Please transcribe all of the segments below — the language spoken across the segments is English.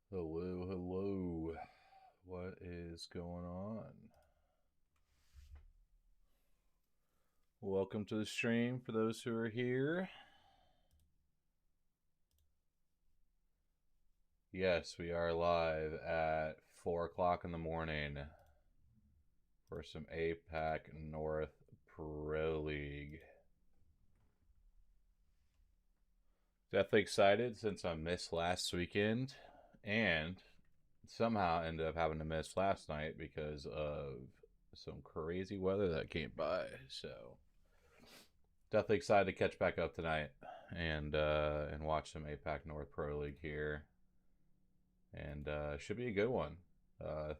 Hello, hello. What is going on? Welcome to the stream for those who are here. Yes, we are live at 4 o'clock in the morning for some APAC North Pro League. Definitely excited since I missed last weekend and somehow ended up having to miss last night because of some crazy weather that came by. So definitely excited to catch back up tonight and watch some APAC North Pro League here, and should be a good one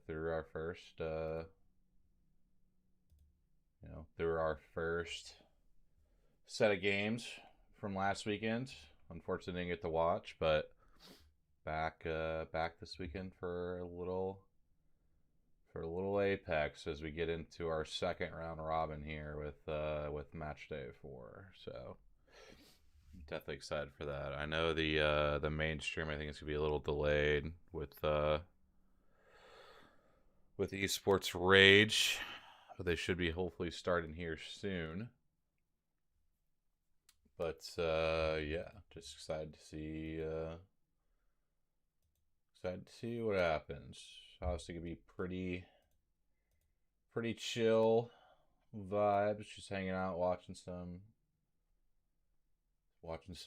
through our first through our first set of games from last weekend. Unfortunately, didn't get to watch, but back this weekend for a little Apex as we get into our second round robin here with match day 4. So definitely excited for that. I know the mainstream, I think it's gonna be a little delayed with esports rage, but they should be hopefully starting here soon. But yeah, just excited to see what happens. Obviously gonna be pretty chill vibes, just hanging out, watching some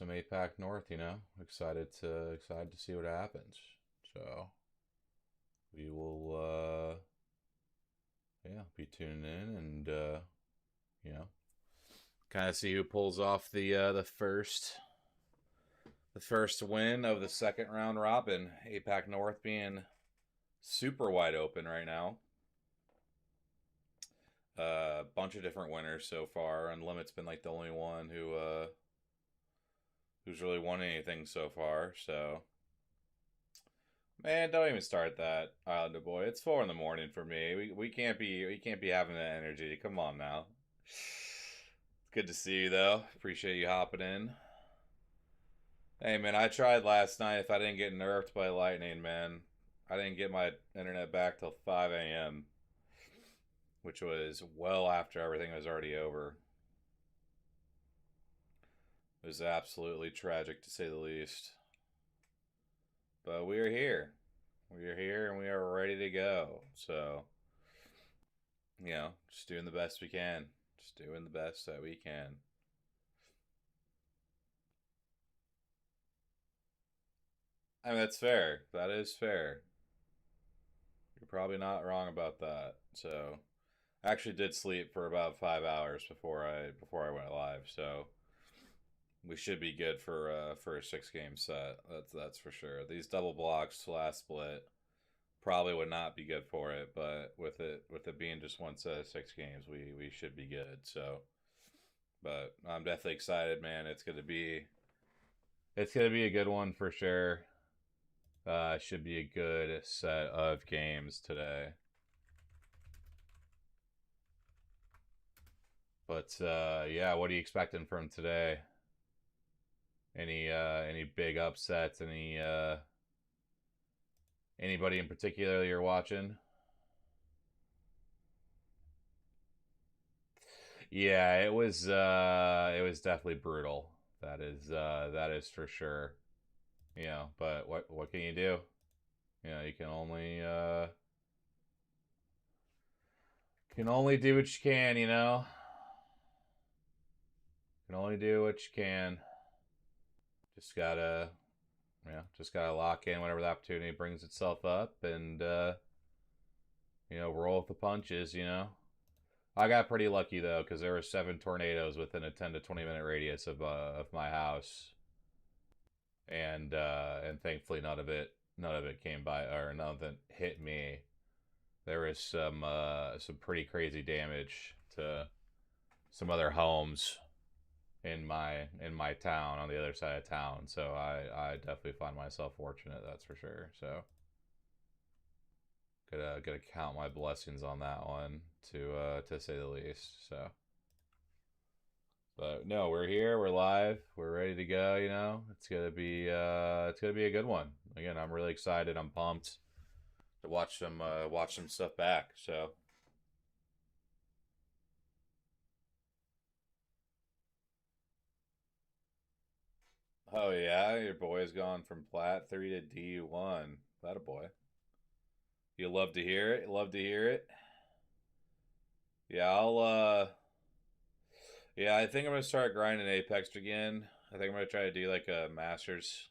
APAC North. Excited to see what happens. So we will be tuning in and kind of see who pulls off the first win of the second round robin. APAC North being super wide open right now. A bunch of different winners so far. Unlimited's been like the only one who's really won anything so far. So, man, don't even start that, Islander boy. It's 4 in the morning for me. We can't be having that energy. Come on now. It's good to see you though. Appreciate you hopping in. Hey man, I tried last night. If I didn't get nerfed by lightning, man, I didn't get my internet back till 5 a.m., which was well after everything was already over. It was absolutely tragic to say the least. But we are here. We are here and we are ready to go. So, just doing the best we can. Just doing the best that we can. I mean, that's fair. That is fair. You're probably not wrong about that. So, I actually did sleep for about 5 hours before I went live. So, we should be good for a 6-game set. That's for sure. These double blocks last split probably would not be good for it, but with it being just one set of 6 games, we should be good. So, but I'm definitely excited, man. It's gonna be a good one for sure. Should be a good set of games today. But yeah, what are you expecting from today? Any big upsets? Anybody in particular you're watching? Yeah, it was definitely brutal. That is for sure. But what can you do? You can only do what you can, Can only do what you can. Just gotta just gotta lock in whenever the opportunity brings itself up and roll with the punches, I got pretty lucky though because there were 7 tornadoes within a 10 to 20 minute radius of my house, and thankfully none of it came by, or none of it hit me. There was some pretty crazy damage to some other homes in my town on the other side of town. So I definitely find myself fortunate, that's for sure. So gotta count my blessings on that one to say the least. So, But no, we're here. We're live. We're ready to go. You know, it's gonna be a good one. Again, I'm really excited. I'm pumped to watch some stuff back. So, oh yeah, your boy's gone from Plat 3 to D1. That a boy. You love to hear it. Love to hear it. Yeah, yeah, I think I'm gonna start grinding Apex again. I think I'm gonna try to do like a Masters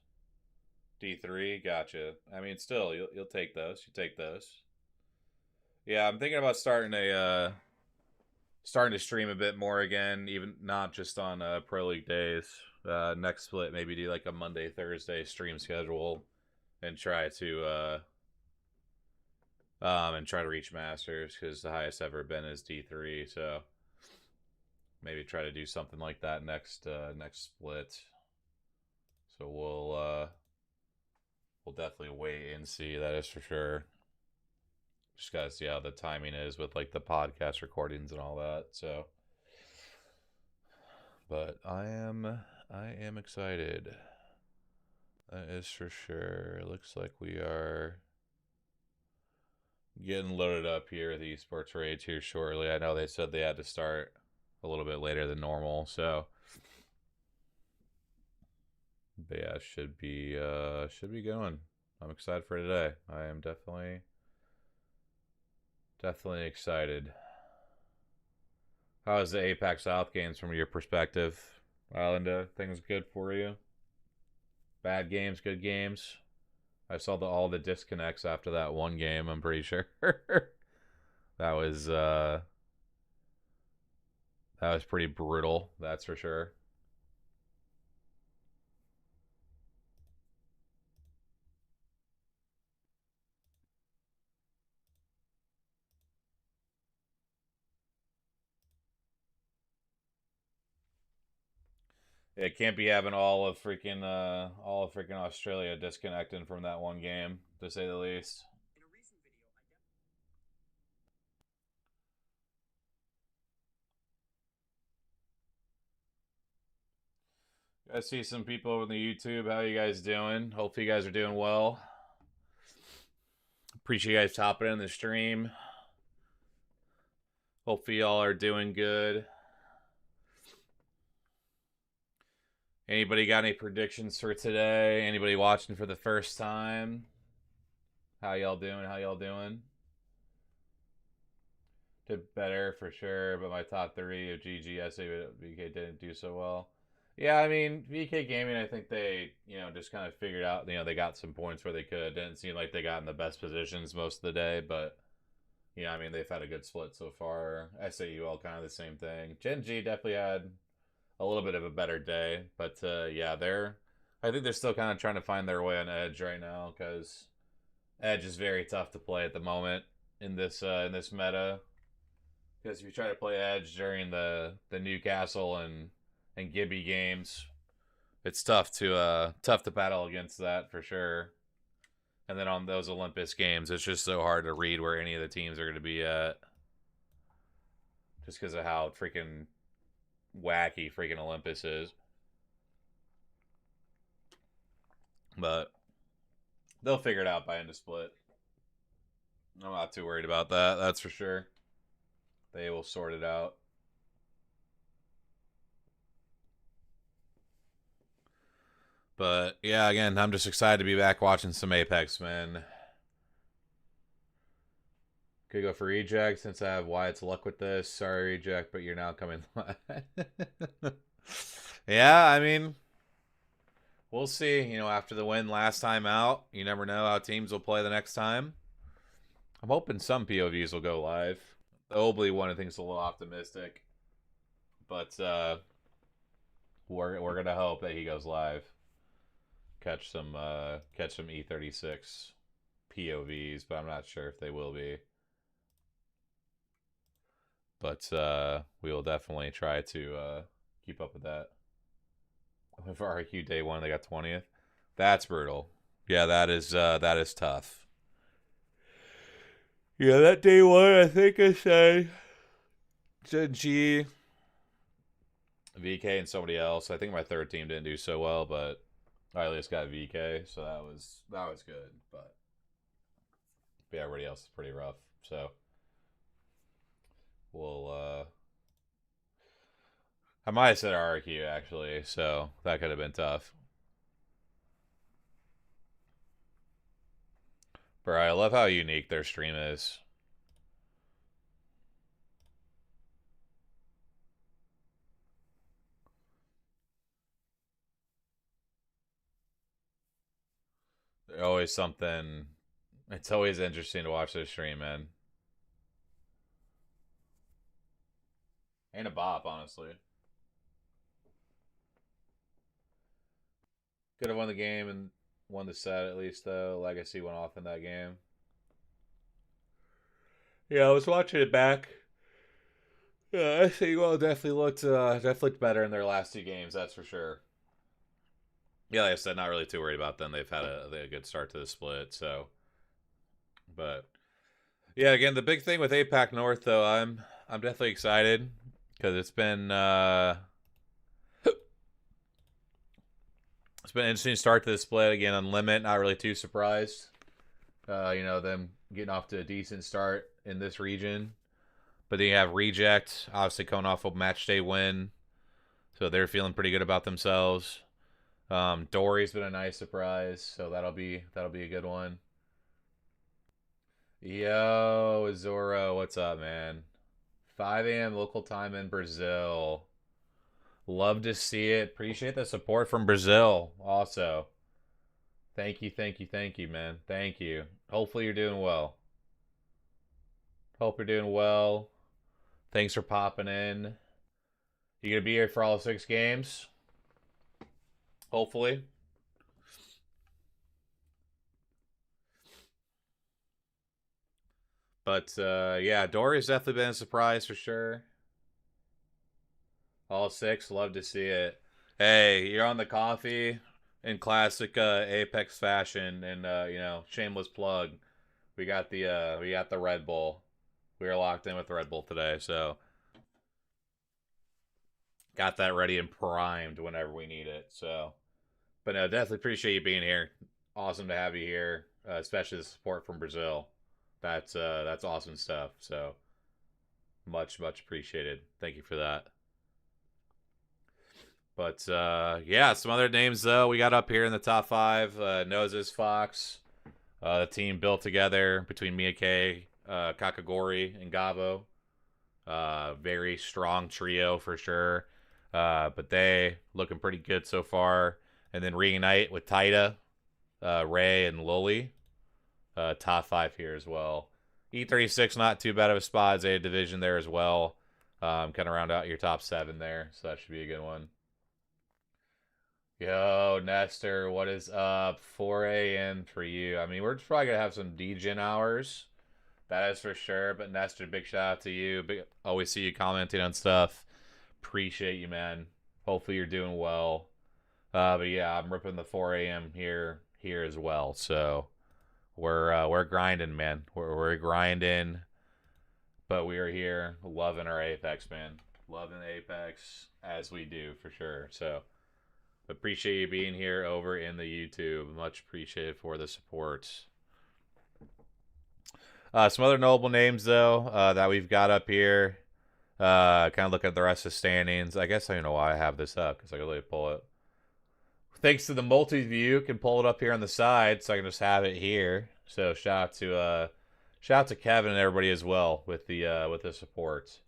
D3. Gotcha. I mean, still, you'll take those. You take those. Yeah, I'm thinking about starting to stream a bit more again, even not just on Pro League days. Next split, maybe do like a Monday Thursday stream schedule, and try to reach Masters because the highest ever been is D3. So maybe try to do something like that next split. So we'll definitely wait and see. That is for sure. Just gotta see how the timing is with like the podcast recordings and all that. So, but I am excited. That is for sure. Looks like we are getting loaded up here at the esports raids here shortly. I know they said they had to start a little bit later than normal, so but yeah, should be going. I'm excited for today. I am definitely excited. How is the APAC South games from your perspective, Islander? Things good for you? Bad games, good games? I saw all the disconnects after that one game, I'm pretty sure. that was uh that was pretty brutal, that's for sure. It can't be having all of freaking Australia disconnecting from that one game, to say the least. I see some people on the YouTube. How you guys doing? Hope you guys are doing well. Appreciate you guys topping in the stream. Hopefully y'all are doing good. Anybody got any predictions for today? Anybody watching for the first time? How y'all doing? How y'all doing? Did better for sure, but my top three of GG, VK didn't do so well. Yeah, I mean, VK Gaming, I think they, just kind of figured out, they got some points where they could. Didn't seem like they got in the best positions most of the day, but, I mean, they've had a good split so far. SAUL kind of the same thing. Gen G definitely had a little bit of a better day, but yeah, I think they're still kind of trying to find their way on Edge right now because Edge is very tough to play at the moment in this meta. Because if you try to play Edge during the Newcastle and Gibby games, it's tough to battle against that for sure. And then on those Olympus games, it's just so hard to read where any of the teams are going to be at, just because of how freaking wacky freaking Olympus is. But they'll figure it out by end of split. I'm not too worried about that. That's for sure. They will sort it out. But yeah, again, I'm just excited to be back watching some Apex, man. Could go for reject since I have Wyatt's luck with this. Sorry, reject, but you're now coming. Yeah, I mean, we'll see. After the win last time out, you never know how teams will play the next time. I'm hoping some POVs will go live. The Obley one I think is a little optimistic, but we're gonna hope that he goes live. Catch some E36 POVs, but I'm not sure if they will be. But we will definitely try to keep up with that. For RQ day one, they got 20th. That's brutal. Yeah, that is tough. Yeah, that day one, I think I said Gen G VK and somebody else. I think my third team didn't do so well, but I at least got VK, so that was good. But yeah, everybody else is pretty rough. So we'll I might have said RRQ actually, so that could have been tough. Bro, I love how unique their stream is. They're always something. It's always interesting to watch their stream, man. Ain't a bop, honestly. Could have won the game and won the set at least, though. Legacy went off in that game. Yeah, I was watching it back. Yeah, I think definitely looked better in their last two games. That's for sure. Yeah, like I said, not really too worried about them. They had a good start to the split. So, but yeah, again, the big thing with APAC North though, I'm definitely excited because it's been an interesting start to the split. Again, on limit, not really too surprised. Them getting off to a decent start in this region. But then you have Reject, obviously coming off a match day win. So they're feeling pretty good about themselves. Dory's been a nice surprise, so that'll be a good one. Yo, Zoro, what's up, man? 5 a.m. local time in Brazil. Love to see it. Appreciate the support from Brazil also. Thank you, thank you, thank you, man. Thank you. Hopefully you're doing well. Hope you're doing well. Thanks for popping in. You gonna be here for all 6 games? Hopefully. But yeah, Dory's definitely been a surprise for sure. All 6, love to see it. Hey, you're on the coffee in classic Apex fashion, and shameless plug. We got the Red Bull. We are locked in with Red Bull today, so got that ready and primed whenever we need it. So, but no, definitely appreciate you being here. Awesome to have you here, especially the support from Brazil. That's awesome stuff. So much appreciated. Thank you for that. But yeah, some other names though we got up here in the top 5. Noses Fox, the team built together between Miyake, Kakagori, and Gavo. Very strong trio for sure. But they looking pretty good so far. And then Reunite with Taita, Ray, and Loli. Top 5 here as well. E36, not too bad of a spot as a division there as well. Kind of round out your top 7 there, so that should be a good one. Yo, Nestor, what is up? 4 a.m. for you. I mean, we're just probably going to have some DGen hours. That is for sure. But Nestor, big shout out to you. Always see you commenting on stuff. Appreciate you, man. Hopefully you're doing well. But yeah, I'm ripping the 4 a.m. here as well. So we're grinding, man. We're grinding. But we are here loving our Apex, man. Loving Apex as we do for sure. So appreciate you being here over in the YouTube. Much appreciated for the support. Some other notable names, though, that we've got up here. Kind of look at the rest of the standings. I guess I don't know why I have this up, because I can really pull it. Thanks to the multi-view, can pull it up here on the side, so I can just have it here. So shout out to Kevin and everybody as well with the support.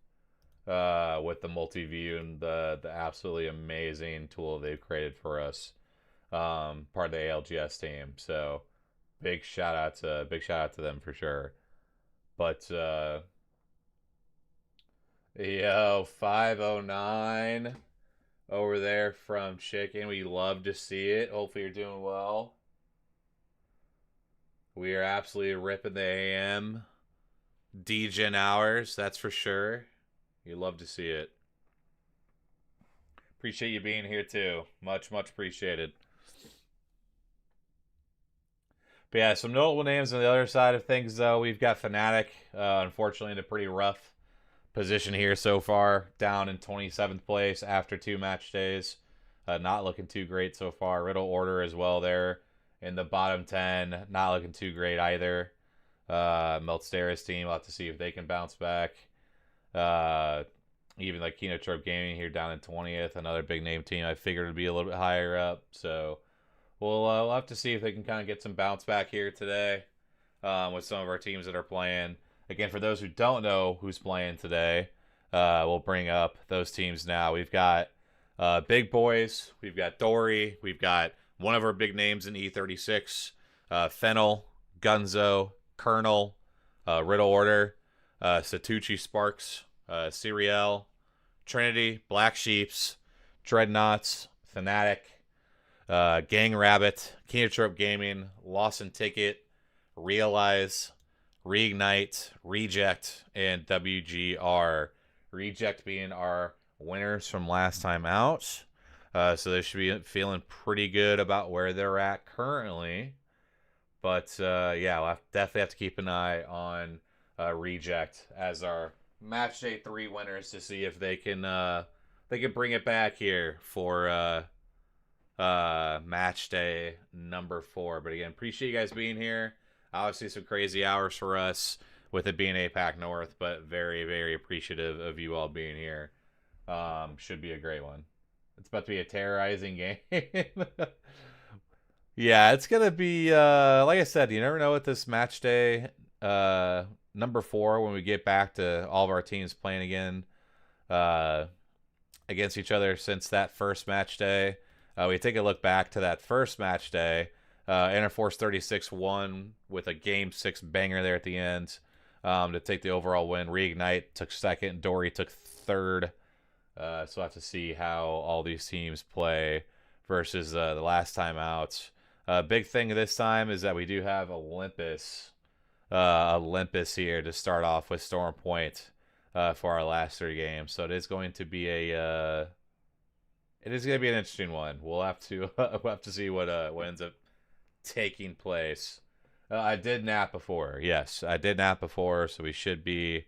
With the multi-view and the absolutely amazing tool they've created for us. Part of the ALGS team. So big shout out to them for sure. But yo, 509 over there from Chicken. We love to see it. Hopefully you're doing well. We are absolutely ripping the AM DGen hours, that's for sure. You love to see it. Appreciate you being here too. Much appreciated. But yeah, some notable names on the other side of things though. We've got Fnatic, unfortunately in a pretty rough position here so far, down in 27th place after 2 match days. Not looking too great so far. Riddle Order as well there in the bottom 10. Not looking too great either. Meltstera's team, we'll have to see if they can bounce back. Even like Kino Trope Gaming here down in 20th. Another big name team I figured would be a little bit higher up. So we'll have to see if they can kind of get some bounce back here today with some of our teams that are playing. Again, for those who don't know who's playing today, we'll bring up those teams now. We've got Big Boys. We've got Dory. We've got one of our big names in E36, Fennel, Gunzo, Colonel, Riddle Order, Satucci Sparks, Serial, Trinity, Black Sheeps, Dreadnoughts, Fanatic, Gang Rabbit, Kinotrope Gaming, Lawson Ticket, Realize, Reignite, Reject, and WGR. Reject being our winners from last time out. So they should be feeling pretty good about where they're at currently. But yeah, we'll definitely have to keep an eye on Reject as our match day 3 winners to see if they can bring it back here for match day number 4. But again, appreciate you guys being here. Obviously some crazy hours for us with it being APAC North, but very, very appreciative of you all being here. Should be a great one. It's about to be a terrorizing game. Yeah, it's going to be, like I said, you never know with this match day number 4 when we get back to all of our teams playing again against each other since that first match day. We take a look back to that first match day. Interforce 36 won with a Game 6 banger there at the end to take the overall win. Reignite took second. Dory took third. So we'll have to see how all these teams play versus the last time out. Big thing this time is that we do have Olympus here to start off with Storm Point for our last 3 games. So it is going to be an interesting one. We'll have to see what ends up taking place. I did nap before. Yes, I did nap before, so we should be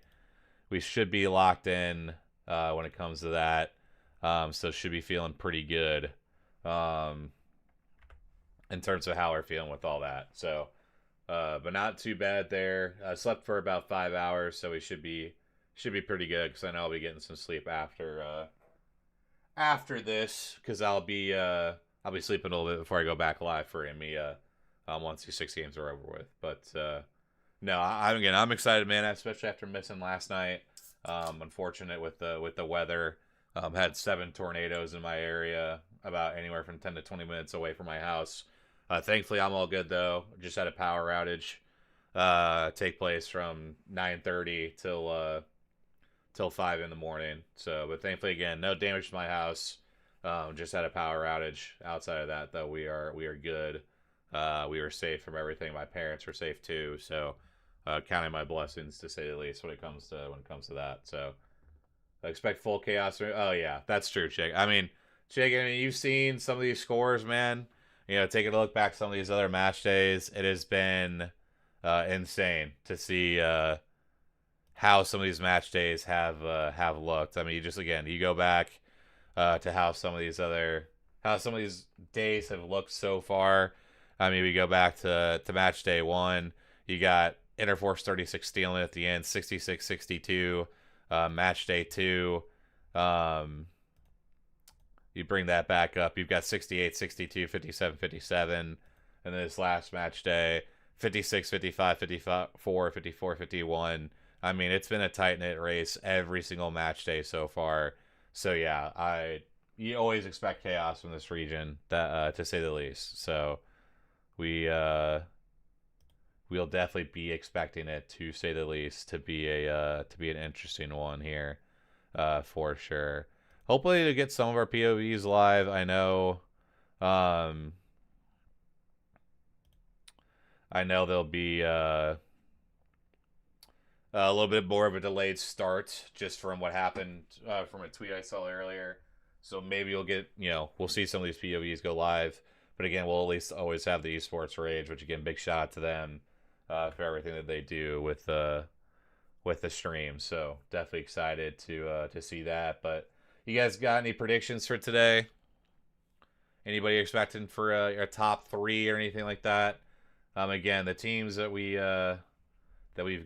locked in when it comes to that. So should be feeling pretty good in terms of how we're feeling with all that. So but not too bad there. I slept for about 5 hours, so we should be pretty good because I know I'll be getting some sleep after this because I'll be sleeping a little bit before I go back live for EMEA once these 6 games are over with. But no, I'm excited, man, especially after missing last night. Unfortunate with the weather. Had 7 tornadoes in my area, about anywhere from 10 to 20 minutes away from my house. Thankfully, I'm all good though. Just had a power outage take place from 9:30 till 5 in the morning. So, but thankfully, again, no damage to my house. Just had a power outage. Outside of that, though, we are good. We were safe from everything. My parents were safe too. So, counting my blessings to say the least when it comes to that. So, I expect full chaos. Oh yeah, that's true, Chick. I mean, you've seen some of these scores, man. You know, taking a look back some of these other match days, it has been insane to see how some of these match days have looked. I mean, you go back to how some of these days have looked so far. I mean, we go back to match day 1. You got Interforce 36 stealing at the end, 66-62. Match day 2. You bring that back up. You've got 68-62, 57-57. And then this last match day, 56, 55, 54, 54, 51. I mean, it's been a tight-knit race every single match day so far. So, yeah, you always expect chaos from this region, to say the least. So, we'll definitely be expecting it, to say the least, to be an interesting one here, for sure. Hopefully to get some of our POVs live. I know there'll be a little bit more of a delayed start just from what happened from a tweet I saw earlier. So maybe you'll get, we'll see some of these POVs go live. But again, we'll at least always have the Esports Rage, which again, big shout out to them for everything that they do with with the stream. So definitely excited to see that. But you guys got any predictions for today? Anybody expecting for a top three or anything like that? Again, the teams that we've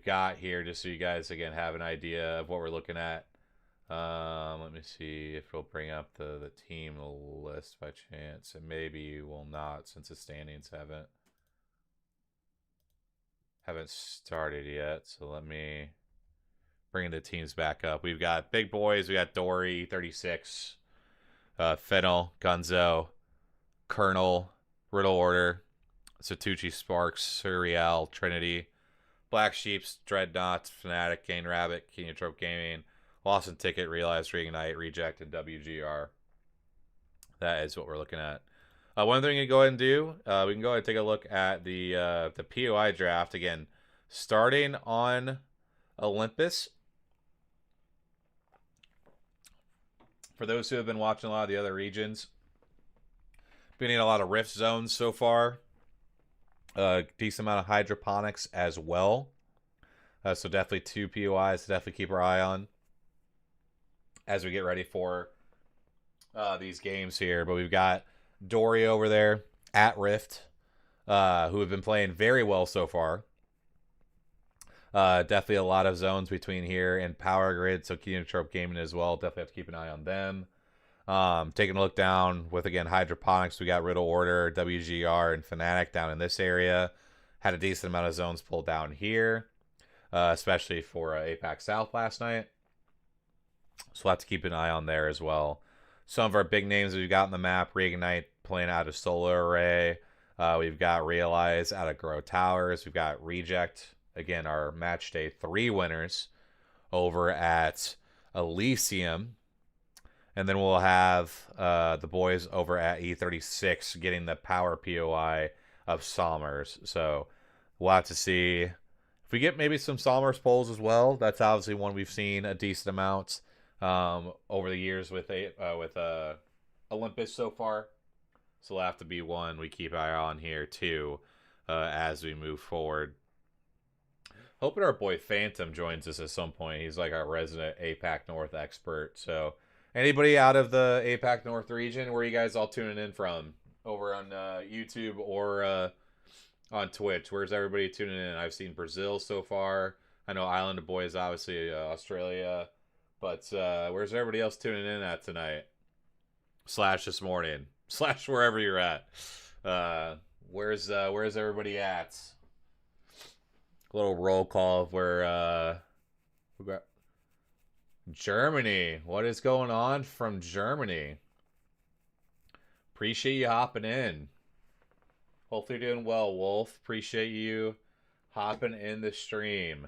got here, just so you guys again have an idea of what we're looking at. Let me see if it'll bring up the team list by chance, and maybe will not since the standings haven't started yet. So let me bring the teams back up. We've got big boys. We got Dory 36, Fennel, Gunzo, Colonel, Riddle Order, Satucci, Sparks, Surreal, Trinity, Black Sheeps, Dreadnought, Fnatic, Gain Rabbit, Kenyotrope Gaming, Lost and Ticket, Realize, Reignite, Reject, and WGR. That is what we're looking at. One thing we can go ahead and do, we can go ahead and take a look at the POI draft again, starting on Olympus. For those who have been watching a lot of the other regions, been in a lot of Rift zones so far. Decent amount of hydroponics as well. So definitely 2 POIs to definitely keep our eye on as we get ready for these games here. But we've got Dory over there at Rift, who have been playing very well so far. Definitely a lot of zones between here and Power Grid, so Kenyotrope Gaming as well. Definitely have to keep an eye on them. Taking a look down with, again, Hydroponics, we got Riddle Order, WGR, and Fnatic down in this area. Had a decent amount of zones pulled down here, especially for APAC South last night. So we'll have to keep an eye on there as well. Some of our big names we've got on the map, Reignite playing out of Solar Array. We've got Realize out of Grow Towers. We've got Reject, again, our match day 3 winners over at Elysium. And then we'll have the boys over at E36 getting the power POI of Somers. So we'll have to see if we get maybe some Somers polls as well. That's obviously one we've seen a decent amount over the years with Olympus so far. So it'll have to be one we keep an eye on here too as we move forward. Hoping our boy Phantom joins us at some point. He's like our resident APAC North expert. So anybody out of the APAC North region, where are you guys all tuning in from? Over on YouTube or on Twitch? Where's everybody tuning in? I've seen Brazil so far. I know Island of Boys, obviously Australia. But where's everybody else tuning in at tonight? / this morning. / wherever you're at. Where's everybody at? A little roll call of where we got Germany. What is going on from Germany? Appreciate you hopping in. Hopefully you're doing well, Wolf. Appreciate you hopping in the stream.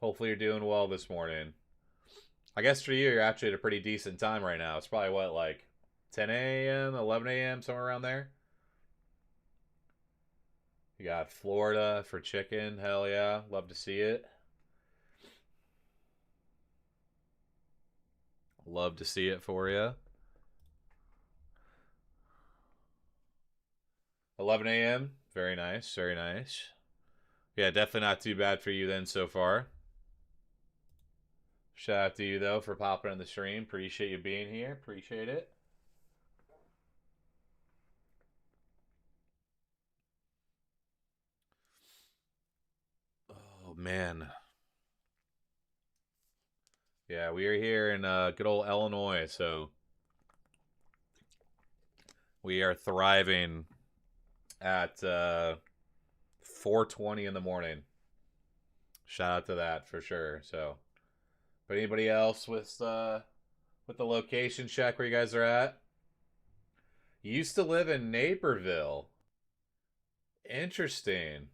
Hopefully you're doing well this morning. I guess for you, you're actually at a pretty decent time right now. It's probably what, like 10 a.m., 11 a.m., somewhere around there? You got Florida for chicken. Hell yeah. Love to see it. Love to see it for you. 11 a.m. Very nice. Very nice. Yeah, definitely not too bad for you then so far. Shout out to you, though, for popping on the stream. Appreciate you being here. Appreciate it. Oh, man. Yeah, we are here in good old Illinois, so we are thriving at 4:20 in the morning. Shout out to that for sure. So, but anybody else with the location check where you guys are at? You used to live in Naperville. Interesting.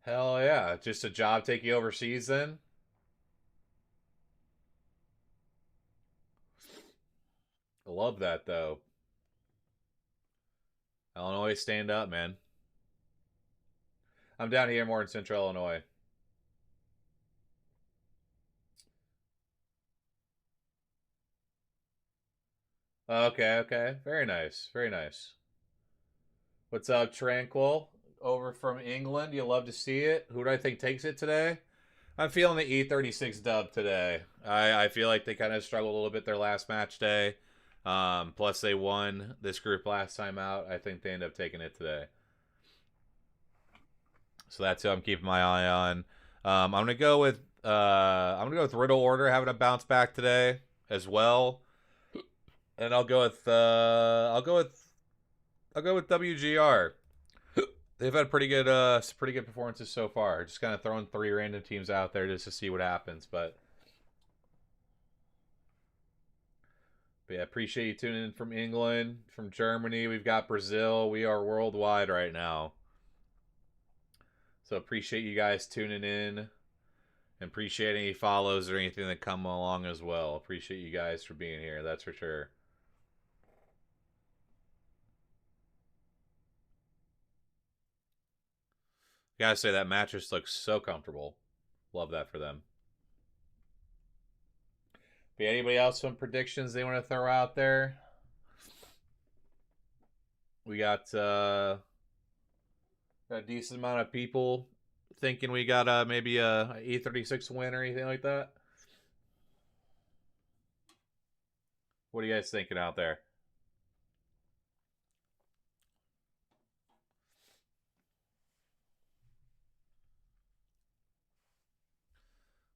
Hell yeah. Just a job take you overseas then? I love that though. Illinois, stand up, man. I'm down here more in central Illinois. Okay, okay. Very nice. Very nice. What's up, Tranquil? over from England. You love to see it. Who do I think takes it today? I'm feeling the E36 dub today. I feel like they kind of struggled a little bit their last match day. Plus, they won this group last time out. I think they end up taking it today. So that's who I'm keeping my eye on. I'm gonna go with Riddle Order having a bounce back today as well, and I'll go with WGR. They've had pretty good performances so far. Just kind of throwing 3 random teams out there just to see what happens. But yeah, appreciate you tuning in from England, from Germany. We've got Brazil. We are worldwide right now. So appreciate you guys tuning in. And appreciate any follows or anything that come along as well. Appreciate you guys for being here. That's for sure. Gotta say that mattress looks so comfortable. Love that for them. But anybody else some predictions they want to throw out there? We got a decent amount of people thinking we got maybe a E36 win or anything like that. What are you guys thinking out there?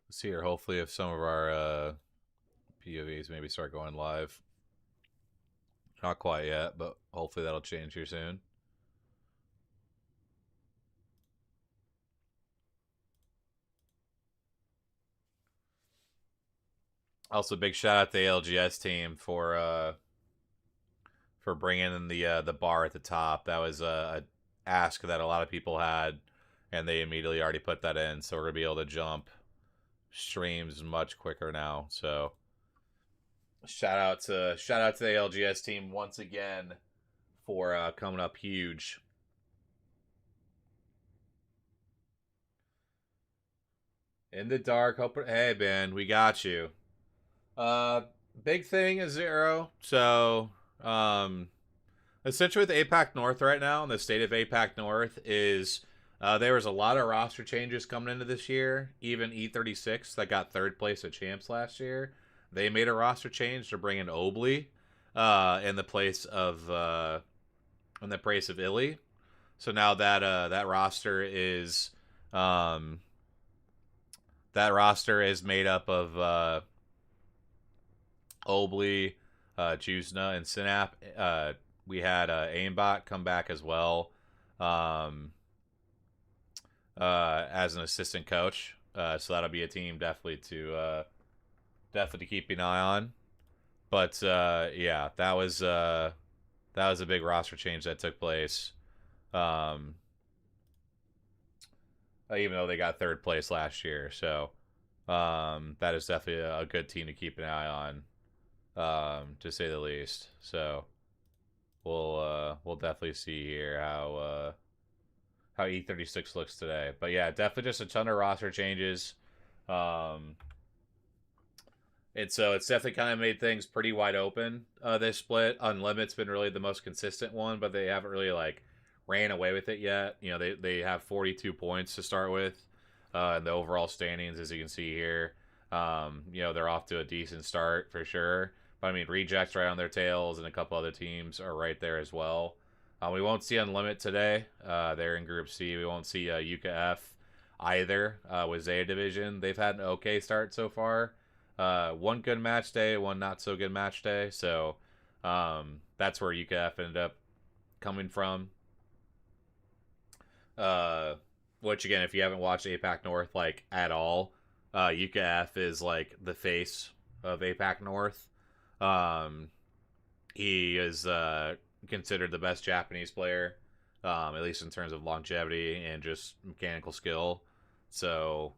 Let's see here. Hopefully, if some of our POVs maybe start going live. Not quite yet, but hopefully that'll change here soon. Also, big shout out to the ALGS team for bringing in the bar at the top. That was a ask that a lot of people had, and they immediately already put that in. So we're gonna be able to jump streams much quicker now. So shout out to the ALGS team once again for coming up huge. In the dark, hey man, we got you. Big thing is 0. So essentially with APAC North right now, and the state of APAC North is there was a lot of roster changes coming into this year. Even E36 that got 3rd place at champs last year, they made a roster change to bring in Obley in the place of Illy. So now that roster is made up of Obley, Juzna, and Synap. We had Aimbot come back as well as an assistant coach. So that'll be a team definitely to keep an eye on. But yeah, that was a big roster change that took place. Even though they got 3rd place last year, so that is definitely a good team to keep an eye on, to say the least. So we'll definitely see here how E36 looks today. But yeah, definitely just a ton of roster changes. And so it's definitely kind of made things pretty wide open, this split. Unlimited's been really the most consistent one, but they haven't really ran away with it yet. You know, they have 42 points to start with in the overall standings, as you can see here. You know, they're off to a decent start for sure. But I mean, Rejects right on their tails, and a couple other teams are right there as well. We won't see Unlimited today. They're in Group C. We won't see UKF either with Zeta Division. They've had an okay start so far. One good match day, one not so good match day. So that's where UKF ended up coming from. Which again, if you haven't watched APAC North at all, UKF is the face of APAC North. He is considered the best Japanese player, at least in terms of longevity and just mechanical skill. So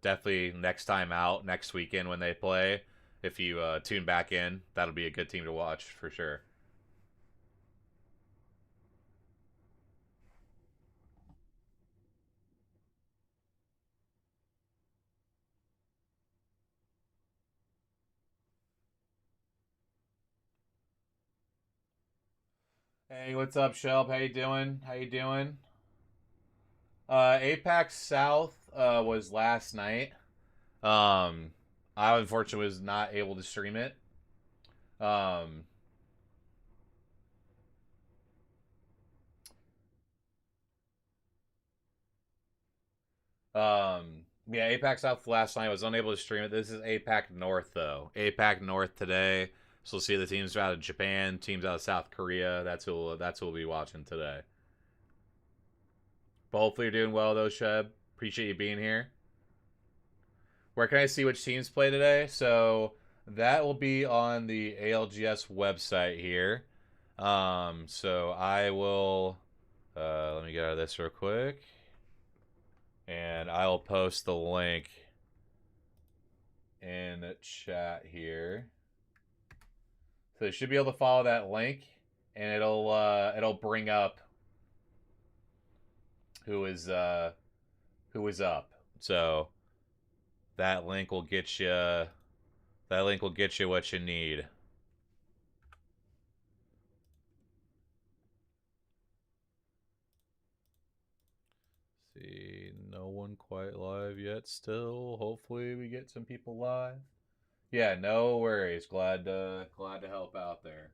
definitely next time out, next weekend when they play, if you tune back in, that'll be a good team to watch for sure. Hey, what's up, Shelb? How you doing? How you doing? APAC South was last night. Um, I unfortunately was not able to stream it. Um, yeah, APAC South last night. I was unable to stream it. This is APAC North though. APAC North today. So we'll see the teams out of Japan, teams out of South Korea. That's who we'll be watching today. But hopefully you're doing well though, Sheb. Appreciate you being here. Where can I see which teams play today? So that will be on the ALGS website here. So I will. Let me get out of this real quick, and I will post the link in chat here. So you should be able to follow that link, and it'll bring up who is up. So that link will get you. That link will get you what you need. See, no one quite live yet. Still, hopefully we get some people live. Yeah, no worries. Glad to help out there.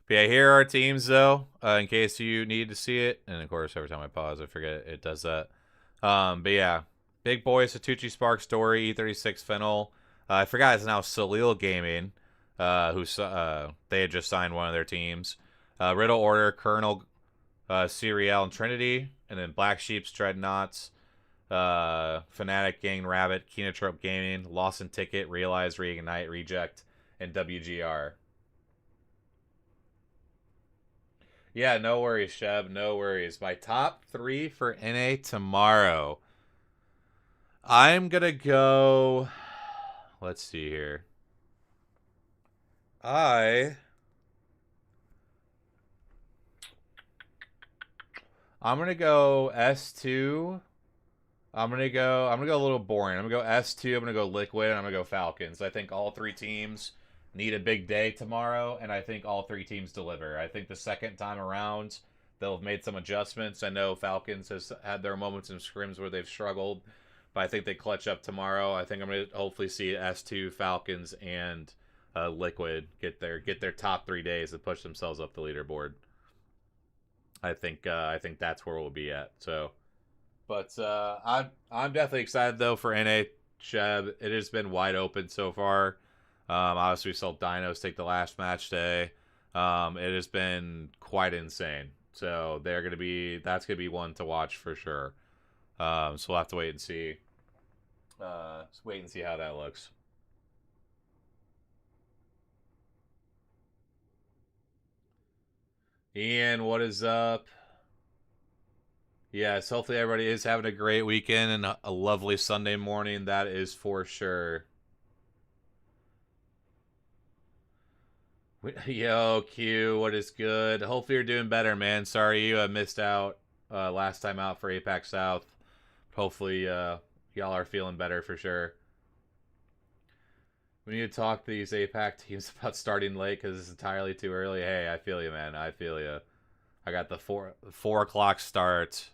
But yeah, here are our teams though, in case you need to see it. And of course, every time I pause, I forget it does that. But yeah, Big Boy, Satucci Spark Story, E36 Fennel. I forgot it's now Salil Gaming, they had just signed one of their teams. Riddle Order, Colonel, Serial, and Trinity, and then Black Sheep's Dreadnoughts, Fnatic, Gang Rabbit, Kenotrope Gaming, Lawson Ticket, Realize, Reignite, Reject, and WGR. Yeah, no worries, Sheb. No worries. My top 3 for NA tomorrow. I'm going to go. Let's see here. I'm going to go S2. I'm gonna go a little boring. I'm gonna go S2, I'm gonna go Liquid, and I'm gonna go Falcons. I think all 3 teams need a big day tomorrow, and I think all 3 teams deliver. I think the second time around they'll have made some adjustments. I know Falcons has had their moments in scrims where they've struggled, but I think they clutch up tomorrow. I think I'm gonna hopefully see S2, Falcons, and Liquid get their top 3 days and push themselves up the leaderboard. I think that's where we'll be at. So. But I'm definitely excited though for NA Cheb. It has been wide open so far. Obviously, we saw Dinos take the last match day. It has been quite insane. So that's gonna be one to watch for sure. So we'll have to wait and see. Wait and see how that looks. Ian, what is up? Yes, hopefully everybody is having a great weekend and a lovely Sunday morning. That is for sure. Yo, Q, what is good? Hopefully you're doing better, man. Sorry you missed out last time out for APAC South. Hopefully y'all are feeling better for sure. We need to talk to these APAC teams about starting late because it's entirely too early. Hey, I feel you, man. I feel you. I got the 4 o'clock start.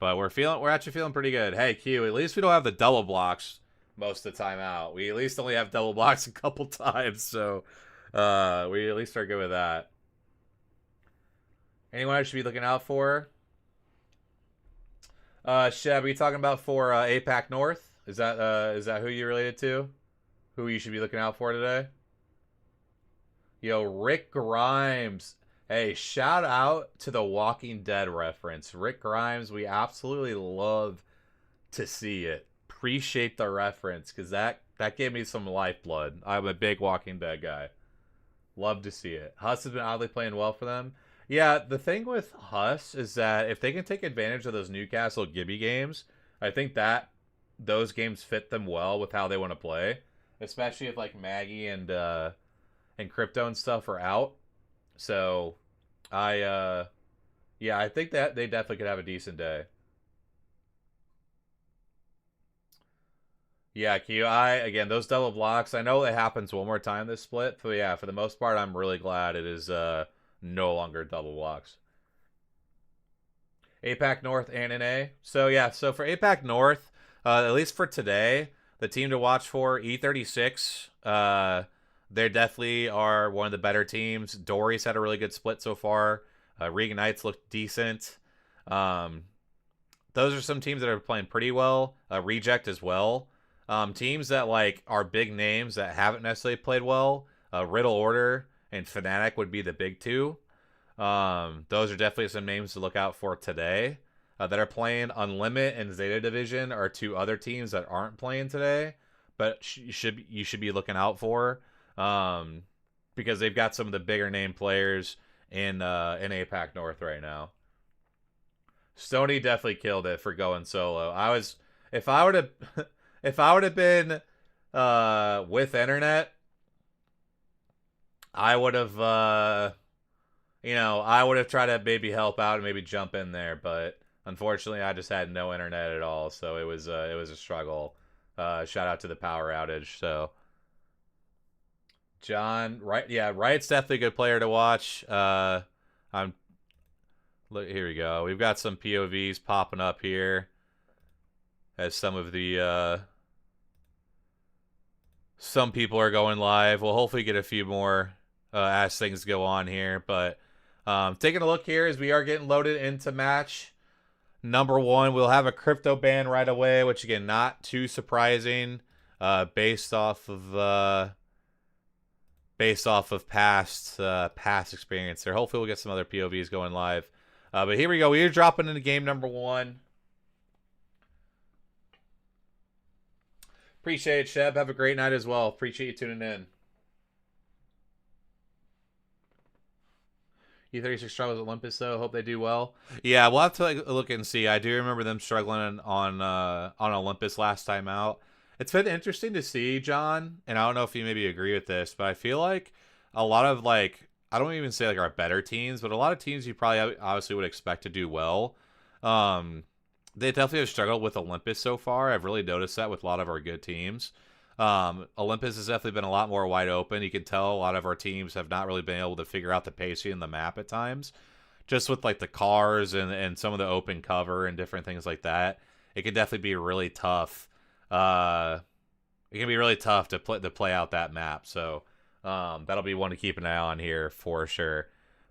But we're actually feeling pretty good. Hey, Q, at least we don't have the double blocks most of the time out. We at least only have double blocks a couple times, so we at least are good with that. Anyone I should be looking out for? Sheb, are you talking about for APAC North? Is that who you related to? Who you should be looking out for today? Yo, Rick Grimes. Hey, shout out to the Walking Dead reference. Rick Grimes, we absolutely love to see it. Appreciate the reference because that gave me some lifeblood. I'm a big Walking Dead guy. Love to see it. Huss has been oddly playing well for them. Yeah, the thing with Huss is that if they can take advantage of those Newcastle Gibby games, I think that those games fit them well with how they want to play. Especially if like Maggie and Crypto and stuff are out. So yeah, I think that they definitely could have a decent day. Yeah, QI, again, those double blocks, I know it happens one more time this split, but yeah, for the most part, I'm really glad it is no longer double blocks. APAC North and NA. So yeah, so for APAC North, at least for today, the team to watch for E36. They definitely are one of the better teams. Dory's had a really good split so far. Regan Knights looked decent. Um, those are some teams that are playing pretty well. Reject as well. Teams that like are big names that haven't necessarily played well. Riddle Order and Fnatic would be the big two. Those are definitely some names to look out for today. That are playing. Unlimit and Zeta Division are two other teams that aren't playing today, but you should be looking out for, because they've got some of the bigger name players in APAC North right now. Stoney definitely killed it for going solo. If I would have if I would have been with internet, I would have I would have tried to maybe help out and maybe jump in there, but unfortunately, I just had no internet at all, so it was a struggle. Shout out to the power outage. So, John, right? Yeah, Riot's definitely a good player to watch. I'm look here we go. We've got some POVs popping up here as some of the some people are going live. We'll hopefully get a few more as things go on here, but. Taking a look here as we are getting loaded into match number 1. We'll have a crypto ban right away, which again, not too surprising, based off of past experience there. Hopefully, we'll get some other POVs going live. But here we go. We are dropping into game number 1. Appreciate it, Sheb. Have a great night as well. Appreciate you tuning in. E36 struggles at Olympus, though. Hope they do well. Yeah, we'll have to look and see. I do remember them struggling on Olympus last time out. It's been interesting to see, John, and I don't know if you maybe agree with this, but I feel like a lot of I don't even say like our better teams, but a lot of teams you probably obviously would expect to do well. They definitely have struggled with Olympus so far. I've really noticed that with a lot of our good teams. Olympus has definitely been a lot more wide open. You can tell a lot of our teams have not really been able to figure out the pacing in the map at times. Just with like the cars and some of the open cover and different things like that, it can definitely be really tough. It can be really tough to play out that map. So that'll be one to keep an eye on here for sure.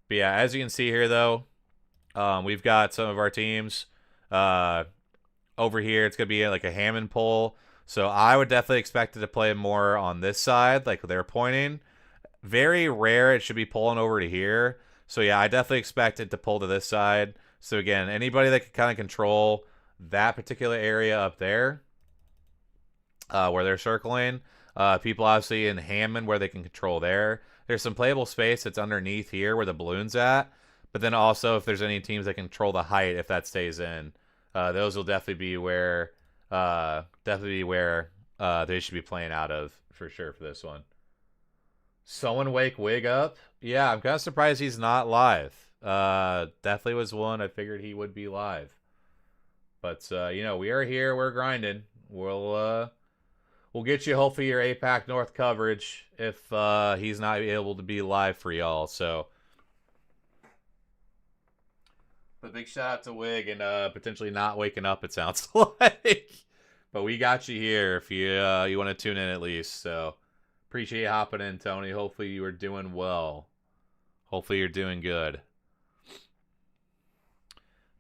But yeah, as you can see here though, we've got some of our teams over here. It's gonna be like a Hammond pull. So I would definitely expect it to play more on this side, like they're pointing. Very rare it should be pulling over to here. So yeah, I definitely expect it to pull to this side. So again, anybody that can kind of control that particular area up there, where they're circling. People obviously in Hammond where they can control there. There's some playable space that's underneath here where the balloon's at. But then also if there's any teams that control the height if that stays in, those will definitely be where... they should be playing out of for sure for this one. Someone wake Wig up. Yeah, I'm kind of surprised he's not live. Definitely was one I figured he would be live. But we are here. We're grinding. We'll get you hopefully your APAC North coverage if he's not able to be live for y'all. So. But big shout out to Wig and potentially not waking up, it sounds like. But we got you here if you want to tune in at least. So appreciate you hopping in, Tony. Hopefully you are doing well. Hopefully you're doing good.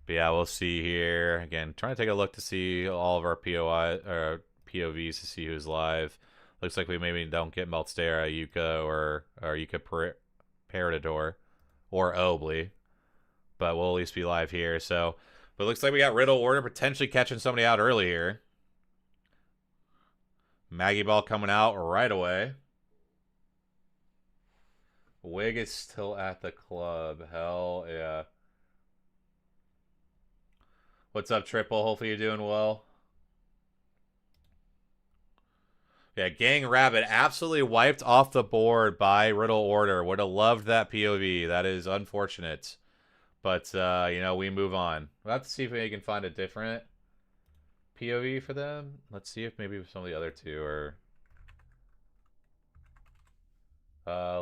But yeah, we'll see here. Again, trying to take a look to see all of our POVs to see who's live. Looks like we maybe don't get Meltstera, Yuka, or Yuka Paradador, or Obly. But we'll at least be live here. So, but it looks like we got Riddle Order potentially catching somebody out early here. Maggie Ball coming out right away. Wig is still at the club. Hell yeah. What's up, Triple? Hopefully you're doing well. Yeah, Gang Rabbit absolutely wiped off the board by Riddle Order. Would have loved that POV. That is unfortunate. But, we move on. We'll have to see if we can find a different POV for them. Let's see if maybe some of the other two are.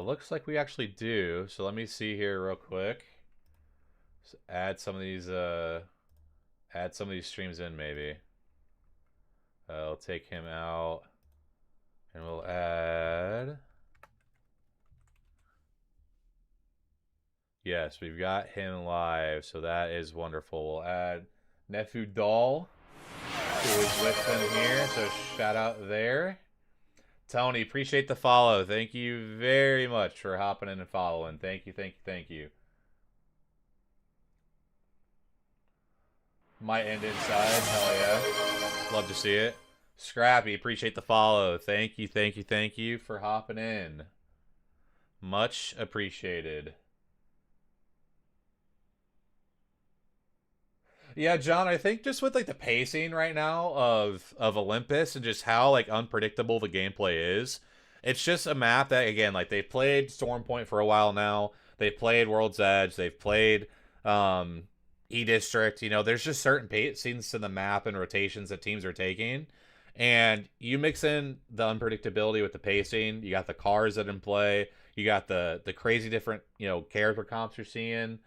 Looks like we actually do. So let me see here real quick. So add some of these streams in maybe. I'll take him out and we'll add. Yes, we've got him live, so that is wonderful. We'll add Nephew Doll, who is with them here, so shout out there. Tony, appreciate the follow. Thank you very much for hopping in and following. Thank you, thank you, thank you. Might end inside. Hell yeah. Love to see it. Scrappy, appreciate the follow. Thank you, thank you, thank you for hopping in. Much appreciated. Yeah, John, I think just with like the pacing right now of Olympus and just how like unpredictable the gameplay is, it's just a map that again, like they've played Stormpoint for a while now. They've played World's Edge, they've played E-District, you know, there's just certain pacings to the map and rotations that teams are taking. And you mix in the unpredictability with the pacing, you got the cars that in play, you got the crazy different, you know, character comps you're seeing.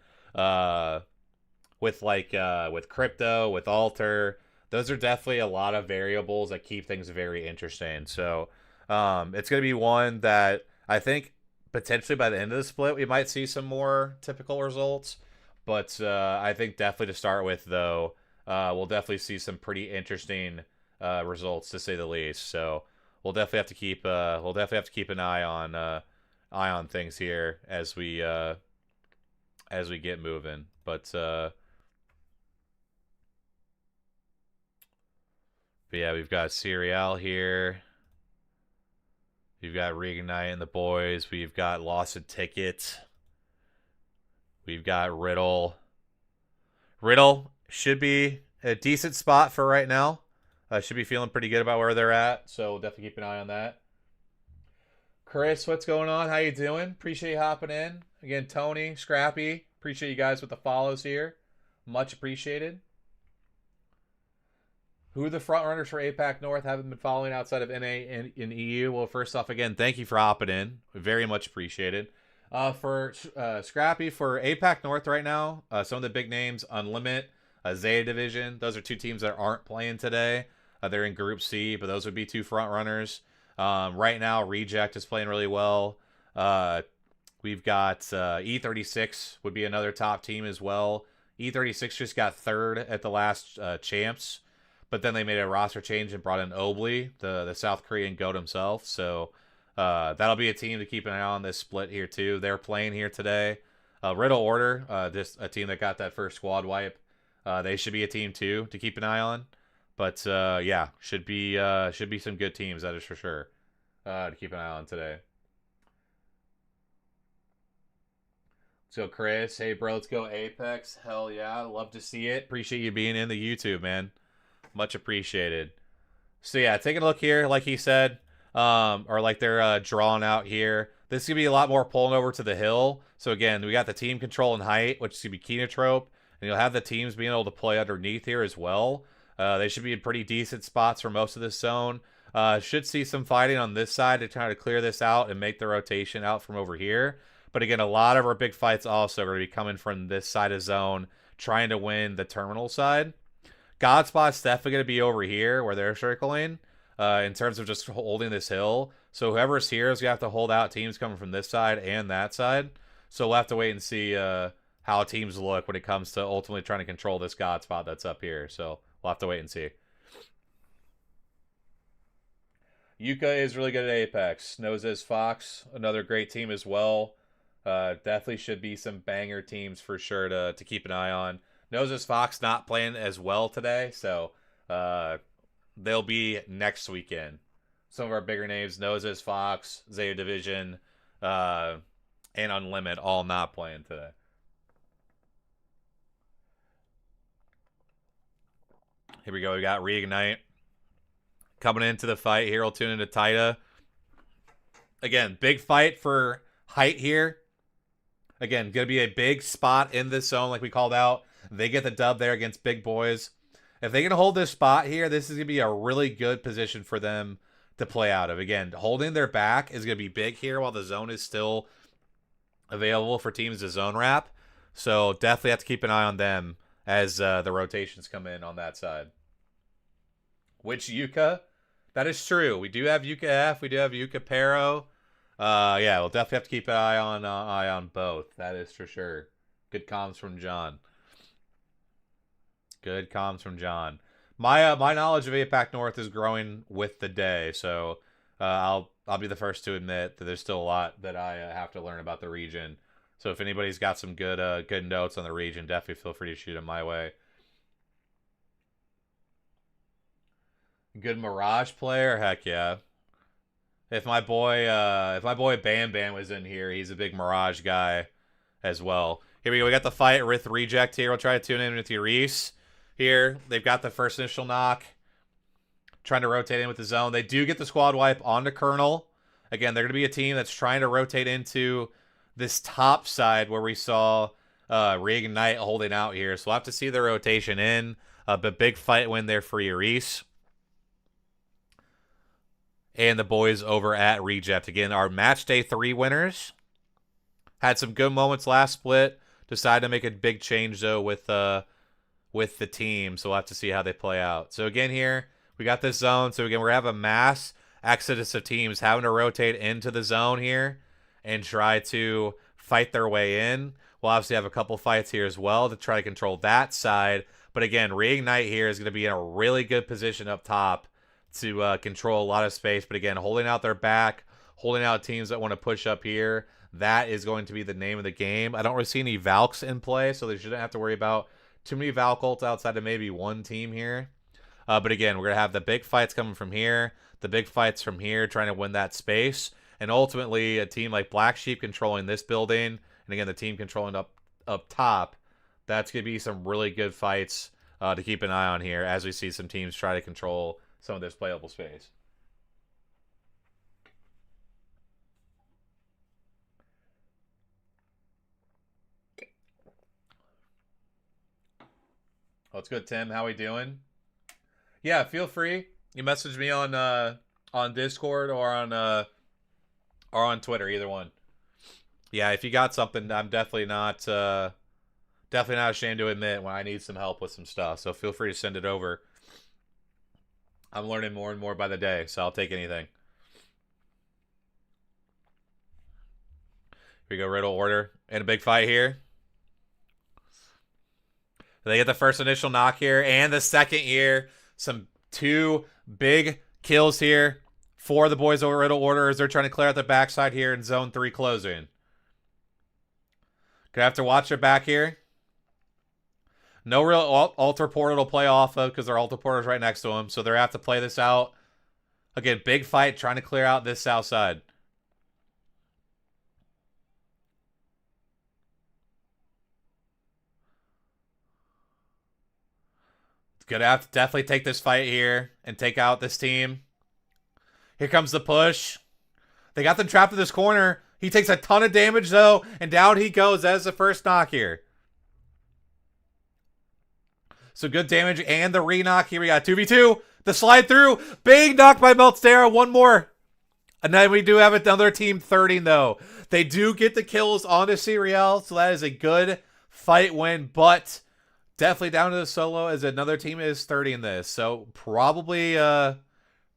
With like with crypto, with alter, those are definitely a lot of variables that keep things very interesting. So it's going to be one that I think potentially by the end of the split we might see some more typical results. But I think definitely to start with though, we'll definitely see some pretty interesting results to say the least. So we'll definitely have to keep an eye on things here as we get moving. But yeah, we've got Serial here. We've got Reignite and the boys. We've got Lost a Ticket. We've got Riddle. Riddle should be a decent spot for right now. Should be feeling pretty good about where they're at. So definitely keep an eye on that. Chris, what's going on? How you doing? Appreciate you hopping in. Again, Tony, Scrappy. Appreciate you guys with the follows here. Much appreciated. Who are the front runners for APAC North? Haven't been following outside of NA and in EU. Well, first off, again, thank you for hopping in. Very much appreciated. For Scrappy, for APAC North right now, some of the big names, Unlimit, Zeta Division. Those are two teams that aren't playing today. They're in Group C, but those would be two front runners. Right now, Reject is playing really well. We've got E36 would be another top team as well. E36 just got third at the last champs. But then they made a roster change and brought in Obley, the South Korean GOAT himself. So that'll be a team to keep an eye on this split here too. They're playing here today. Riddle Order, just a team that got that first squad wipe. They should be a team too to keep an eye on. But yeah, should be some good teams, that is for sure, to keep an eye on today. So Chris, hey bro, let's go Apex. Hell yeah, love to see it. Appreciate you being in the YouTube, man. Much appreciated. So yeah, taking a look here, like he said, or like they're drawing out here. This is going to be a lot more pulling over to the hill. So again, we got the team control and height, which is going to be Kenotrope. And you'll have the teams being able to play underneath here as well. They should be in pretty decent spots for most of this zone. Should see some fighting on this side to try to clear this out and make the rotation out from over here. But again, a lot of our big fights also are going to be coming from this side of zone, trying to win the terminal side. Godspot's definitely going to be over here where they're circling in terms of just holding this hill. So whoever's here is going to have to hold out teams coming from this side and that side. So we'll have to wait and see how teams look when it comes to ultimately trying to control this Godspot that's up here. So we'll have to wait and see. Yuka is really good at Apex. Knows as Fox, another great team as well. Definitely should be some banger teams for sure to keep an eye on. Noses Fox not playing as well today, so they'll be next weekend. Some of our bigger names, Noses Fox, Zeta Division, and Unlimit, all not playing today. Here we go. We got Reignite coming into the fight here. We'll tune into Taita. Again, big fight for height here. Again, going to be a big spot in this zone like we called out. They get the dub there against big boys. If they can hold this spot here, this is going to be a really good position for them to play out of. Again, holding their back is going to be big here while the zone is still available for teams to zone wrap. So definitely have to keep an eye on them as the rotations come in on that side. Which Yuka? That is true. We do have Yuka F. We do have Yuka Pero. Yeah, we'll definitely have to keep an eye on both. That is for sure. Good comms from John. Good comms from John. My knowledge of APAC North is growing with the day, so I'll be the first to admit that there's still a lot that I have to learn about the region. So if anybody's got some good notes on the region, definitely feel free to shoot them my way. Good Mirage player, heck yeah. If my boy Bam Bam was in here, he's a big Mirage guy as well. Here we go. We got the fight with Reject here. We'll try to tune in with Reese here. They've got the first initial knock. Trying to rotate in with the zone. They do get the squad wipe onto Colonel. Again, they're going to be a team that's trying to rotate into this top side where we saw Reignite holding out here. So we'll have to see the rotation in. But big fight win there for Reese. And the boys over at Reject. Again, our match day 3 winners. Had some good moments last split. Decided to make a big change, though, with the team. So we'll have to see how they play out. So again here, we got this zone. So again, we're going to have a mass exodus of teams having to rotate into the zone here and try to fight their way in. We'll obviously have a couple fights here as well to try to control that side. But again, Reignite here is going to be in a really good position up top to control a lot of space. But again, holding out their back, holding out teams that want to push up here, that is going to be the name of the game. I don't really see any Valks in play, so they shouldn't have to worry about too many Valk ults outside of maybe one team here. But again, we're going to have the big fights coming from here, the big fights from here, trying to win that space. And ultimately, a team like Black Sheep controlling this building, and again, the team controlling up top, that's going to be some really good fights to keep an eye on here as we see some teams try to control some of this playable space. What's good, Tim? How we doing? Yeah, feel free. You message me on Discord or on Twitter, either one. Yeah, if you got something, I'm definitely not ashamed to admit when I need some help with some stuff. So feel free to send it over. I'm learning more and more by the day, so I'll take anything. Here we go, Riddle order. And a big fight here. They get the first initial knock here and the second here. Some 2 big kills here for the boys over Riddle order as they're trying to clear out the backside here in zone 3 closing. Gonna have to watch their back here. No real altar portal to play off of because their altar portal is right next to them. So they're going to have to play this out. Again, big fight trying to clear out this south side. Going to have to definitely take this fight here and take out this team. Here comes the push. They got them trapped in this corner. He takes a ton of damage, though, and down he goes. That is the first knock here. So good damage and the re-knock. Here we got 2v2. The slide through. Big knock by Meltstera. One more. And then we do have another team 30, though. They do get the kills onto Serial, so that is a good fight win, but definitely down to the solo as another team is 30 in this. So probably not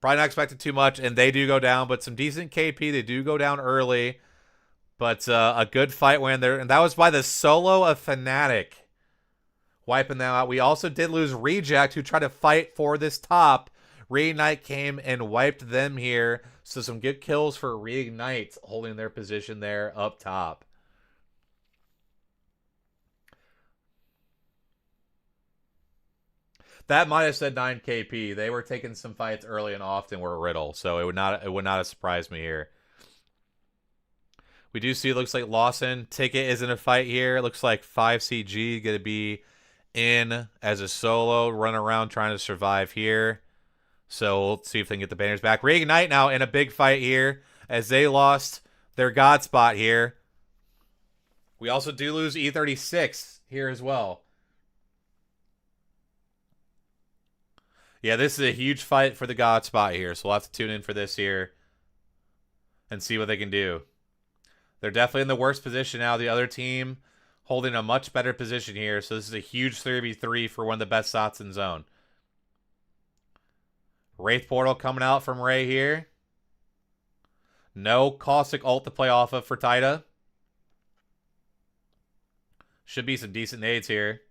expected too much, and they do go down, but some decent KP. They do go down early, but a good fight win there. And that was by the solo of Fnatic. Wiping them out. We also did lose Reject, who tried to fight for this top. Reignite came and wiped them here. So some good kills for Reignite holding their position there up top. That might have said 9 KP. They were taking some fights early and often were Riddle, so it would not have surprised me here. We do see it looks like Lawson Ticket is in a fight here. It looks like 5CG going to be in as a solo, run around trying to survive here. So we'll see if they can get the banners back. Reignite now in a big fight here as they lost their God spot here. We also do lose E36 here as well. Yeah, this is a huge fight for the God spot here, so we'll have to tune in for this here and see what they can do. They're definitely in the worst position now. The other team holding a much better position here, so this is a huge 3v3 for one of the best shots in zone. Wraith Portal coming out from Ray here. No Caustic ult to play off of for Taida. Should be some decent nades here.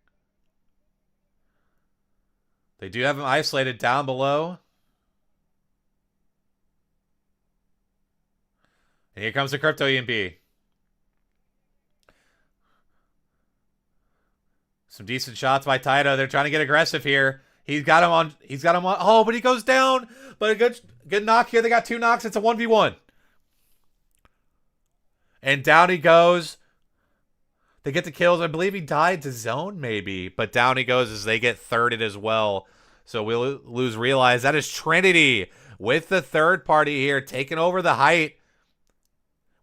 They do have him isolated down below. And here comes the Crypto EMP. Some decent shots by Taida. They're trying to get aggressive here. He's got him on. Oh, but he goes down. But a good knock here. They got 2 knocks. It's a 1v1. And down he goes. They get the kills. I believe he died to zone, maybe. But down he goes as they get thirded as well. So we'll lose Realize. That is Trinity with the third party here, taking over the height.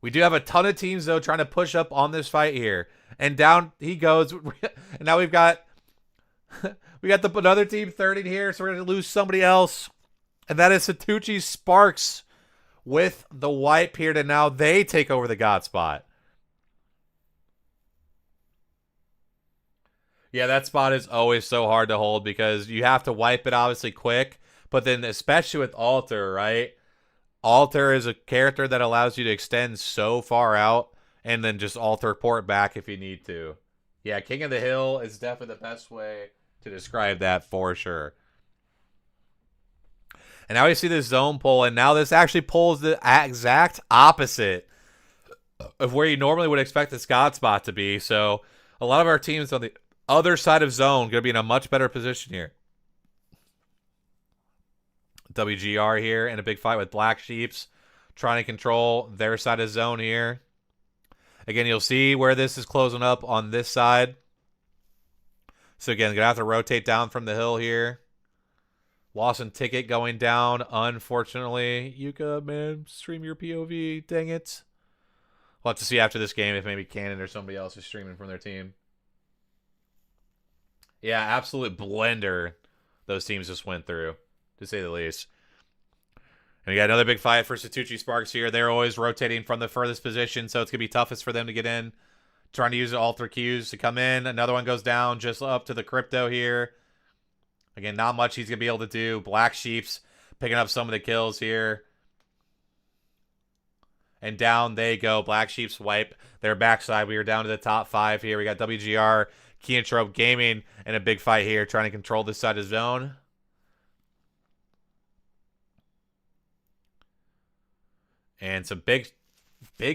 We do have a ton of teams, though, trying to push up on this fight here. And down he goes. And now we've got another team thirding here, so we're going to lose somebody else. And that is Satucci Sparks with the wipe here to now they take over the God spot. Yeah, that spot is always so hard to hold because you have to wipe it obviously quick, but then especially with Alter, right? Alter is a character that allows you to extend so far out and then just alter port back if you need to. Yeah, King of the Hill is definitely the best way to describe that for sure. And now we see this zone pull, and now this actually pulls the exact opposite of where you normally would expect the God spot to be. So a lot of our teams on the other side of zone going to be in a much better position here. WGR here in a big fight with Black Sheeps, trying to control their side of zone here. Again, you'll see where this is closing up on this side. So again, going to have to rotate down from the hill here. Lawson Ticket going down, unfortunately. Yuka, man, stream your POV. Dang it. We'll have to see after this game if maybe Cannon or somebody else is streaming from their team. Yeah, absolute blender those teams just went through, to say the least. And we got another big fight for Satucci Sparks here. They're always rotating from the furthest position, so it's going to be toughest for them to get in. Trying to use the alter Qs to come in. Another one goes down just up to the Crypto here. Again, not much he's going to be able to do. Black Sheeps picking up some of the kills here. And down they go. Black Sheeps wipe their backside. We are down to the top 5 here. We got WGR, Keantrope Gaming in a big fight here, trying to control this side of zone. And some big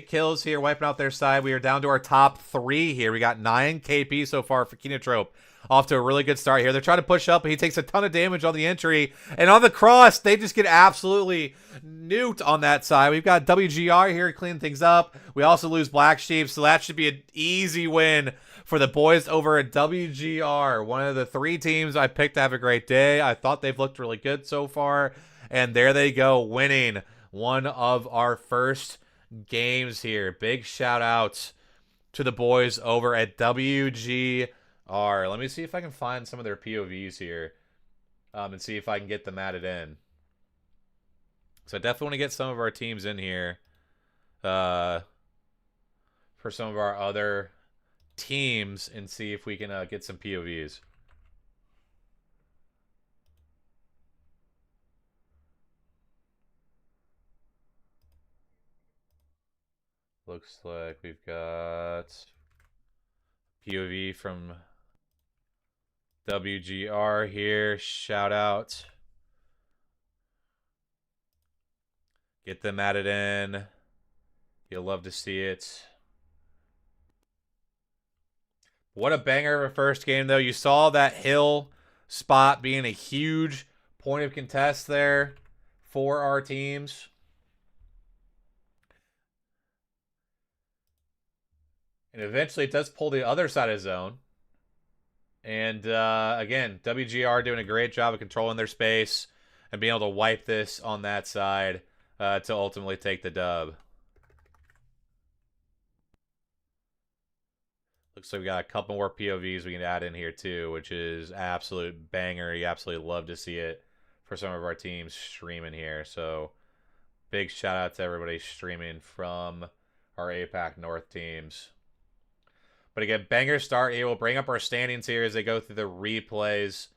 kills here, wiping out their side. We are down to our top 3 here. We got 9 KP so far for Keantrope. Off to a really good start here. They're trying to push up, but he takes a ton of damage on the entry. And on the cross, they just get absolutely nuked on that side. We've got WGR here cleaning things up. We also lose Black Sheep, so that should be an easy win for the boys over at WGR. One of the 3 teams I picked to have a great day. I thought they've looked really good so far. And there they go, winning one of our first games here. Big shout out to the boys over at WGR. Let me see if I can find some of their POVs here and see if I can get them added in. So I definitely want to get some of our teams in here for some of our other teams and see if we can get some POVs. Looks like we've got POV from WGR here. Shout out. Get them added in. You'll love to see it. What a banger of a first game, though. You saw that hill spot being a huge point of contest there for our teams. And eventually it does pull the other side of zone. And again, WGR doing a great job of controlling their space and being able to wipe this on that side to ultimately take the dub. Looks like we got a couple more POVs we can add in here too, which is absolute banger. You absolutely love to see it. for some of our teams streaming here. So big shout out to everybody streaming from our APAC North teams. But again, banger start here. We'll bring up our standings here as they go through the replays.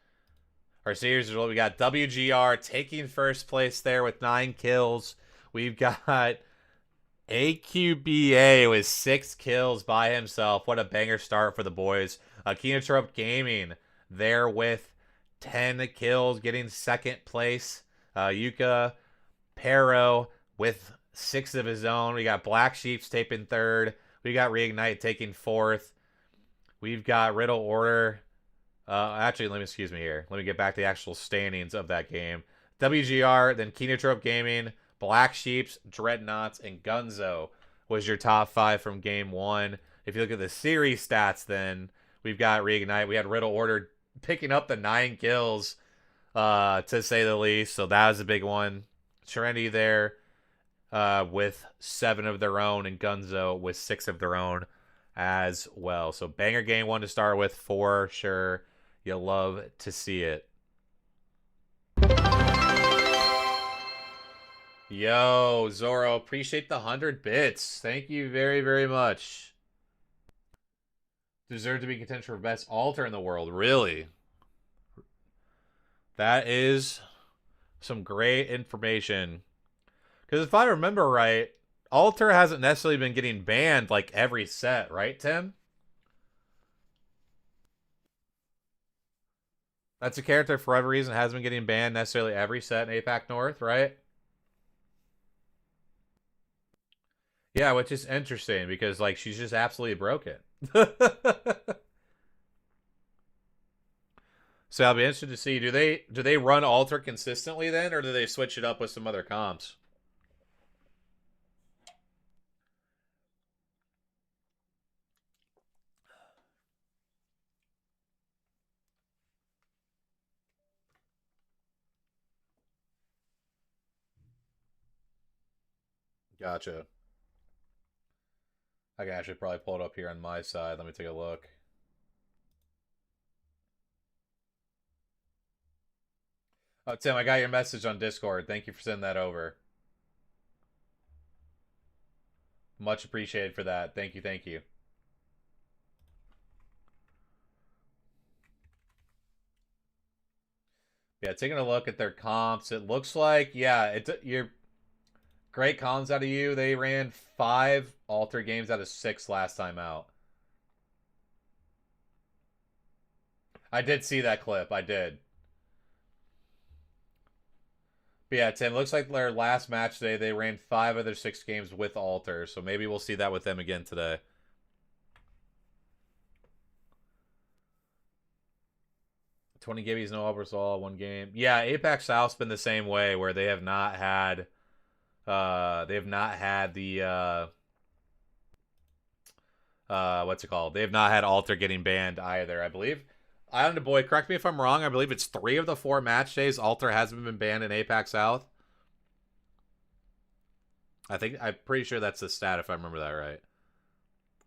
Our series result, we got WGR taking first place there with 9 kills. We've got AQBA with 6 kills by himself. What a banger start for the boys. Akinotrope Gaming there with 10 kills, getting second place. Yuka Pero with 6 of his own. We got Black Sheeps taking third. We got Reignite taking fourth. We've got Riddle Order. Actually, let me get back to the actual standings of that game. WGR, then Kinotrope Gaming, Black Sheeps, Dreadnoughts, and Gunzo was your top 5 from game 1. If you look at the series stats, then we've got Reignite. We had Riddle Order picking up the 9 kills, to say the least. So that was a big one. Serenity there with 7 of their own, and Gunzo with 6 of their own as well. So banger game 1 to start with for sure. You'll love to see it. Yo, Zoro, appreciate the 100 bits. Thank you very, very much. Deserve to be contention for best altar in the world. Really? That is some great information. Because if I remember right, altar hasn't necessarily been getting banned like every set, right, Tim? That's a character for whatever reason hasn't been getting banned necessarily every set in APAC North, right? Yeah, which is interesting because like she's just absolutely broken. So I'll be interested to see, do they run altar consistently then, or do they switch it up with some other comps? Gotcha. I can actually probably pull it up here on my side. Let me take a look. Oh, Tim, I got your message on Discord. Thank you for sending that over. Much appreciated for that. Thank you, thank you. Yeah, taking a look at their comps, it looks like, yeah, you're great comms out of you. They ran 5 altar games out of 6 last time out. I did see that clip. I did. But yeah, Tim, looks like their last match today, they ran 5 of their 6 games with altar. So maybe we'll see that with them again today. $20 gibbies, no overall, 1 game. Yeah, APAC South's been the same way where they have not had the what's it called? They have not had altar getting banned either, I believe. Island Boy, correct me if I'm wrong. I believe it's 3 of the 4 match days altar hasn't been banned in APAC South. I'm pretty sure that's the stat if I remember that right.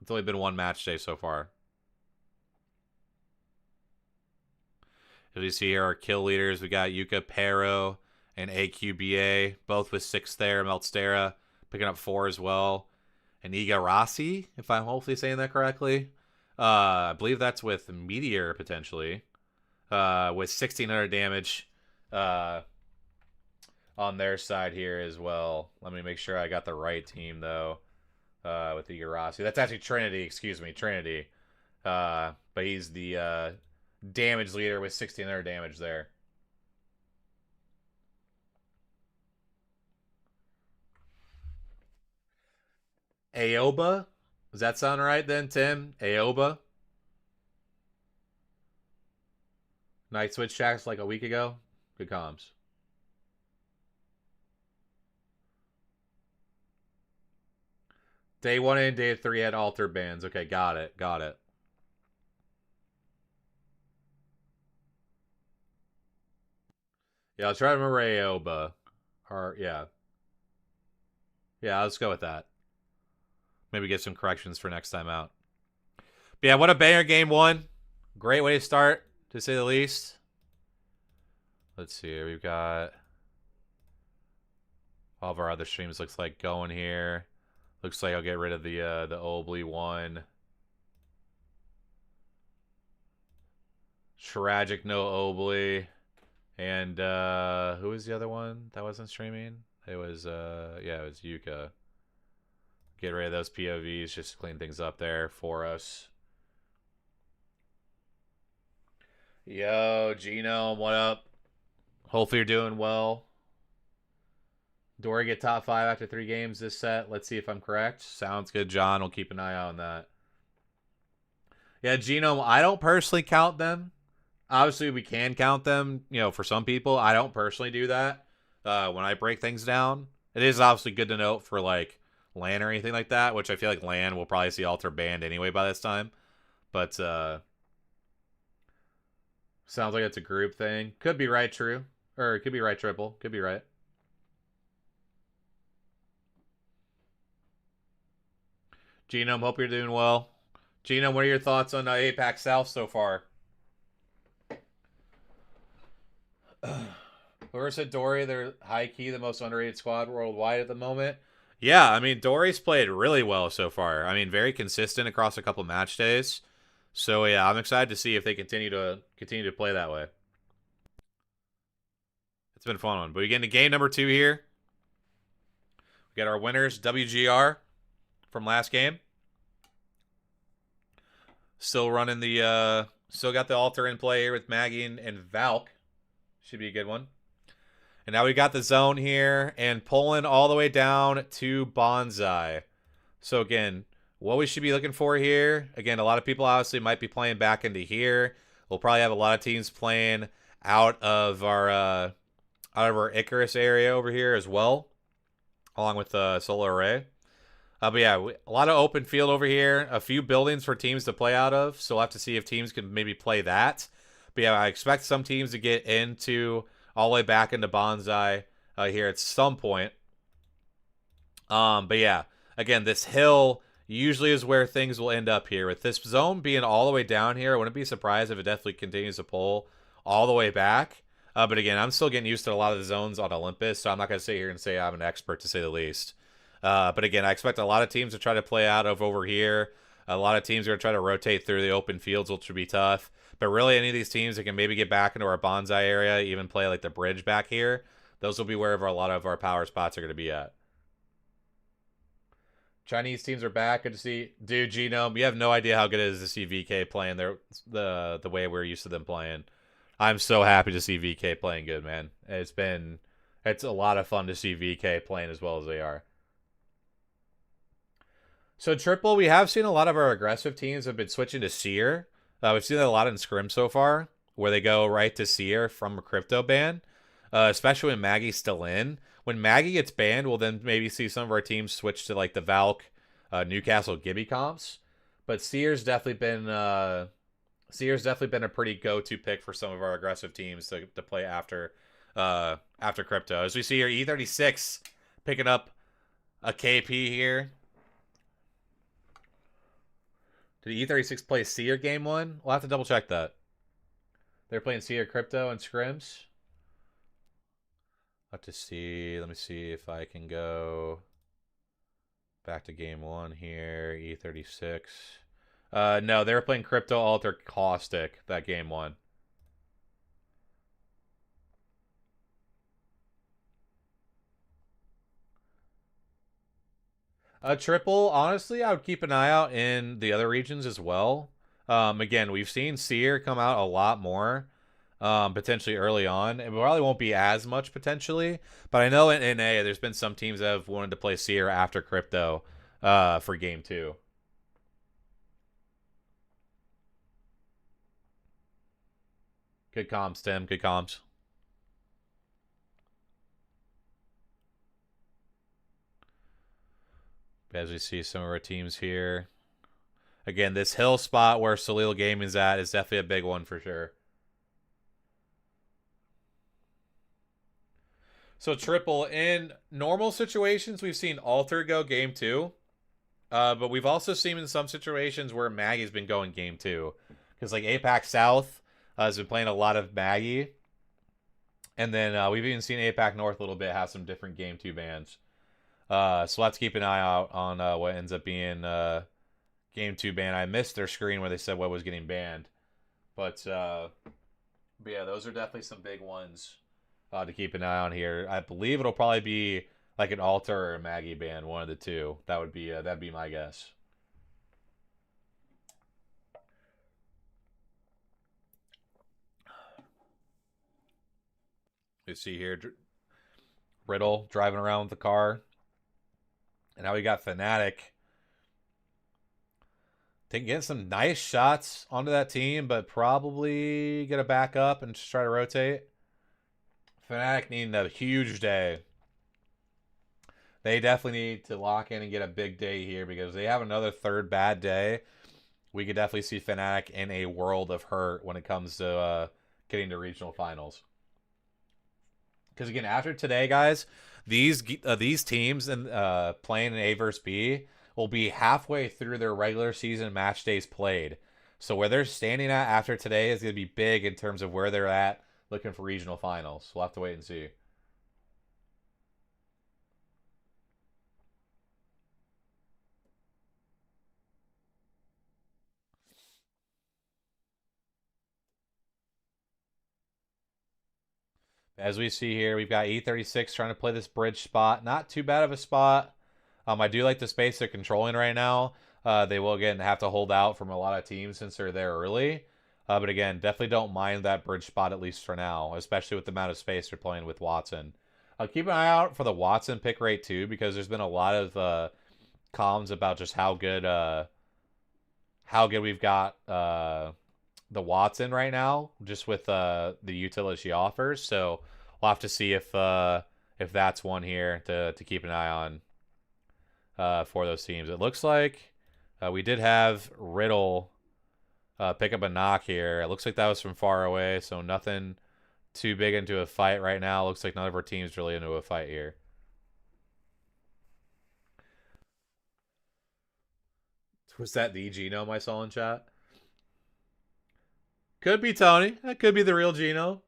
It's only been 1 match day so far. As you see here, our kill leaders, we got Yuka Pero and AQBA, both with 6 there. Melstera picking up 4 as well. And Igarashi, if I'm hopefully saying that correctly. I believe that's with Meteor, potentially. With 1,600 damage on their side here as well. Let me make sure I got the right team, though, with Igarashi. That's actually Trinity, excuse me, Trinity. But he's the damage leader with 1,600 damage there. Aoba? Does that sound right then, Tim? Aoba? Night switch checks like a week ago? Good comms. Day 1 and day 3 had altar bans. Okay, got it. Got it. Yeah, I'll try to remember Aoba. Or, yeah. Yeah, let's go with that. Maybe get some corrections for next time out. But yeah, what a banger game 1. Great way to start, to say the least. Let's see here. We've got all of our other streams looks like going here. Looks like I'll get rid of the Obley one. Tragic no Obley. And who was the other one that wasn't streaming? It was yeah, it was Yuka. Get rid of those POVs just to clean things up there for us. Yo, Genome, what up? Hopefully you're doing well. Dory get top 5 after 3 games this set. Let's see if I'm correct. Sounds good, John. We'll keep an eye on that. Yeah, Genome, I don't personally count them. Obviously, we can count them, you know, for some people. I don't personally do that when I break things down. It is obviously good to note for, like, LAN or anything like that, which I feel like LAN will probably see Alter banned anyway by this time. But, sounds like it's a group thing. Could be right, true. Or it could be right, triple. Could be right. Genome, hope you're doing well. Genome, what are your thoughts on APAC South so far? Whoever said Dory, they're high-key the most underrated squad worldwide at the moment. Yeah, I mean, Dory's played really well so far. I mean, very consistent across a couple match days. So, yeah, I'm excited to see if they continue to play that way. It's been a fun one. But we get into game number 2 here. We got our winners, WGR, from last game. Still running the, still got the altar in play here with Maggie and Valk. Should be a good one. And now we got the zone here and pulling all the way down to Bonsai. So again, what we should be looking for here, again, a lot of people obviously might be playing back into here. We'll probably have a lot of teams playing out of our Icarus area over here as well, along with the solar array. But yeah, a lot of open field over here. A few buildings for teams to play out of. So we'll have to see if teams can maybe play that. But yeah, I expect some teams to get into all the way back into Bonsai here at some point. But yeah, again, this hill usually is where things will end up here. With this zone being all the way down here, I wouldn't be surprised if it definitely continues to pull all the way back. But again, I'm still getting used to a lot of the zones on Olympus, so I'm not going to sit here and say I'm an expert to say the least. But again, I expect a lot of teams to try to play out of over here. A lot of teams are going to try to rotate through the open fields, which would be tough. But really, any of these teams that can maybe get back into our Bonsai area, even play like the bridge back here, those will be wherever a lot of our power spots are going to be at. Chinese teams are back. Good to see. Dude, Genome, you have no idea how good it is to see VK playing the way we're used to them playing. I'm so happy to see VK playing good, man. It's a lot of fun to see VK playing as well as they are. So triple, we have seen a lot of our aggressive teams have been switching to Seer. We've seen that a lot in Scrim so far, where they go right to Seer from a crypto ban, especially when Maggie's still in. When Maggie gets banned, we'll then maybe see some of our teams switch to like the Valk, Newcastle Gibby comps. But Seer's definitely been a pretty go-to pick for some of our aggressive teams to play after crypto. As we see here, E36 picking up a KP here. Did E36 play Seer game 1? We'll have to double check that. They're playing Seer Crypto and Scrims. I'll have to see. Let me see if I can go back to game 1 here. E36. No, they were playing Crypto Alter Caustic that game 1. Triple, honestly, I would keep an eye out in the other regions as well. Again, we've seen Seer come out a lot more, potentially early on. It probably won't be as much potentially, but I know in NA there's been some teams that have wanted to play Seer after Crypto for game 2. Good comms, Tim. Good comms. As we see some of our teams here. Again, this hill spot where Salil Gaming's at is definitely a big one for sure. So triple, in normal situations, we've seen Alter go game 2. But we've also seen in some situations where Maggie's been going game 2. Because like APAC South has been playing a lot of Maggie. And then we've even seen APAC North a little bit have some different Game 2 bans. So we'll have to keep an eye out on what ends up being Game 2 ban. I missed their screen where they said what was getting banned. But yeah, those are definitely some big ones to keep an eye on here. I believe it'll probably be like an Alter or a Maggie ban, one of the two. That'd be my guess. You see here, Riddle driving around with the car, and now we got Fnatic getting some nice shots onto that team, but probably gonna back up and just try to rotate. Fnatic needing a huge day. They definitely need to lock in and get a big day here because they have another third bad day. We could definitely see Fnatic in a world of hurt when it comes to getting to regional finals. Because again, after today, guys, these teams and playing in A versus B will be halfway through their regular season match days played. So where they're standing at after today is going to be big in terms of where they're at looking for regional finals. We'll have to wait and see. As we see here, we've got E36 trying to play this bridge spot. Not too bad of a spot. I do like the space they're controlling right now. They will, again, have to hold out from a lot of teams since they're there early. But again, definitely don't mind that bridge spot, at least for now, especially with the amount of space they're playing with Watson. Keep an eye out for the Watson pick rate, too, because there's been a lot of comms about just how good we've got the Watson right now, just with the utility she offers. So we'll have to see if that's one here to keep an eye on for those teams. It looks like we did have Riddle pick up a knock here. It looks like that was from far away, so nothing too big into a fight right now. Looks like none of our teams really into a fight here. Was that the Genome I saw in chat? Could be Tony. That could be the real Gino.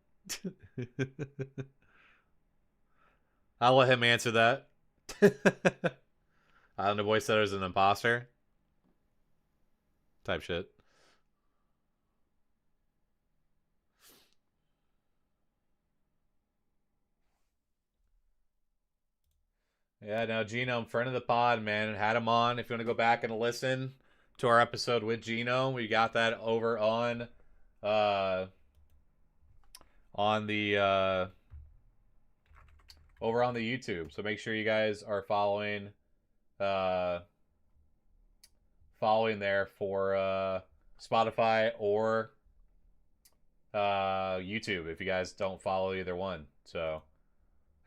I'll let him answer that. The boy said it was an imposter. Type shit. Yeah, now Genome, friend of the pod, man. Had him on. If you want to go back and listen to our episode with Genome, we got that over on the over on the YouTube. So make sure you guys are following there for Spotify or YouTube if you guys don't follow either one. So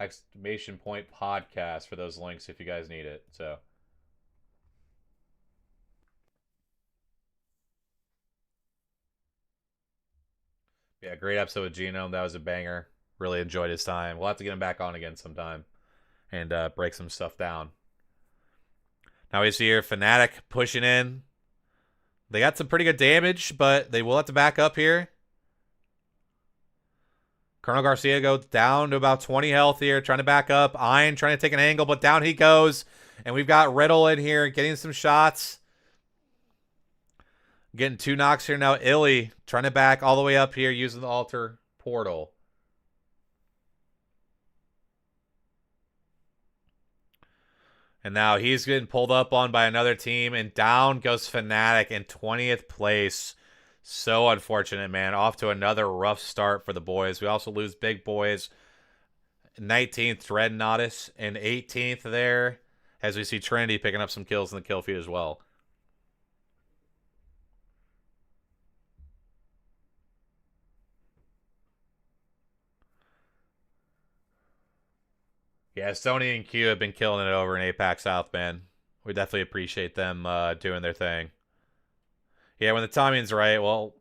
exclamation point podcast for those links if you guys need it. So yeah, great episode with Genome. That was a banger. Really enjoyed his time. We'll have to get him back on again sometime and break some stuff down. Now we see here Fnatic pushing in. They got some pretty good damage, but they will have to back up here. Colonel Garcia goes down to about 20 health here, trying to back up. Ein trying to take an angle, but down he goes. And we've got Riddle in here getting some shots. Getting 2 knocks here now. Illy trying to back all the way up here using the altar portal. And now he's getting pulled up on by another team. And down goes Fnatic in 20th place. So unfortunate, man. Off to another rough start for the boys. We also lose big boys. 19th, Dreadnoughtus. And 18th there. As we see Trinity picking up some kills in the kill feed as well. Yeah, Sony and Q have been killing it over in APAC South, man. We definitely appreciate them doing their thing. Yeah, when the timing's right, we'll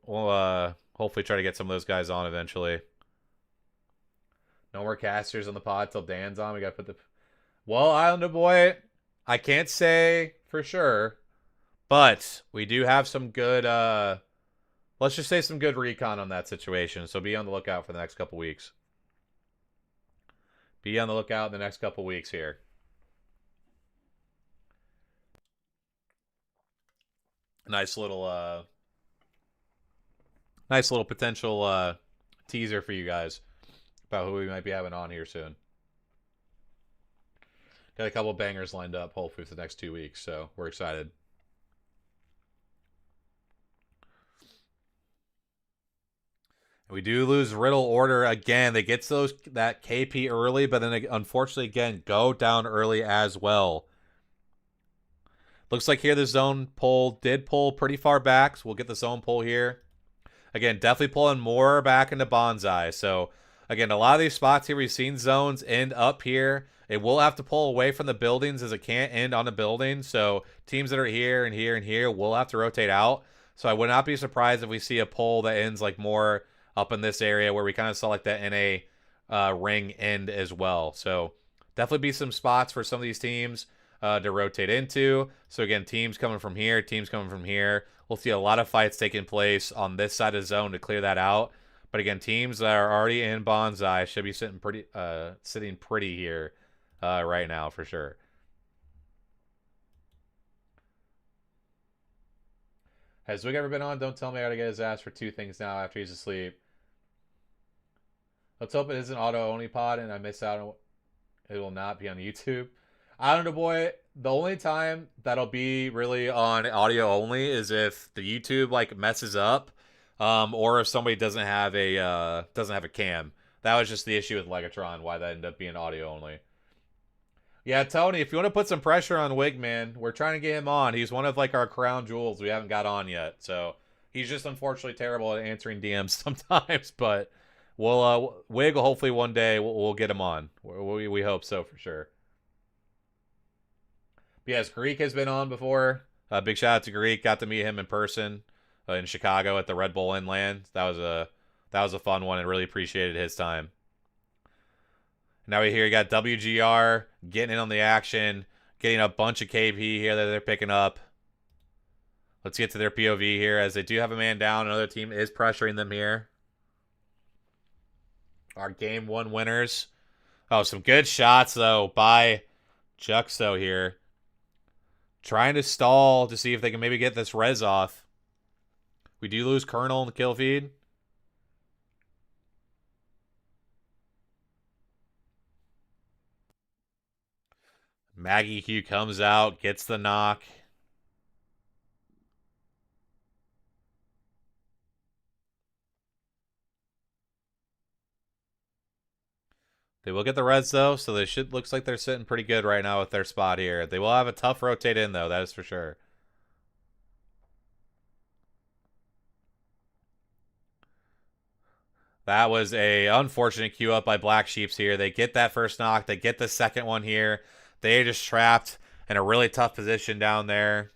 hopefully try to get some of those guys on eventually. No more casters on the pod till Dan's on. We got to put the... Well, Islander boy, I can't say for sure, but we do have some good... let's just say some good recon on that situation, so be on the lookout for the next couple weeks. Be on the lookout in the next couple weeks here. Nice little potential teaser for you guys about who we might be having on here soon. Got a couple bangers lined up, hopefully, for the next 2 weeks, so we're excited. We do lose Riddle order again. They get that KP early, but then unfortunately again go down early as well. Looks like here the zone pull did pull pretty far back, so we'll get the zone pull here. Again, definitely pulling more back into Bonsai. So again, a lot of these spots here we've seen zones end up here. It will have to pull away from the buildings as it can't end on the building. So teams that are here and here and here will have to rotate out. So I would not be surprised if we see a pull that ends like more up in this area where we kind of saw like that NA ring end as well. So definitely be some spots for some of these teams to rotate into. So again, teams coming from here, teams coming from here. We'll see a lot of fights taking place on this side of the zone to clear that out. But again, teams that are already in Bonsai should be sitting pretty here right now for sure. Has Wig ever been on? Don't tell me I gotta get his ass for 2 things now after he's asleep. Let's hope it isn't auto-only pod and I miss out on it. Will not be on YouTube. I don't know, boy. The only time that'll be really on audio only is if the YouTube like messes up, or if somebody doesn't have a cam. That was just the issue with Legatron, why that ended up being audio only. Yeah, Tony, if you want to put some pressure on Wig, man, we're trying to get him on. He's one of like our crown jewels we haven't got on yet. So he's just unfortunately terrible at answering DMs sometimes, but we'll Wig hopefully one day we'll get him on. We hope so for sure. But yes, Greek has been on before. Big shout out to Greek. Got to meet him in person in Chicago at the Red Bull Inland. That was a fun one and really appreciated his time. Now we hear you got WGR getting in on the action, getting a bunch of KP here that they're picking up. Let's get to their POV here as they do have a man down. Another team is pressuring them here. Our game 1 winners. Oh, some good shots though by Juxo here. Trying to stall to see if they can maybe get this res off. We do lose Colonel in the kill feed. Maggie Q comes out, gets the knock. They will get the reds though, so they looks like they're sitting pretty good right now with their spot here. They will have a tough rotate in though, that is for sure. That was a unfortunate queue up by Black Sheeps here. They get that first knock. They get the second one here. They are just trapped in a really tough position down there.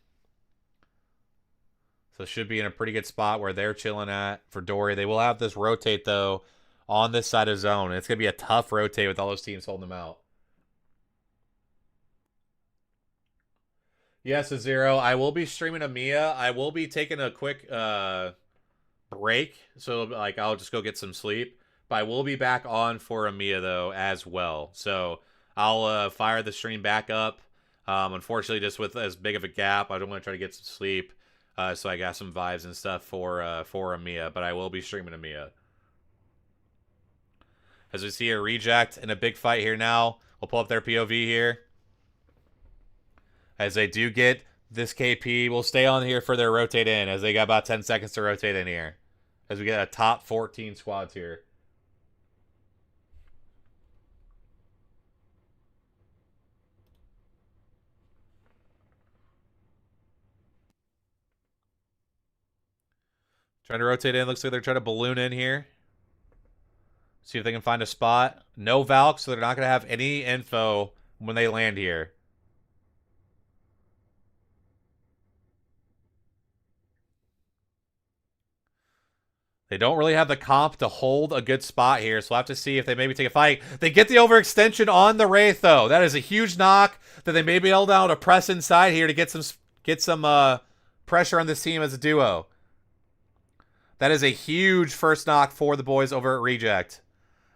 So should be in a pretty good spot where they're chilling at for Dory. They will have this rotate, though, on this side of zone. It's going to be a tough rotate with all those teams holding them out. Yes, a 0. I will be streaming Amiya. I will be taking a quick break, so like I'll just go get some sleep. But I will be back on for Amiya though as well. So I'll fire the stream back up. Unfortunately, just with as big of a gap, I don't want to try to get some sleep. So I got some vibes and stuff for Amiya, but I will be streaming Amiya. As we see a reject in a big fight here now, we'll pull up their POV here. As they do get this KP, we'll stay on here for their rotate in, as they got about 10 seconds to rotate in here. As we get a top 14 squads here. Trying to rotate in. Looks like they're trying to balloon in here. See if they can find a spot. No Valk, so they're not going to have any info when they land here. They don't really have the comp to hold a good spot here, so we'll have to see if they maybe take a fight. They get the overextension on the Wraith, though. That is a huge knock that they may be able to press inside here to get some pressure on this team as a duo. That is a huge first knock for the boys over at Reject.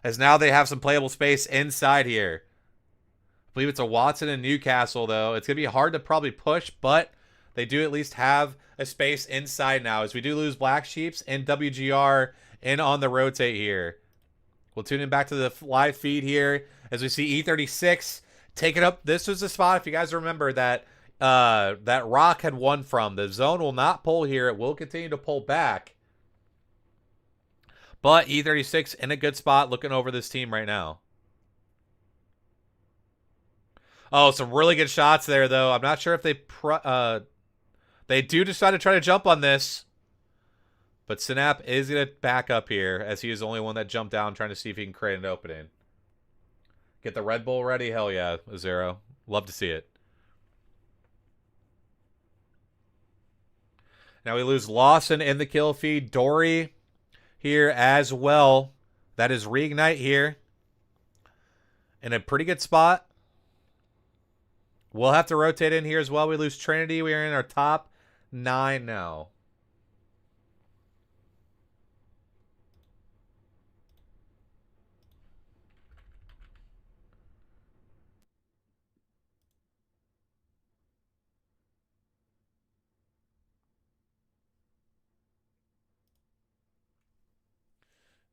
as now they have some playable space inside here. I believe it's a Watson and Newcastle, though. It's going to be hard to probably push, but they do at least have a space inside now, as we do lose Black Sheeps and WGR in on the rotate here. We'll tune in back to the live feed here as we see E36 take it up. This was the spot, if you guys remember, that that Rock had won from. The zone will not pull here. It will continue to pull back. But E36 in a good spot looking over this team right now. Oh, some really good shots there, though. I'm not sure if they do decide to try to jump on this. But Synap is going to back up here, as he is the only one that jumped down trying to see if he can create an opening. Get the Red Bull ready? Hell yeah, Zero. Love to see it. Now we lose Lawson in the kill feed. Dory here as well. That is Reignite here. In a pretty good spot. We'll have to rotate in here as well. We lose Trinity. We are in our top 9 now.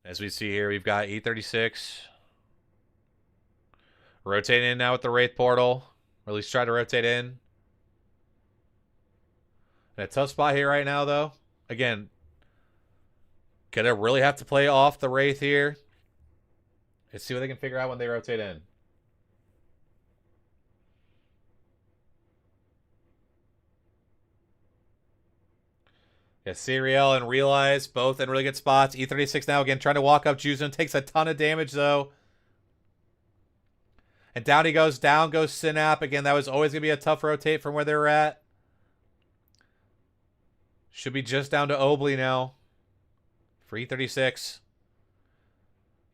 As we see here, we've got E36 rotating in now with the Wraith Portal. Or at least try to rotate in. In a tough spot here right now, though. Again, gonna really have to play off the Wraith here. Let's see what they can figure out when they rotate in. Yeah, Serial and Realize both in really good spots. E36 now again trying to walk up. Juzun takes a ton of damage, though. And down he goes. Down goes Synap. Again, that was always going to be a tough rotate from where they were at. Should be just down to Obley now. For E36.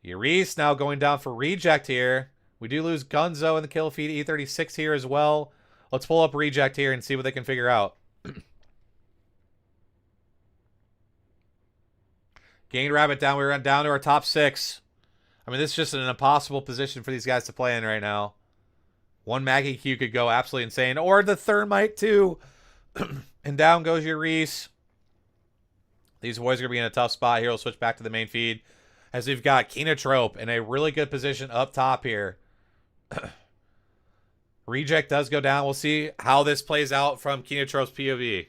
Urice now going down for Reject here. We do lose Gunzo in the kill feed. E36 here as well. Let's pull up Reject here and see what they can figure out. Gain Rabbit down. We run down to our top 6. I mean, this is just an impossible position for these guys to play in right now. One Maggie Q could go absolutely insane. Or the Thermite, too. And down goes your Reese. These boys are going to be in a tough spot here. We'll switch back to the main feed. As we've got Kenotrope in a really good position up top here. Reject does go down. We'll see how this plays out from Kenotrope's POV.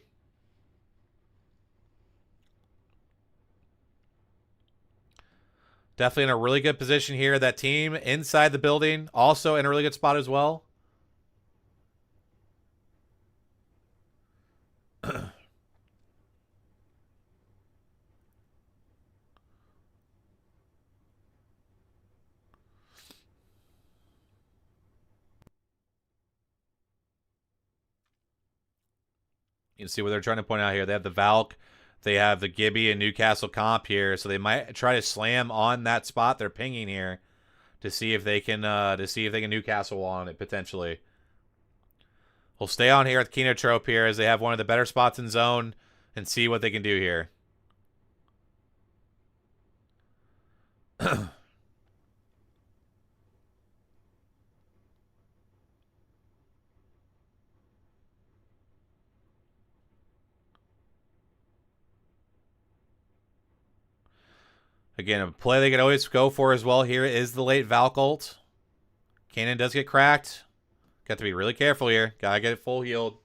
Definitely in a really good position here. That team inside the building also in a really good spot as well. You can see what they're trying to point out here. They have the Valk. They have the Gibby and Newcastle comp here, so they might try to slam on that spot they're pinging here to see if they can Newcastle on it potentially. We'll stay on here with Kenotrope here as they have one of the better spots in zone and see what they can do here. Again, a play they can always go for as well here is the late Valk ult. Cannon does get cracked. Got to be really careful here. Gotta get it full healed.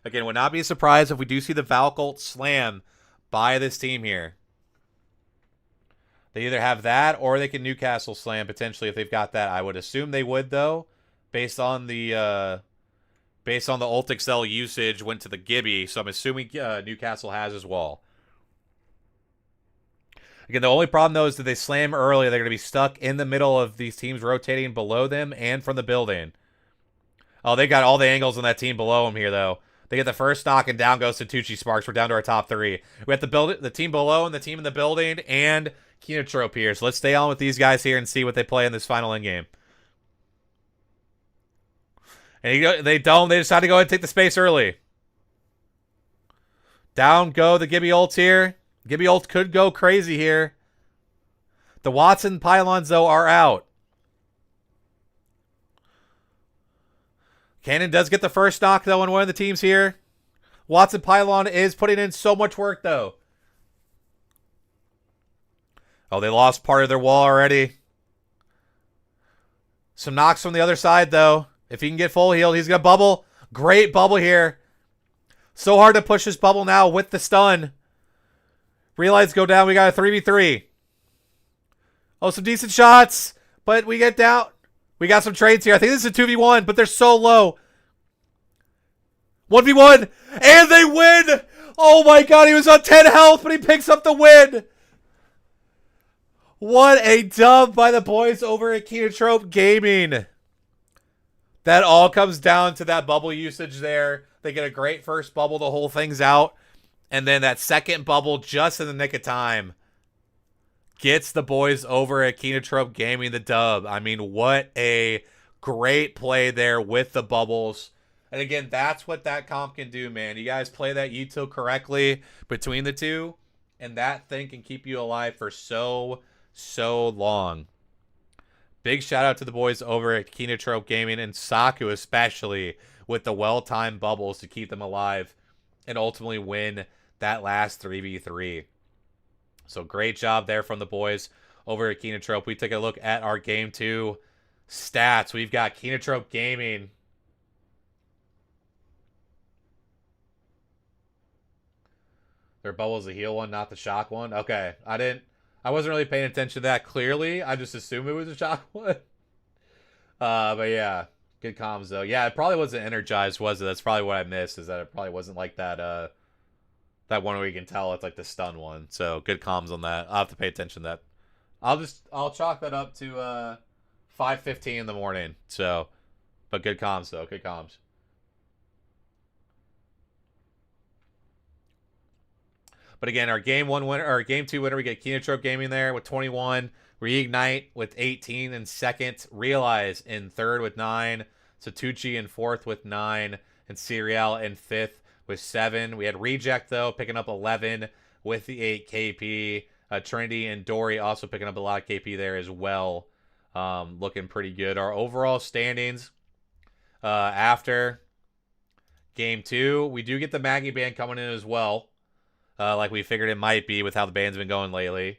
Again, would not be surprised if we do see the Valk ult slam by this team here. They either have that or they can Newcastle slam potentially if they've got that. I would assume they would, though, based on the ult excel usage went to the Gibby. So I'm assuming Newcastle has as well. Again, the only problem, though, is that they slam early. They're going to be stuck in the middle of these teams rotating below them and from the building. Oh, they got all the angles on that team below them here, though. They get the first knock, and down goes Satucci Sparks. We're down to our top 3. We have the team below and the team in the building and Kenotrope here. So let's stay on with these guys here and see what they play in this final endgame. And they decide to go ahead and take the space early. Down go the Gibby ults here. Gibby ult could go crazy here. The Watson pylons, though, are out. Cannon does get the first knock, though, on one of the teams here. Watson pylon is putting in so much work, though. Oh, they lost part of their wall already. Some knocks from the other side, though. If he can get full healed, he's going to bubble. Great bubble here. So hard to push this bubble now with the stun. Relights go down. We got a 3v3. Oh, some decent shots. But we get down. We got some trades here. I think this is a 2v1, but they're so low. 1v1. And they win. Oh my god, he was on 10 health, but he picks up the win. What a dub by the boys over at Kenotrope Gaming. That all comes down to that bubble usage there. They get a great first bubble. The whole thing's out. And then that second bubble just in the nick of time gets the boys over at Kenotrope Gaming the dub. I mean, what a great play there with the bubbles. And again, that's what that comp can do, man. You guys play that util correctly between the two, and that thing can keep you alive for so long. Big shout out to the boys over at Kenotrope Gaming and Saku especially with the well-timed bubbles to keep them alive and ultimately win that last 3v3. So great job there from the boys over at Kenotrope. We take a look at our Game 2 stats. We've got Kenotrope Gaming. Their bubble's the heal one, not the shock one. Okay, I wasn't really paying attention to that clearly. I just assumed it was a shock one. But yeah, good comms though. Yeah, it probably wasn't energized, was it? That's probably what I missed, is that it probably wasn't like that that one where you can tell it's like the stun one. So good comms on that. I'll have to pay attention to that. I'll chalk that up to 5:15 in the morning. So, but good comms though. Good comms. But again, our game 1 winner, or game 2 winner, we get Kenotrope Gaming there with 21. Reignite with 18 in second. Realize in third with 9. Satucci in fourth with 9. And Serial in fifth with 7. We had Reject, though, picking up 11 with the 8 KP. Trinity and Dory also picking up a lot of KP there as well. Looking pretty good. Our overall standings after game 2, we do get the Maggie Band coming in as well. Like we figured it might be with how the band's been going lately.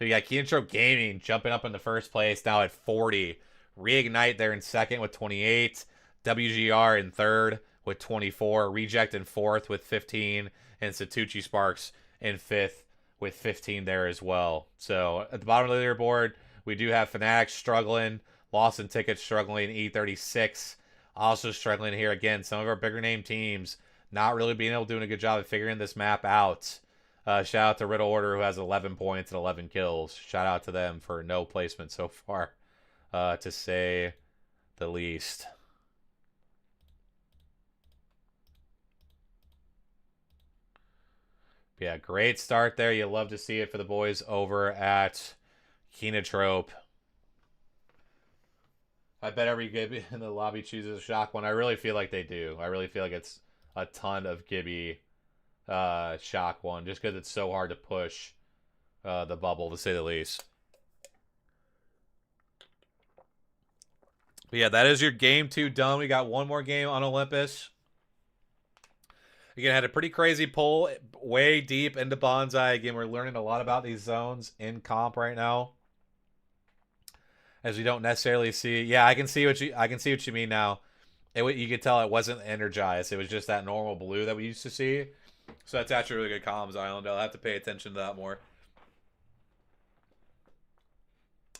We got Kenotrope Gaming jumping up in the first place now at 40. Reignite there in second with 28. WGR in third with 24. Reject in fourth with 15. And Satucci Sparks in fifth with 15 there as well. So at the bottom of the leaderboard, we do have Fanatics struggling. Lawson Tickets struggling. E36 also struggling here. Again, some of our bigger name teams not really being able to do a good job of figuring this map out. Shout out to Riddle Order, who has 11 points and 11 kills. Shout out to them for no placement so far, to say the least. Yeah, great start there. You love to see it for the boys over at Kenotrope. I bet every Gibby in the lobby chooses a shock one. I really feel like they do. I really feel like it's a ton of Gibby shock one, just because it's so hard to push the bubble, to say the least. But yeah, that is your game 2 done. We got one more game on Olympus. Again, had a pretty crazy pull way deep into Bonsai. Again, we're learning a lot about these zones in comp right now, as we don't necessarily see. Yeah, I can see what you mean now. You could tell it wasn't energized. It was just that normal blue that we used to see. So that's actually really good comms, Island. I'll have to pay attention to that more.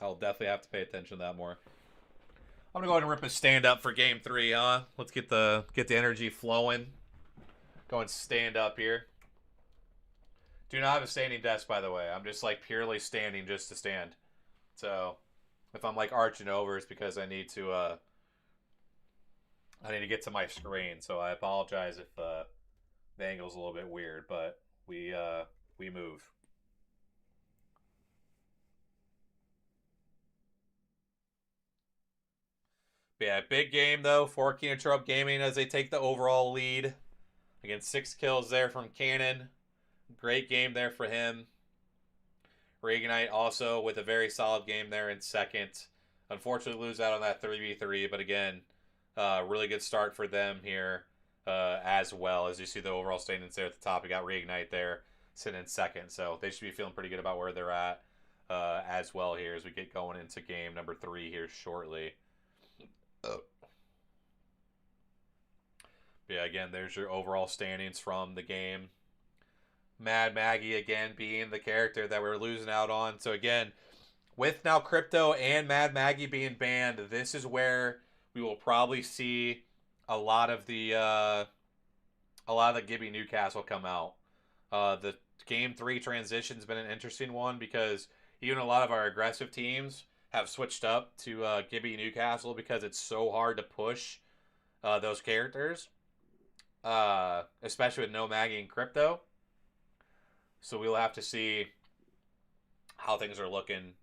I'll definitely have to pay attention to that more. I'm gonna go ahead and rip a stand up for game 3, huh? Let's get the energy flowing. Go and stand up here. Do not have a standing desk, by the way. I'm just like purely standing just to stand. So if I'm like arching over, it's because I need to get to my screen. So I apologize if the angle's a little bit weird, but we move. But yeah, big game though for Kenotrope Gaming as they take the overall lead. Again, 6 kills there from Cannon. Great game there for him. Reignite also with a very solid game there in second. Unfortunately, lose out on that 3v3, but again, really good start for them here as well. As you see the overall standings there at the top, we got Reignite there sitting in second, so they should be feeling pretty good about where they're at as well here as we get going into game number 3 here shortly. But yeah, again, there's your overall standings from the game. Mad Maggie again being the character that we're losing out on. So again, with now Crypto and Mad Maggie being banned, this is where we will probably see a lot of the Gibby Newcastle come out. The game 3 transition's been an interesting one because even a lot of our aggressive teams have switched up to Gibby Newcastle because it's so hard to push those characters, especially with no Maggie and Crypto. So we'll have to see how things are looking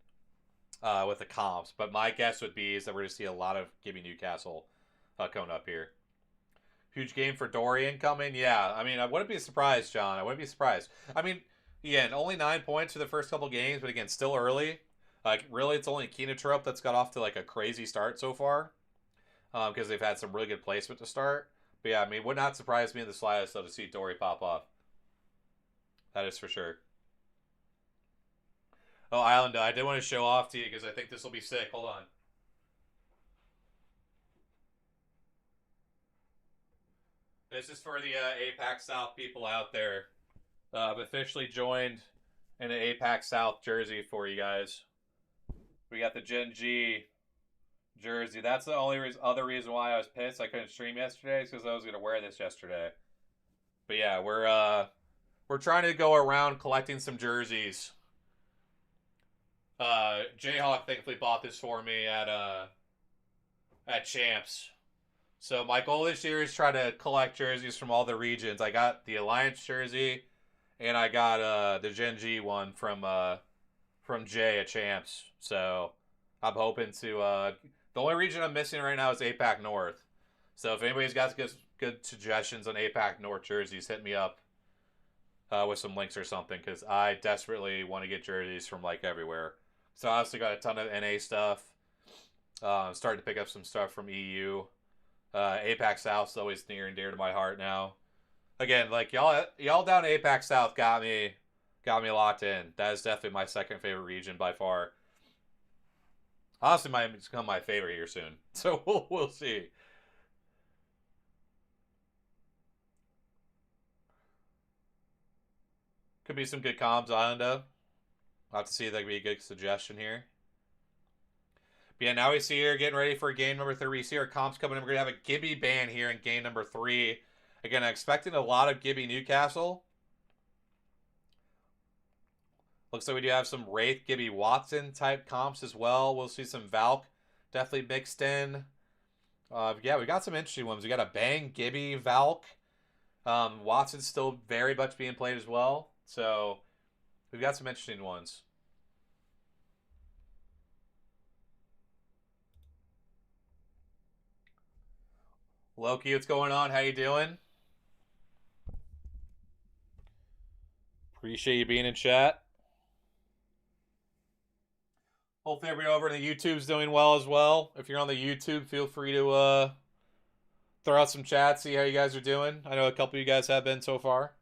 with the comps. But my guess would be is that we're going to see a lot of Gibby Newcastle coming up here. Huge game for Dorian coming. Yeah, I mean, I wouldn't be surprised, John. I wouldn't be surprised. I mean, again, only 9 points for the first couple games, but again, still early. Like, really, it's only Kinotrope that's got off to like a crazy start so far because they've had some really good placement to start. But yeah, I mean, would not surprise me in the slightest though to see Dory pop off. That is for sure. Oh, Island, I did want to show off to you because I think this will be sick. Hold on. This is for the APAC South people out there. I've officially joined in an APAC South jersey for you guys. We got the Gen G jersey. That's the only other reason why I was pissed I couldn't stream yesterday is because I was going to wear this yesterday. But yeah, we're trying to go around collecting some jerseys. Jayhawk thankfully bought this for me at Champs. So my goal this year is try to collect jerseys from all the regions. I got the Alliance jersey, and I got the Gen G one from Jay at Champs. So I'm hoping to. The only region I'm missing right now is APAC North. So if anybody's got good suggestions on APAC North jerseys, hit me up with some links or something because I desperately want to get jerseys from like everywhere. So I also got a ton of NA stuff. Starting to pick up some stuff from EU. APAC South's always near and dear to my heart now. Again, like y'all down APAC South got me locked in. That is definitely my second favorite region by far. Honestly, might become my favorite here soon. So we'll see. Could be some good comms, Islander. I'll have to see if that could be a good suggestion here. But yeah, now we see here getting ready for game number 3. We see our comps coming in. We're going to have a Gibby ban here in game number 3. Again, I'm expecting a lot of Gibby Newcastle. Looks like we do have some Wraith, Gibby Watson type comps as well. We'll see some Valk definitely mixed in. Yeah, we got some interesting ones. We got a Bang, Gibby, Valk. Watson's still very much being played as well. So we've got some interesting ones. Loki, what's going on? How you doing? Appreciate you being in chat. Hopefully everybody over in the YouTube's doing well as well. If you're on the YouTube, feel free to throw out some chat, see how you guys are doing. I know a couple of you guys have been so far.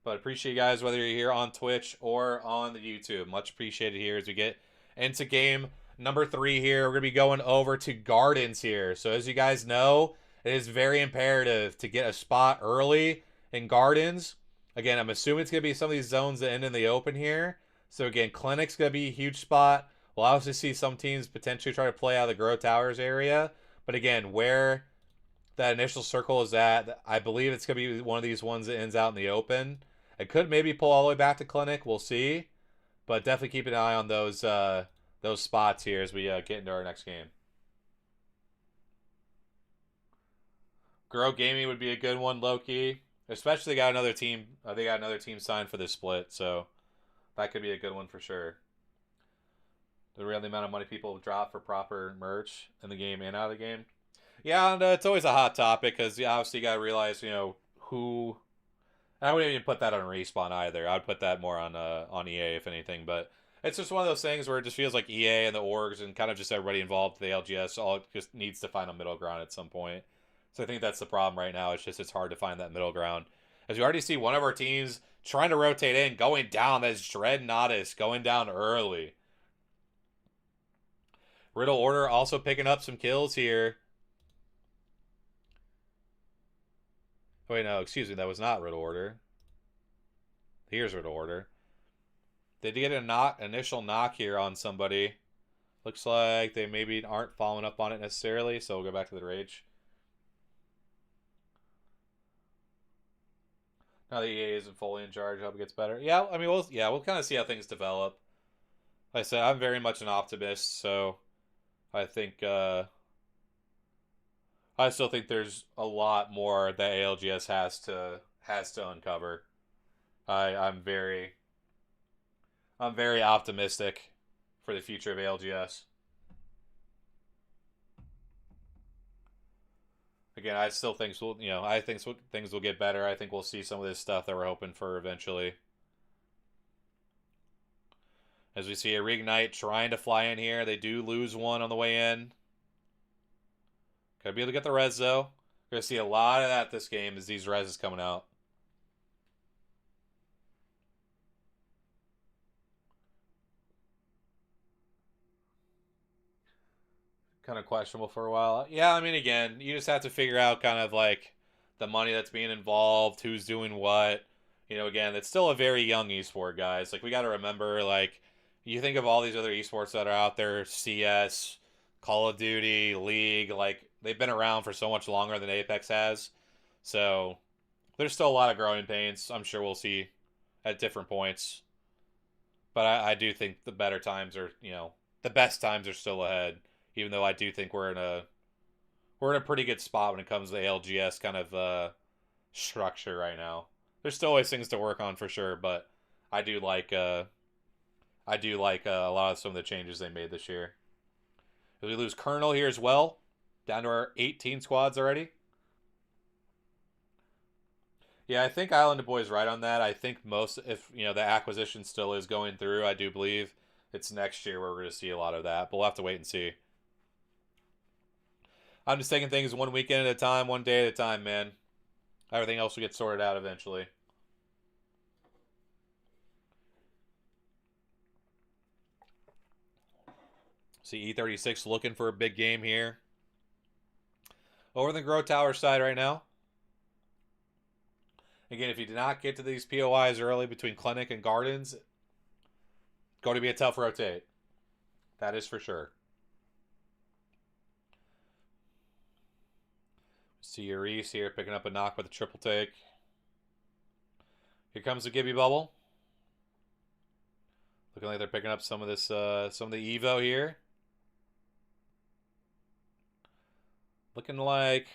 But appreciate you guys whether you're here on Twitch or on the YouTube. Much appreciated here as we get into game number 3 here. We're going to be going over to Gardens here. So as you guys know, it is very imperative to get a spot early in Gardens. Again, I'm assuming it's going to be some of these zones that end in the open here. So again, Clinic's going to be a huge spot. We'll also see some teams potentially try to play out of the Grow Towers area. But again, where that initial circle is at, I believe it's going to be one of these ones that ends out in the open. It could maybe pull all the way back to Clinic. We'll see. But definitely keep an eye on those spots here as we get into our next game. Grow Gaming would be a good one, low-key. Especially they got another team. They got another team signed for this split, so that could be a good one for sure. The real amount of money people drop for proper merch in the game and out of the game. Yeah, and it's always a hot topic because obviously you got to realize, who I wouldn't even put that on Respawn either. I'd put that more on EA if anything. But it's just one of those things where it just feels like EA and the orgs and kind of just everybody involved, the ALGS, all just needs to find a middle ground at some point. So I think that's the problem right now. It's just it's hard to find that middle ground. As we already see one of our teams trying to rotate in, going down. That's Dreadnoughtus going down early. Riddle Order also picking up some kills here. Wait, no, excuse me, that was not Riddle Order. Here's Riddle Order. They did get a initial knock here on somebody. Looks like they maybe aren't following up on it necessarily, so we'll go back to the rage. Now the EA isn't fully in charge, I hope it gets better. Yeah, I mean, we'll kind of see how things develop. Like I said, I'm very much an optimist, so I think I still think there's a lot more that ALGS has to uncover. I'm very optimistic for the future of ALGS. Again, I still think I think things will get better. I think we'll see some of this stuff that we're hoping for eventually. As we see a Reignite trying to fly in here, they do lose one on the way in. Gotta be able to get the res though. We're gonna see a lot of that this game as these reses coming out. Kind of questionable for a while. Yeah, I mean, again, you just have to figure out kind of like the money that's being involved, who's doing what. Again, it's still a very young esport, guys. Like, we got to remember, like, you think of all these other esports that are out there, CS, Call of Duty, League, like, they've been around for so much longer than Apex has. So, there's still a lot of growing pains. I'm sure we'll see at different points. But I do think the better times are, the best times are still ahead. Even though I do think we're in a pretty good spot when it comes to the ALGS kind of structure right now. There's still always things to work on for sure, but I do like a lot of some of the changes they made this year. We lose Colonel here as well, down to our 18 squads already. Yeah, I think Island Boy is right on that. I think if the acquisition still is going through, I do believe it's next year where we're going to see a lot of that. But we'll have to wait and see. I'm just taking things one weekend at a time, one day at a time, man. Everything else will get sorted out eventually. See E36 looking for a big game here. Over the Grow Tower side right now. Again, if you did not get to these POIs early between Clinic and Gardens, going to be a tough rotate. That is for sure. See Reese here picking up a knock with a triple take. Here comes the Gibby Bubble. Looking like they're picking up some of this, some of the Evo here. Looking like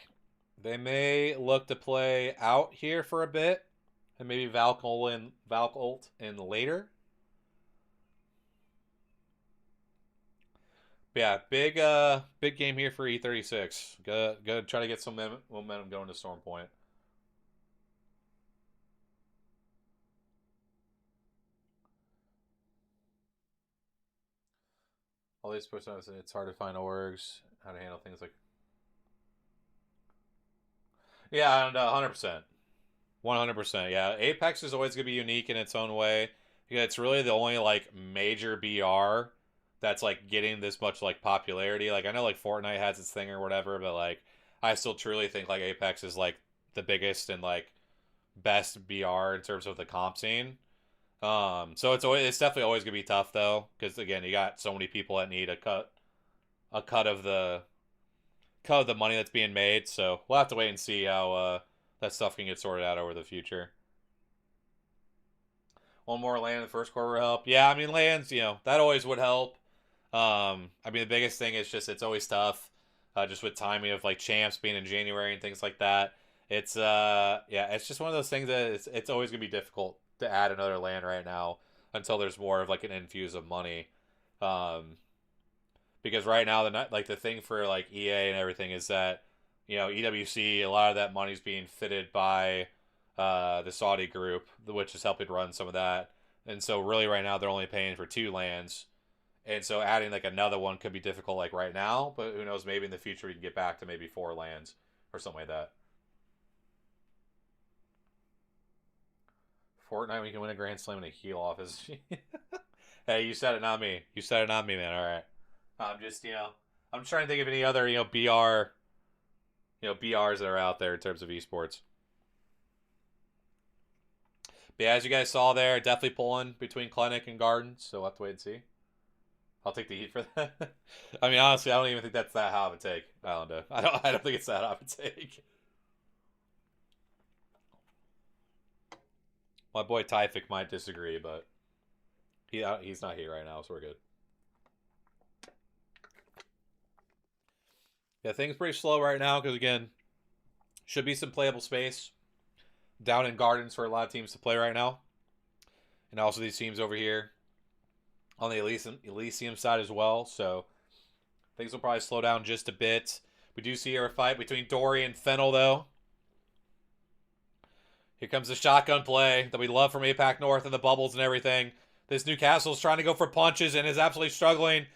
they may look to play out here for a bit, and maybe Valk ult in later. But yeah, big game here for E36. Gotta try to get some momentum going to Storm Point. All these posts, it's hard to find orgs, how to handle things like. Yeah, I don't know, 100%. 100%. Yeah, Apex is always gonna be unique in its own way. Yeah, it's really the only like major BR that's like getting this much like popularity. Like I know like Fortnite has its thing or whatever, but like I still truly think like Apex is like the biggest and like best BR in terms of the comp scene. So it's definitely always gonna be tough though, because again you got so many people that need a cut of the money that's being made. So we'll have to wait and see how that stuff can get sorted out over the future. One more land in the first quarter will help. Yeah, I mean lands, that always would help. I mean the biggest thing is just it's always tough, just with timing of like champs being in January and things like that. It's yeah, it's just one of those things that it's always gonna be difficult to add another land right now until there's more of like an infuse of money. Um, because right now the thing for like EA and everything is that EWC a lot of that money's being fitted by the Saudi group, which is helping run some of that. And so really right now they're only paying for 2 lands. And so adding like another one could be difficult like right now, but who knows, maybe in the future we can get back to maybe 4 lands or something like that. Fortnite, we can win a Grand Slam and a heal off his. Hey, you said it, not me. You said it, not me, man. All right. I'm just, I'm trying to think of any other, BRs that are out there in terms of esports. But yeah, as you guys saw there, definitely pulling between Clinic and Gardens, so we'll have to wait and see. I'll take the heat for that. I mean, honestly, I don't even think that's that hot of a take, Islander. I don't think it's that hot of a take. My boy Typhic might disagree, but he's not here right now, so we're good. Yeah, things pretty slow right now because again, should be some playable space down in Gardens for a lot of teams to play right now, and also these teams over here on the Elysium side as well. So things will probably slow down just a bit. We do see here a fight between Dory and Fennel though. Here comes the shotgun play that we love from APAC North and the bubbles and everything. This Newcastle's trying to go for punches and is absolutely struggling.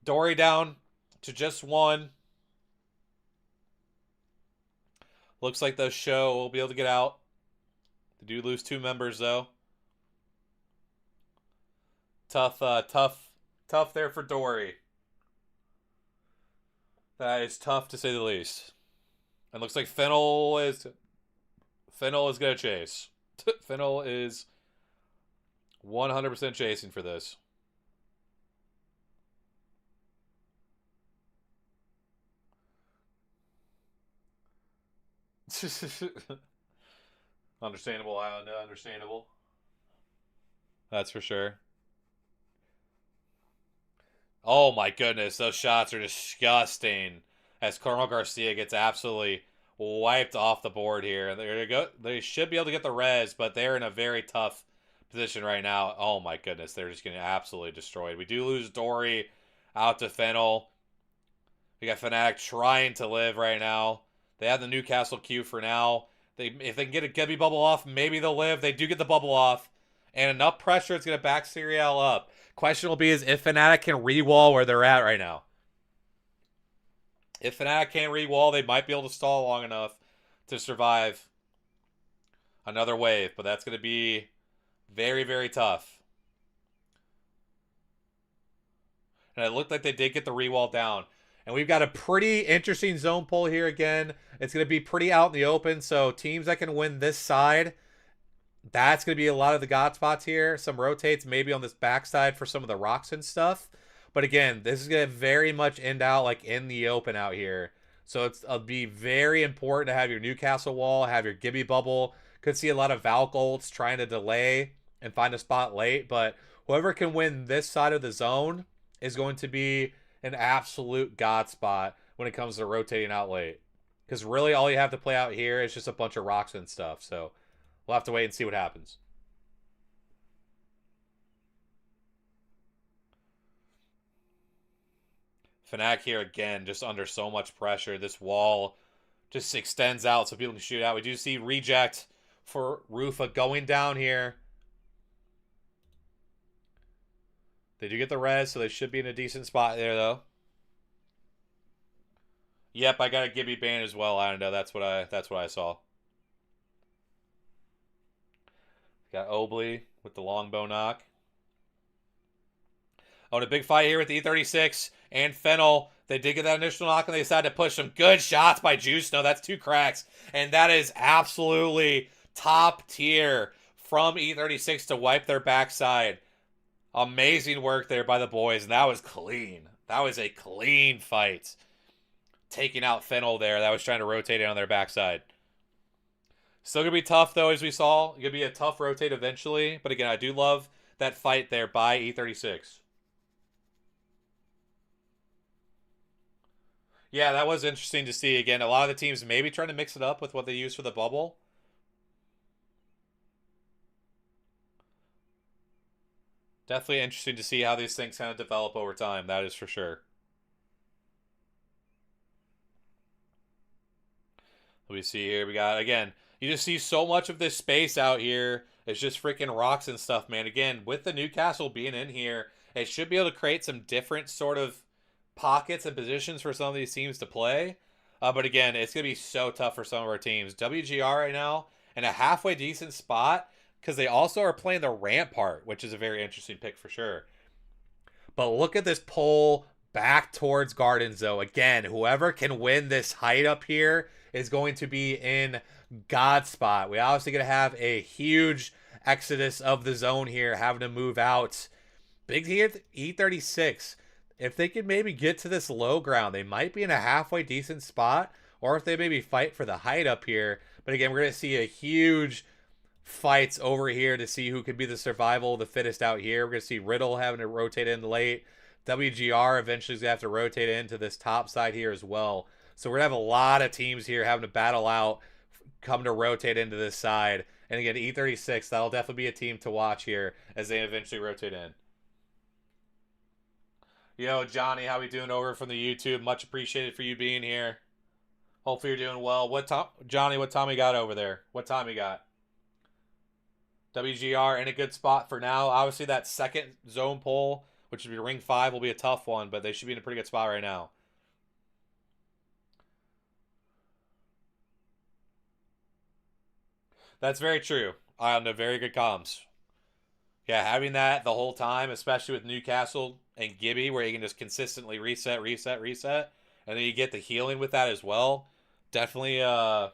Dory down to just 1. Looks like the show will be able to get out. They do lose 2 members though. Tough there for Dory. That is tough to say the least. And looks like Fennel is gonna chase. Fennel is 100% chasing for this. Understandable, Islander. Understandable. That's for sure. Oh my goodness, those shots are disgusting. As Colonel Garcia gets absolutely wiped off the board here. They should be able to get the res, but they're in a very tough position right now. Oh my goodness, they're just getting absolutely destroyed. We do lose Dory out to Fennel. We got Fnatic trying to live right now. They have the Newcastle queue for now. If they can get a Gebby bubble off, maybe they'll live. They do get the bubble off. And enough pressure, it's going to back Serial up. Question will be is if Fnatic can re-wall where they're at right now. If Fnatic can't re-wall, they might be able to stall long enough to survive another wave. But that's going to be very, very tough. And it looked like they did get the re-wall down. And we've got a pretty interesting zone pull here again. It's going to be pretty out in the open. So teams that can win this side, that's going to be a lot of the God spots here. Some rotates maybe on this backside for some of the rocks and stuff. But again, this is going to very much end out like in the open out here. So it'll be very important to have your Newcastle wall, have your Gibby bubble. Could see a lot of Valk ults trying to delay and find a spot late. But whoever can win this side of the zone is going to be an absolute God spot when it comes to rotating out late. Because really all you have to play out here is just a bunch of rocks and stuff. So we'll have to wait and see what happens. Fnatic here again, just under so much pressure. This wall just extends out so people can shoot out. We do see reject for Rufa going down here. They do get the res, so they should be in a decent spot there, though. Yep, I got a Gibby ban as well. I don't know. That's what I saw. Got Obley with the longbow knock. Oh, and a big fight here with the E36 and Fennel. They did get that initial knock and they decided to push some good shots by Juice. No, that's 2 cracks. And that is absolutely top tier from E36 to wipe their backside. Amazing work there by the boys. And that was clean. That was a clean fight. Taking out Fennel there. That was trying to rotate it on their backside. Still going to be tough, though, as we saw. Going to be a tough rotate eventually. But again, I do love that fight there by E36. Yeah, that was interesting to see. Again, a lot of the teams maybe trying to mix it up with what they use for the bubble. Definitely interesting to see how these things kind of develop over time. That is for sure. Let me see here. We got, again, You just see so much of this space out here. It's just freaking rocks and stuff, man. Again, with the Newcastle being in here, it should be able to create some different sort of pockets and positions for some of these teams to play. But again, it's going to be so tough for some of our teams. WGR right now in a halfway decent spot because they also are playing the Rampart, which is a very interesting pick for sure. But look at this pull back towards Gardens, though. Again, whoever can win this height up here is going to be in God spot. We obviously going to have a huge exodus of the zone here, having to move out. Big E36. If they could maybe get to this low ground, they might be in a halfway decent spot. Or if they maybe fight for the height up here. But again, we're going to see a huge fights over here to see who could be the survival, the fittest out here. We're going to see Riddle having to rotate in late. WGR eventually is going to have to rotate into this top side here as well. So we're going to have a lot of teams here having to battle out, come to rotate into this side. And again, E36, that'll definitely be a team to watch here as they eventually rotate in. Yo, Johnny, how we doing over from the YouTube? Much appreciated for you being here. Hopefully you're doing well. Johnny, what time you got over there? What time you got? WGR in a good spot for now. Obviously, that second zone pull, which would be ring 5, will be a tough one, but they should be in a pretty good spot right now. That's very true. On the very good comms. Yeah, having that the whole time, especially with Newcastle and Gibby, where you can just consistently reset, and then you get the healing with that as well. Definitely a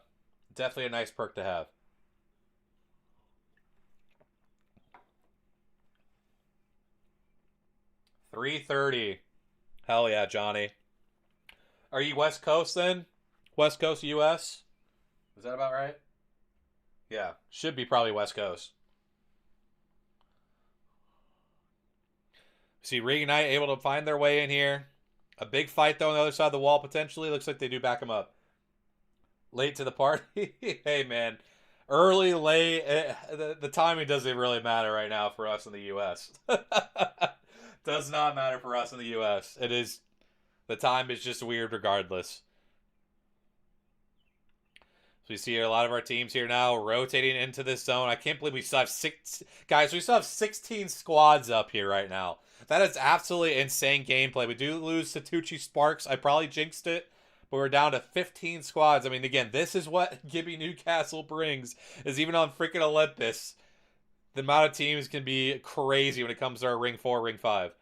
nice perk to have. $330. Hell yeah, Johnny. Are you West Coast then? West Coast US? Is that about right? Yeah, should be probably West Coast. See Reignite able to find their way in here. A big fight though on the other side of the wall potentially. Looks like they do back him up. Late to the party. Hey man, early, late. The timing doesn't really matter right now for us in the U.S. Does not matter for us in the U.S. It is, the time is just weird regardless. So we see a lot of our teams here now rotating into this zone. I can't believe we still have guys, we still have 16 squads up here right now. That is absolutely insane gameplay. We do lose Satucci Sparks. I probably jinxed it, but we're down to 15 squads. I mean, again, this is what Gibby Newcastle brings, is even on freaking Olympus, the amount of teams can be crazy when it comes to our Ring 4, Ring 5.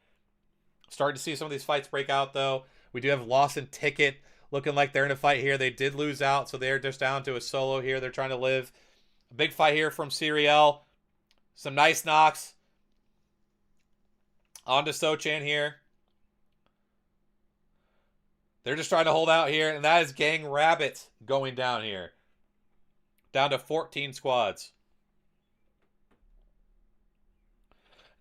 Starting to see some of these fights break out, though. We do have Lawson Ticket looking like they're in a fight here. They did lose out, so they're just down to a solo here. They're trying to live. A big fight here from Serial. Some nice knocks. On to Sochan here. They're just trying to hold out here, and that is Gang Rabbit going down here. Down to 14 squads.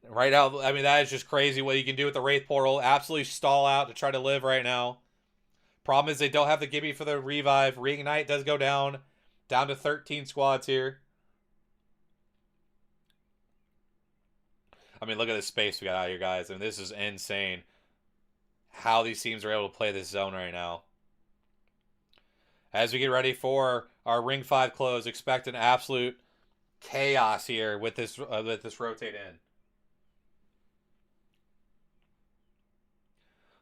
Right now, I mean, that is just crazy what you can do with the Wraith Portal. Absolutely stall out to try to live right now. Problem is they don't have the Gibby for the revive. Reignite does go down. Down to 13 squads here. I mean, look at this space we got out here, guys. I mean, this is insane how these teams are able to play this zone right now. As we get ready for our Ring 5 close, expect an absolute chaos here with this rotate in.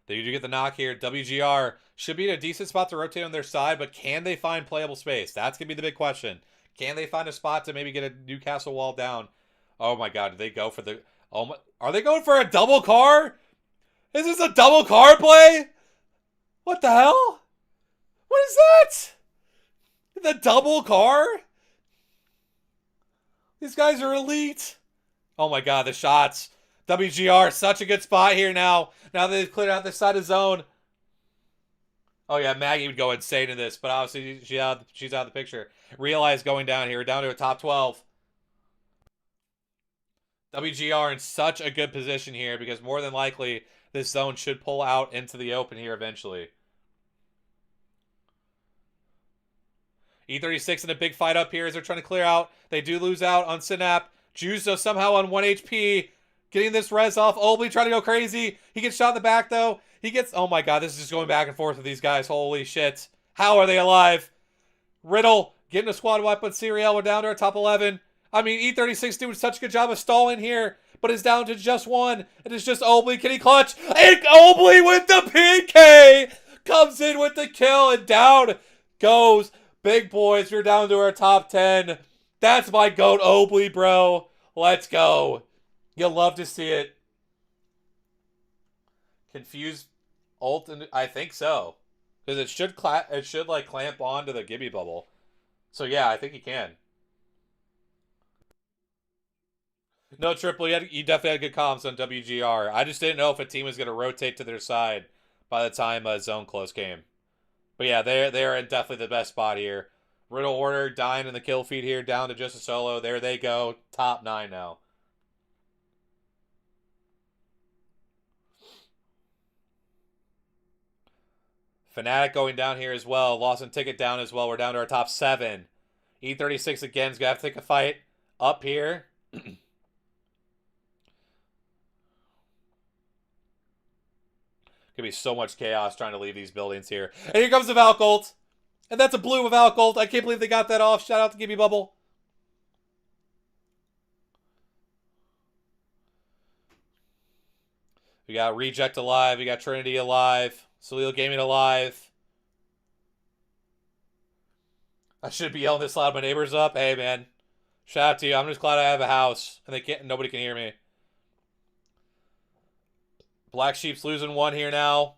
They do get the knock here. WGR should be in a decent spot to rotate on their side, but can they find playable space? That's going to be the big question. Can they find a spot to maybe get a Newcastle wall down? Oh my god, did they go for the... Oh my... Are they going for a double car? Is this a double car play? What the hell? What is that? The double car? These guys are elite. Oh my god, the shots. WGR, such a good spot here now. Now that they've cleared out this side of zone. Oh yeah, Maggie would go insane in this, but obviously she's out of the picture. Realize going down here, down to a top 12. WGR in such a good position here because more than likely this zone should pull out into the open here eventually. E36 in a big fight up here as they're trying to clear out. They do lose out on Synap. Juzo somehow on 1 HP. Getting this res off. Obley trying to go crazy. He gets shot in the back though. He gets... Oh my god, this is just going back and forth with these guys. Holy shit. How are they alive? Riddle Getting a squad wipe on Serial. We're down to our top 11. I mean, E36 doing such a good job of stalling here, but it's down to just one. It is just Obley. Can he clutch? And Obley with the PK comes in with the kill, and down goes Big Boys. We're down to our top 10. That's my GOAT Obley, bro. Let's go. You'll love to see it. Confused ult, and I think so. Because it should like clamp onto the Gibby bubble. So yeah, I think he can. No, Triple, you definitely had good comms on WGR. I just didn't know if a team was going to rotate to their side by the time zone close came. But yeah, they're in definitely the best spot here. Riddle Order dying in the kill feed here, down to just a solo. There they go. Top 9 now. Fnatic going down here as well. Lawson Ticket down as well. We're down to our top 7. E36 again is going to have to take a fight up here. Could be so much chaos trying to leave these buildings here. And here comes the Valk ult. And that's a blue of Valk ult. I can't believe they got that off. Shout out to Gibby Bubble. We got Reject alive. We got Trinity alive. Salil Gaming alive. I should be yelling this loud. My neighbor's up. Hey, man. Shout out to you. I'm just glad I have a house. And nobody can hear me. Black Sheep's losing one here now.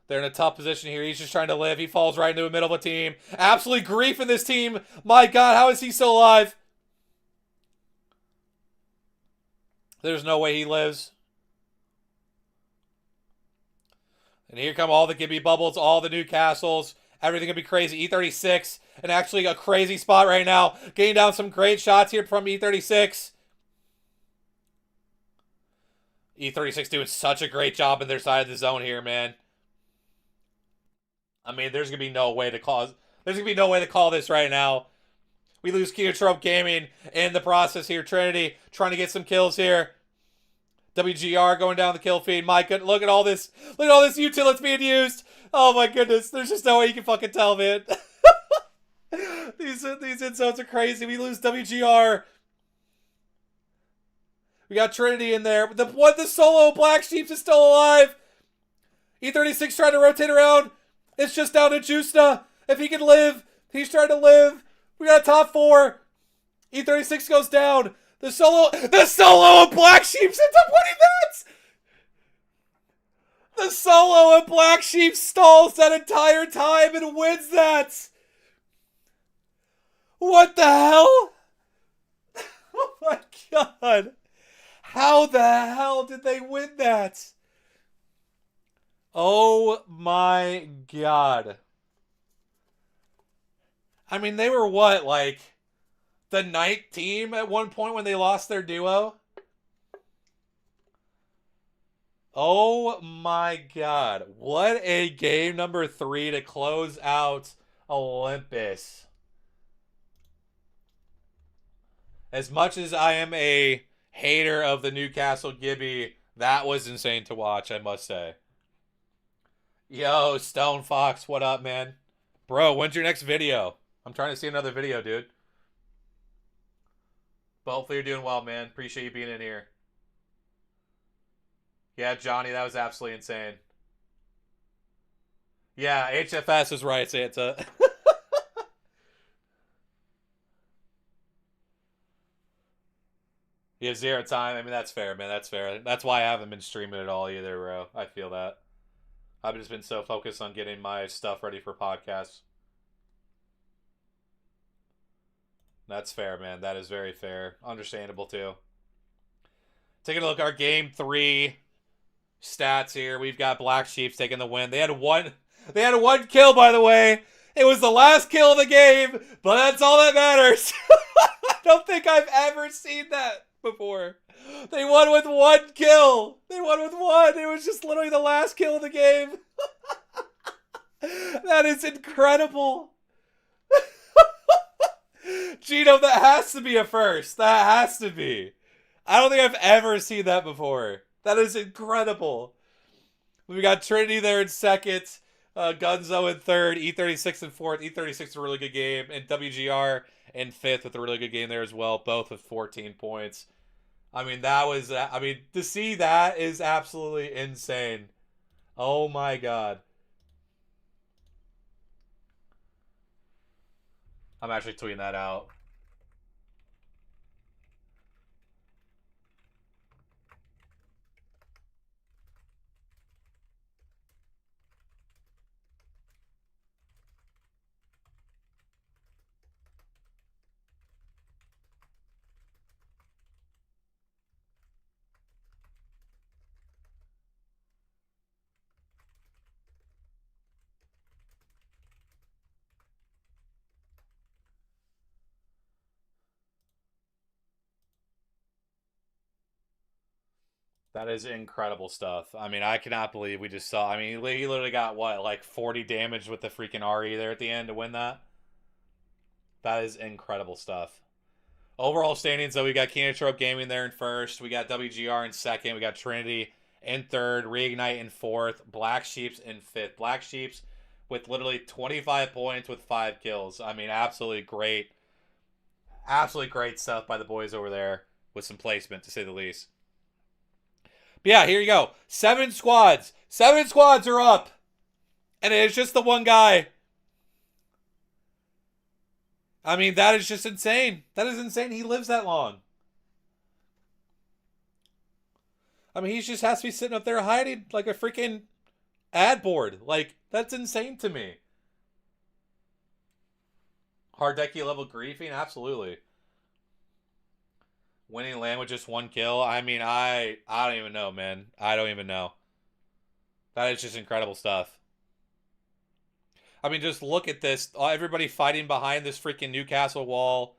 They're in a tough position here. He's just trying to live. He falls right into the middle of a team. Absolutely grief in this team. My God, how is he still alive? There's no way he lives. And here come all the Gibby bubbles, all the new castles. Everything gonna be crazy. E36, and actually a crazy spot right now. Getting down some great shots here from E36. E36 doing such a great job in their side of the zone here, man. I mean, there's gonna be no way to call. There's gonna be no way to call this right now. We lose Kinotrope Gaming in the process here. Trinity trying to get some kills here. WGR going down the kill feed. My goodness, look at all this. Look at all this util that's being used. Oh my goodness, there's just no way you can fucking tell, man. These insults are crazy. We lose WGR. We got Trinity in there. The solo Black Sheeps is still alive. E36 trying to rotate around. It's just down to Justa. If he can live, he's trying to live. We got a top 4. E36 goes down. The solo of Black Sheeps ends up winning that. The solo of Black Sheep stalls that entire time and wins that. What the hell? Oh my God. How the hell did they win that? Oh my God. I mean, they were what, like the 9th team at one point when they lost their duo? Oh my God. What a game number 3 to close out Olympus. As much as I am a hater of the Newcastle Gibby, that was insane to watch, I must say. Yo, Stone Fox, what up, man? Bro, when's your next video? I'm trying to see another video, dude. But hopefully you're doing well, man. Appreciate you being in here. Yeah, Johnny, that was absolutely insane. Yeah, HFS is right, Santa. You have 0 time. I mean, that's fair, man. That's fair. That's why I haven't been streaming at all either, bro. I feel that. I've just been so focused on getting my stuff ready for podcasts. That's fair, man. That is very fair. Understandable, too. Taking a look at our Game 3 stats here. We've got Black Sheeps taking the win. They had one kill, by the way. It was the last kill of the game, but that's all that matters. I don't think I've ever seen that before. They won with 1 kill. They won with 1. It was just literally the last kill of the game. That is incredible. Gino, that has to be a first. That has to be. I don't think I've ever seen that before. That is incredible. We got Trinity there in second. Gunzo in third, E36 in fourth. E36 a really good game, and WGR in fifth with a really good game there as well, both with 14 points. I mean, that was. I mean, to see that is absolutely insane. Oh my god. I'm actually tweeting that out. That is incredible stuff. I mean, I cannot believe we just saw. I mean, he literally got what, like 40 damage with the freaking RE there at the end to win that? That is incredible stuff. Overall standings, though, we got Kenotrope Gaming there in first. We got WGR in second. We got Trinity in third. Reignite in fourth. Black Sheeps in fifth. Black Sheeps with literally 25 points with 5 kills. I mean, absolutely great. Absolutely great stuff by the boys over there with some placement, to say the least. But yeah, here you go. 7 squads. 7 squads are up. And it's just the one guy. I mean, that is just insane. That is insane. He lives that long. I mean, he just has to be sitting up there hiding like a freaking ad board. Like, that's insane to me. Hard decky level griefing? Absolutely. Winning land with just 1 kill? I mean, I don't even know, man. I don't even know. That is just incredible stuff. I mean, just look at this. Everybody fighting behind this freaking Newcastle wall.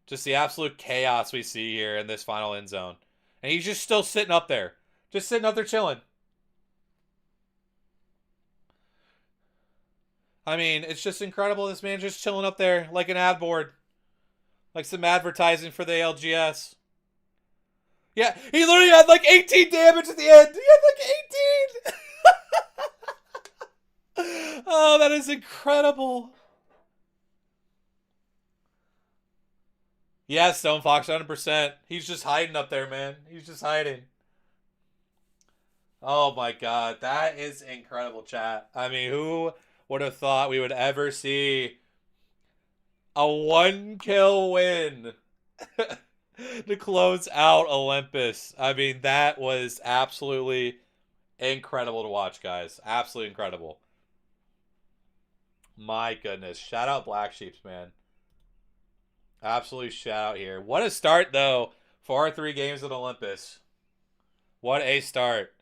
Just the absolute chaos we see here in this final end zone. And he's just still sitting up there. Just sitting up there chilling. I mean, it's just incredible. This man just chilling up there like an ad board. Like some advertising for the ALGS. Yeah, he literally had like 18 damage at the end. He had like 18. Oh, that is incredible. Yeah, Stone Fox, 100%. He's just hiding up there, man. He's just hiding. Oh my god, that is incredible, chat. I mean, who would have thought we would ever see a 1-kill win to close out Olympus? I mean, that was absolutely incredible to watch, guys. Absolutely incredible. My goodness. Shout out Black Sheeps, man. Absolutely shout out here. What a start, though, for our 3 games at Olympus. What a start.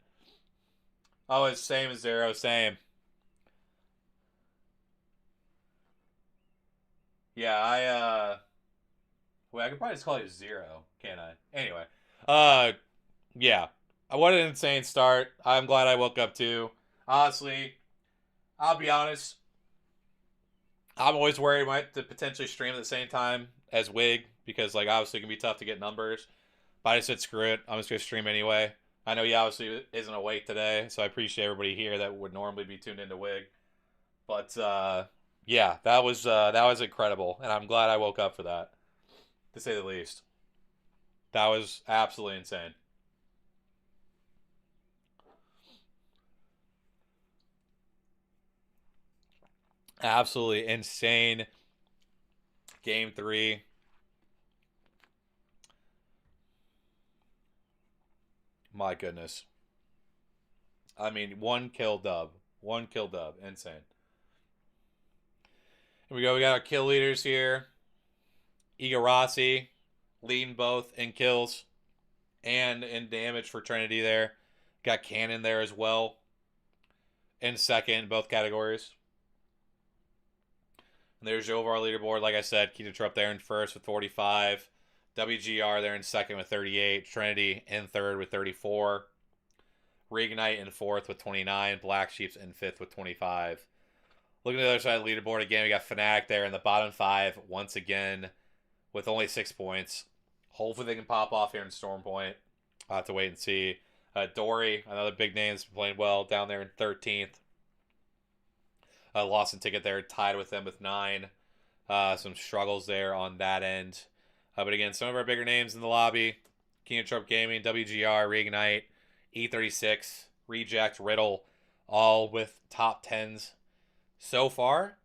Oh, it's same as Zero. Same. Yeah, well, I could probably just call it Zero, can't I? Anyway. Yeah. What an insane start. I'm glad I woke up too. Honestly, I'll be honest. I'm always worried I might to potentially stream at the same time as Wig because, like, obviously it can be tough to get numbers. But I just said screw it. I'm just gonna stream anyway. I know he obviously isn't awake today, so I appreciate everybody here that would normally be tuned into Wig. But yeah, that was incredible, and I'm glad I woke up for that, to say the least. That was absolutely insane. Absolutely insane. Game 3. My goodness. I mean, 1-kill dub. 1-kill dub. Insane. Here we go. We got our kill leaders here. Igarashi leading both in kills and in damage for Trinity there. Got Cannon there as well in second in both categories. And there's your overall leaderboard. Like I said, Kenotrope there in first with 45. WGR there in second with 38. Trinity in third with 34. Reignite in fourth with 29. Black Sheeps in fifth with 25. Looking at the other side of the leaderboard again, we got Fnatic there in the bottom 5 once again with only 6 points. Hopefully they can pop off here in Storm Point. I'll have to wait and see. Dory, another big name, has been playing well down there in 13th. Lost a ticket there, tied with them with 9. Some struggles there on that end. But again, some of our bigger names in the lobby: King of Trump Gaming, WGR, Reignite, E36, Reject, Riddle, all with top 10s so far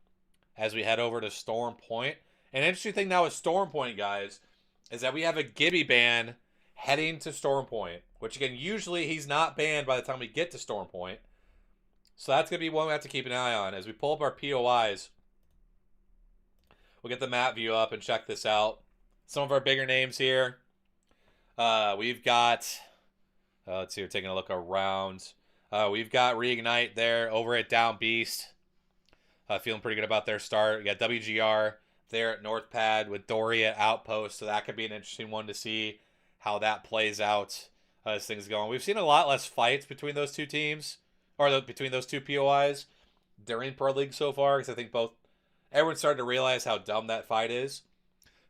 as we head over to Storm Point. An interesting thing now with Storm Point, guys, is that we have a Gibby ban heading to Storm Point, which again, usually he's not banned by the time we get to Storm Point. So that's going to be one we have to keep an eye on. As we pull up our POIs, we'll get the map view up and check this out. Some of our bigger names here. We've got, let's see, we're taking a look around. We've got Reignite there over at Down Beast. Feeling pretty good about their start. We got WGR there at North Pad with Dory at Outpost, so that could be an interesting one to see how that plays out as things go on. We've seen a lot less fights between those two teams, or between those two POIs during Pro League so far, because I think everyone's starting to realize how dumb that fight is.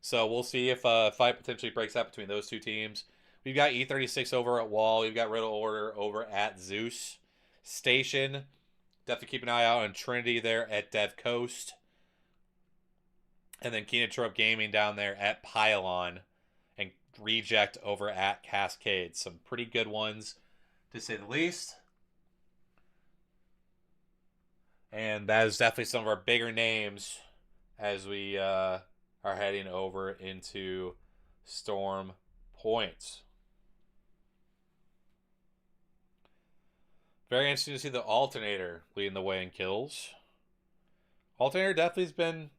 So we'll see if a fight potentially breaks out between those two teams. We've got E36 over at Wall. We've got Riddle Order over at Zeus Station. Definitely keep an eye out on Trinity there at Dev Coast. And then Keenan Trope Gaming down there at Pylon. And Reject over at Cascade. Some pretty good ones, to say the least. And that is definitely some of our bigger names as we are heading over into Storm Point. Very interesting to see the Alternator leading the way in kills. Alternator definitely has been,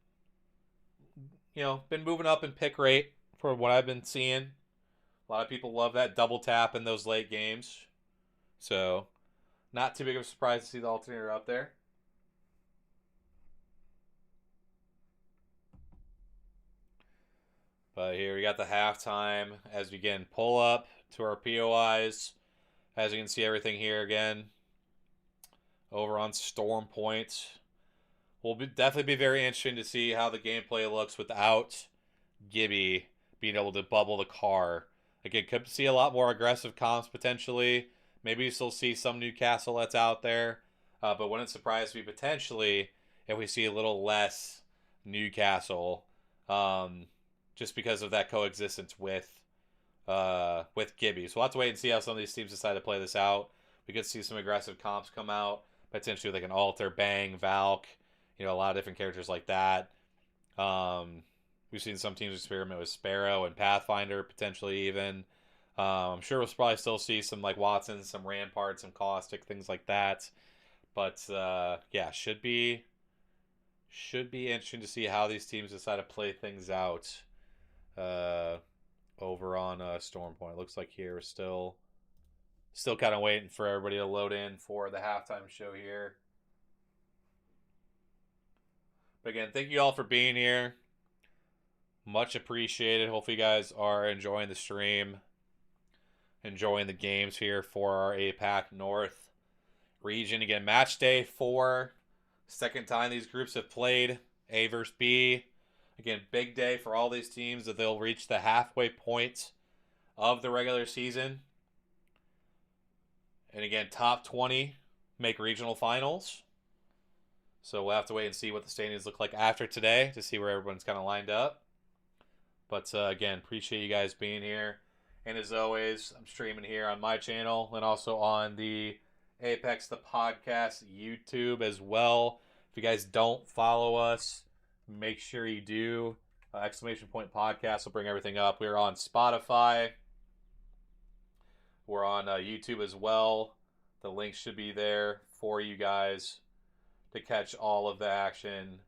been moving up in pick rate for what I've been seeing. A lot of people love that double tap in those late games. So, not too big of a surprise to see the Alternator up there. But here we got the halftime as we again pull up to our POIs. As you can see everything here again over on Storm Point. Will definitely be very interesting to see how the gameplay looks without Gibby being able to bubble the car. Again, could see a lot more aggressive comps potentially. Maybe you still see some Newcastle that's out there. But wouldn't surprise me potentially if we see a little less Newcastle. Just because of that coexistence with Gibby. So we'll have to wait and see how some of these teams decide to play this out. We could see some aggressive comps come out, potentially like an Alter, Bang, Valk, a lot of different characters like that. We've seen some teams experiment with Sparrow and Pathfinder, potentially even. I'm sure we'll probably still see some like Watson, some Rampart, some Caustic, things like that. But yeah, should be interesting to see how these teams decide to play things out over on Storm Point. Looks like here we're still kind of waiting for everybody to load in for the halftime show here. But again, thank you all for being here. Much appreciated. Hopefully you guys are enjoying the stream, enjoying the games here for our APAC North region. Again, match day 4. Second time these groups have played A versus B. Again, big day for all these teams that they'll reach the halfway point of the regular season. And again, top 20 make regional finals. So we'll have to wait and see what the standings look like after today to see where everyone's kind of lined up. But again, appreciate you guys being here. And as always, I'm streaming here on my channel and also on the Apex the Podcast YouTube as well. If you guys don't follow us, make sure you do. Exclamation Point Podcast will bring everything up. We're on Spotify. We're on YouTube as well. The link should be there for you guys to catch all of the action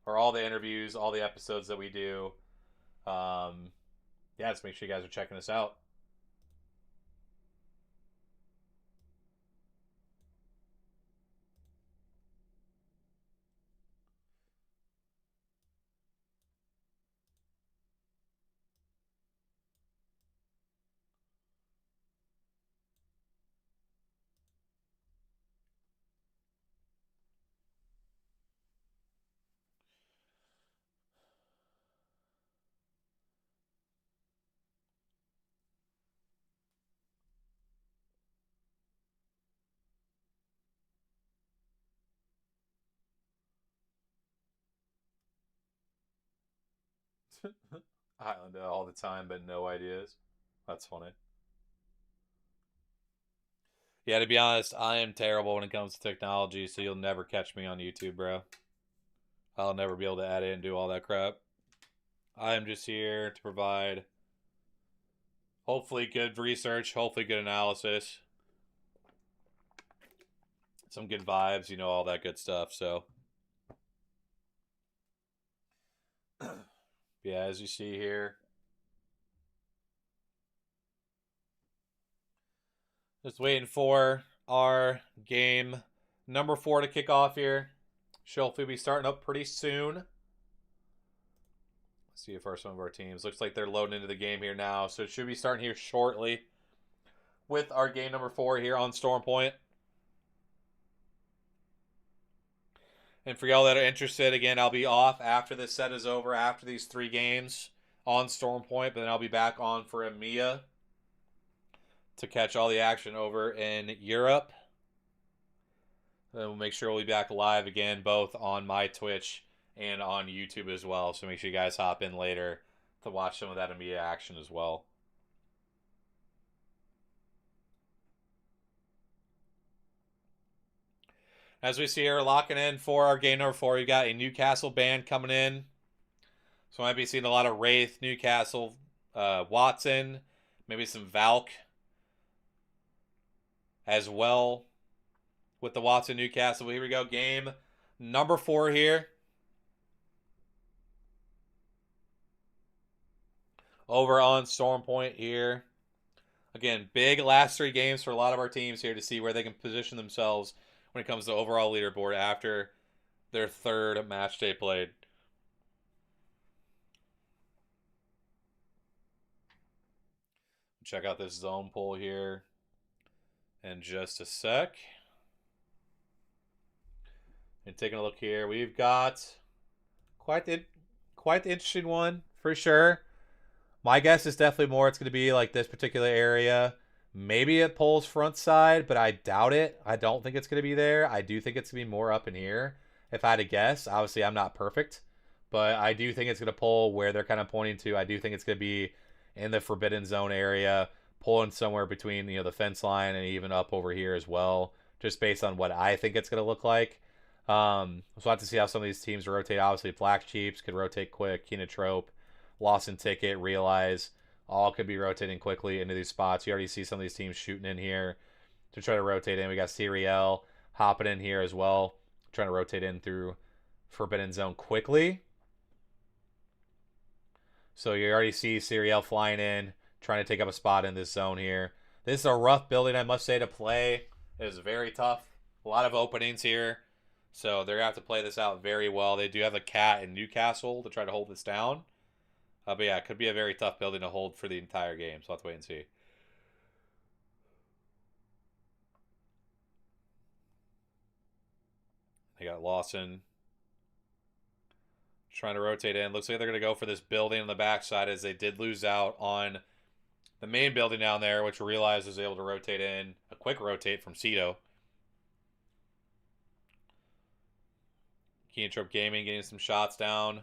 or all the interviews, all the episodes that we do. Yeah, just make sure you guys are checking us out. Island all the time, but no ideas. That's funny. Yeah, to be honest, I am terrible when it comes to technology, so you'll never catch me on YouTube, bro. I'll never be able to edit and do all that crap. I am just here to provide hopefully good research, hopefully good analysis, some good vibes, all that good stuff. So, yeah, as you see here, just waiting for our game number 4 to kick off here. Should hopefully be starting up pretty soon. Let's see if some of our teams. Looks like they're loading into the game here now, so it should be starting here shortly with our game number 4 here on Storm Point. And for y'all that are interested, again, I'll be off after this set is over, after these 3 games on Storm Point, but then I'll be back on for EMEA to catch all the action over in Europe. Then we'll make sure we'll be back live again, both on my Twitch and on YouTube as well. So make sure you guys hop in later to watch some of that EMEA action as well. As we see here, locking in for our game number 4, we've got a Newcastle band coming in. So I might be seeing a lot of Wraith, Newcastle, Watson, maybe some Valk as well with the Watson Newcastle. Here we go, game number 4 here. Over on Storm Point here. Again, big last 3 games for a lot of our teams here to see where they can position themselves when it comes to overall leaderboard after their 3rd match day played. Check out this zone poll here in just a sec. And taking a look here, we've got quite the interesting one for sure. My guess is definitely more it's going to be like this particular area. Maybe it pulls front side, but I doubt it. I don't think it's going to be there. I do think it's going to be more up in here. If I had to guess, obviously I'm not perfect, but I do think it's going to pull where they're kind of pointing to. I do think it's going to be in the Forbidden Zone area, pulling somewhere between the fence line and even up over here as well, just based on what I think it's going to look like. So I have to see how some of these teams rotate. Obviously, Black Chiefs could rotate quick. Kenotrope, Lost in Ticket, Realize, all could be rotating quickly into these spots. You already see some of these teams shooting in here to try to rotate in. We got Serial hopping in here as well, trying to rotate in through Forbidden Zone quickly. So you already see Serial flying in, trying to take up a spot in this zone here. This is a rough building, I must say, to play. It is very tough. A lot of openings here. So they're going to have to play this out very well. They do have a cat in Newcastle to try to hold this down. But yeah, it could be a very tough building to hold for the entire game. So I'll have to wait and see. They got Lawson trying to rotate in. Looks like they're going to go for this building on the backside, as they did lose out on the main building down there, which Realize was able to rotate in. A quick rotate from Cito. Keentrop Gaming getting some shots down.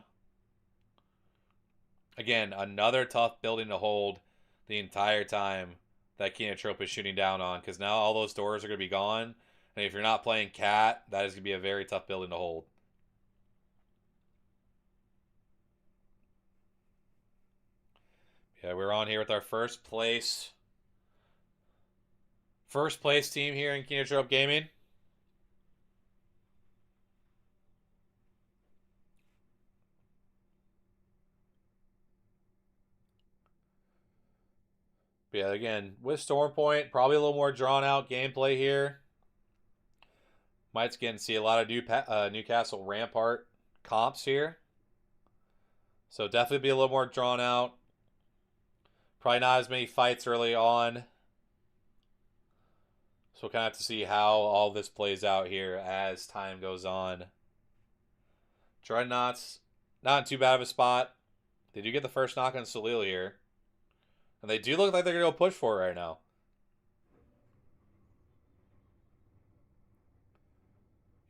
Again, another tough building to hold the entire time that Keentrop is shooting down on, because now all those doors are going to be gone. And if you're not playing Cat, that is going to be a very tough building to hold. Yeah, we're on here with our first place team here in Keentrop Gaming. But yeah, again, with Stormpoint, probably a little more drawn out gameplay here. Might again see a lot of Newcastle Rampart comps here. So definitely be a little more drawn out. Probably not as many fights early on. So we'll kind of have to see how all this plays out here as time goes on. Dreadnoughts, not in too bad of a spot. They do get the first knock on Salil here. And they do look like they're going to go push for it right now.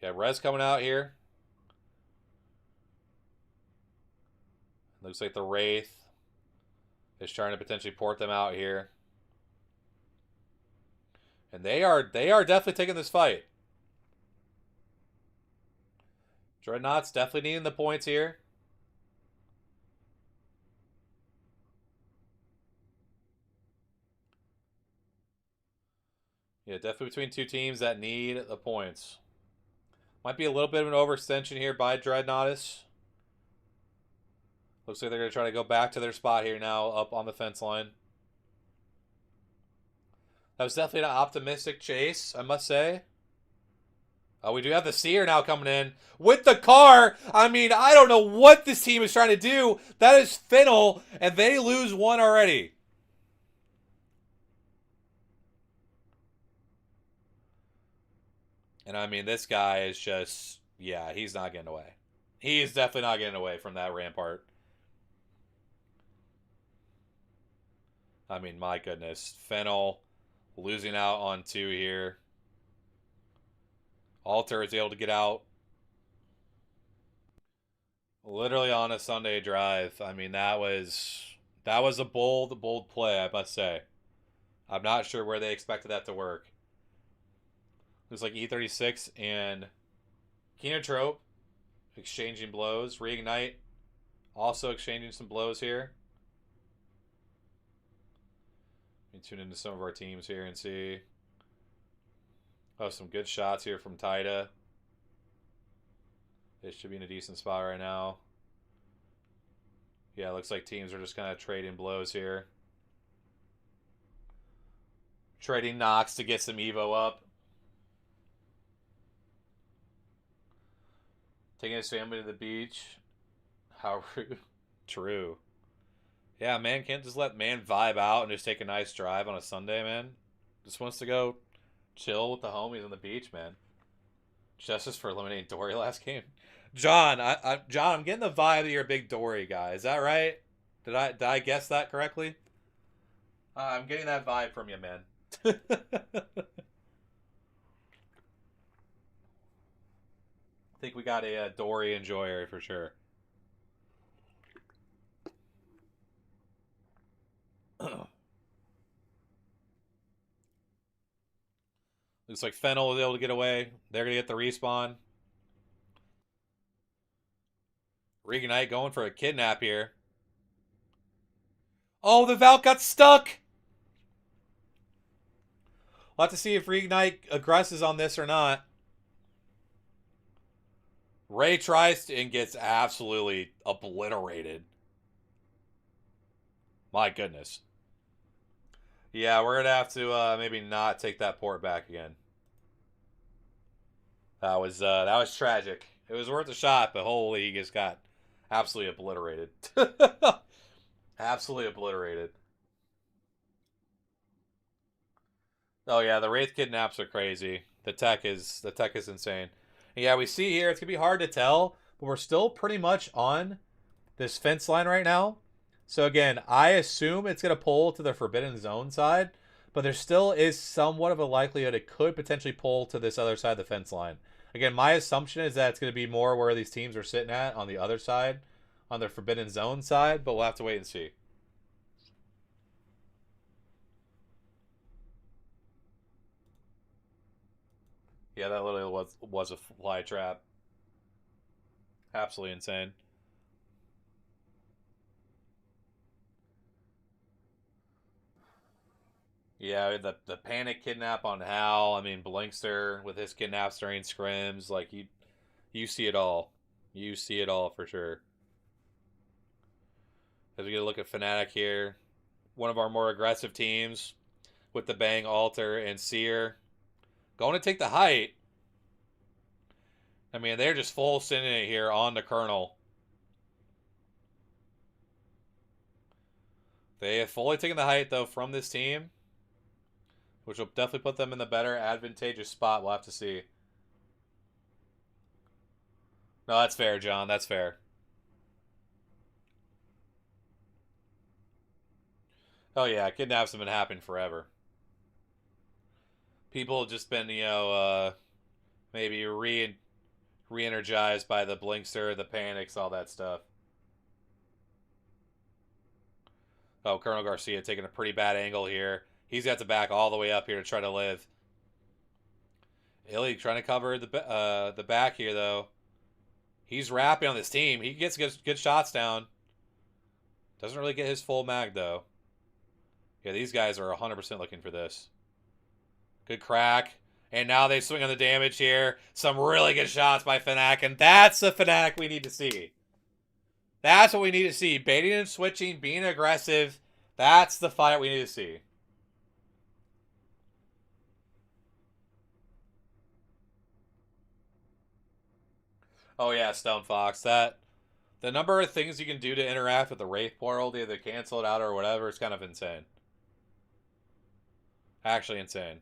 Yeah, Rez coming out here. Looks like the Wraith is trying to potentially port them out here. And they are definitely taking this fight. Dreadnought's definitely needing the points here. Yeah, definitely between two teams that need the points. Might be a little bit of an overextension here by Dreadnoughtus. Looks like they're going to try to go back to their spot here now, up on the fence line. That was definitely an optimistic chase, I must say. We do have the Seer now coming in with the car. I mean, I don't know what this team is trying to do. That is Fennel, and they lose one already. And I mean, this guy is just, yeah, he's not getting away. He is definitely not getting away from that Rampart. I mean, my goodness. Fennel losing out on 2 here. Alter is able to get out. Literally on a Sunday drive. I mean, that was a bold play, I must say. I'm not sure where they expected that to work. Looks like E36 and Kenotrope exchanging blows. Reignite also exchanging some blows here. Let me tune into some of our teams here and see. Oh, some good shots here from Taida. They should be in a decent spot right now. Yeah, it looks like teams are just kind of trading blows here. Trading knocks to get some Evo up. Taking his family to the beach. How rude. True. Yeah, man, can't just let man vibe out and just take a nice drive on a Sunday, man. Just wants to go chill with the homies on the beach, man. Justice for eliminating Dory last game. John, John, I'm getting the vibe that you're a big Dory guy. Is that right? Did I guess that correctly? I'm getting that vibe from you, man. I think we got a Dory enjoyer for sure. Looks like Fennel was able to get away. They're going to get the respawn. Reignite going for a kidnap here. Oh, the Valk got stuck! We'll have to see if Reignite aggresses on this or not. Ray tries to and gets absolutely obliterated. My goodness. Yeah, we're going to have to maybe not take that port back again. That was tragic. It was worth a shot, but holy, he just got absolutely obliterated. Absolutely obliterated. Oh yeah, the Wraith kidnaps are crazy. The tech is insane. And yeah, we see here it's gonna be hard to tell, but we're still pretty much on this fence line right now. So again, I assume it's gonna pull to the Forbidden Zone side, but there still is somewhat of a likelihood it could potentially pull to this other side of the fence line. Again, my assumption is that it's gonna be more where these teams are sitting at on the other side, on the Forbidden Zone side, but we'll have to wait and see. Yeah, that literally was a fly trap. Absolutely insane. Yeah, the panic kidnap on Hal. I mean, Blinkster with his kidnaps during scrims. Like you see it all. You see it all for sure. As we get a look at Fnatic here, one of our more aggressive teams with the Bang, Alter, and Seer going to take the height. I mean, they're just full sending it here on the Colonel. They have fully taken the height, though, from this team, which will definitely put them in the better advantageous spot. We'll have to see. No, that's fair, John. That's fair. Oh, yeah. Kidnaps have been happening forever. People have just been, maybe re-energized by the Blinkster, the panics, all that stuff. Oh, Colonel Garcia taking a pretty bad angle here. He's got to back all the way up here to try to live. Illy trying to cover the back here, though. He's rapping on this team. He gets good shots down. Doesn't really get his full mag, though. Yeah, these guys are 100% looking for this. Good crack. And now they swing on the damage here. Some really good shots by Fnatic, and that's the Fnatic we need to see. That's what we need to see. Baiting and switching, being aggressive. That's the fight we need to see. Oh yeah, Stone Fox. That the number of things you can do to interact with the Wraith portal, either cancel it out or whatever, is kind of insane. Actually insane.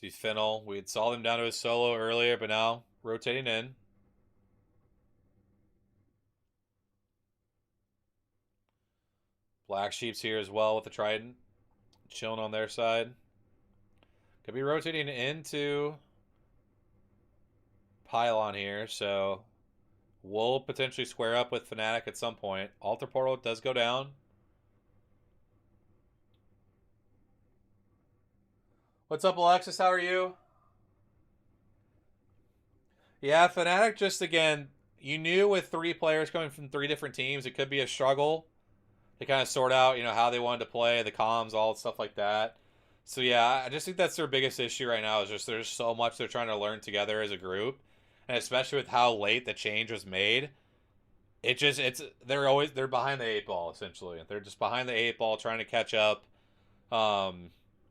See Fennel. We had saw them down to his solo earlier, but now rotating in. Black Sheep's here as well with the Trident. Chilling on their side. Could be rotating into Pylon here, so we'll potentially square up with Fnatic at some point. Altar Portal does go down. What's up, Alexis? How are you? Yeah, Fnatic just, again, you knew with 3 players coming from 3 different teams, it could be a struggle to kind of sort out, how they wanted to play, the comms, all stuff like that. So yeah, I just think that's their biggest issue right now is just there's so much they're trying to learn together as a group, and especially with how late the change was made, they're behind the 8 ball essentially. They're just behind the 8 ball trying to catch up, um,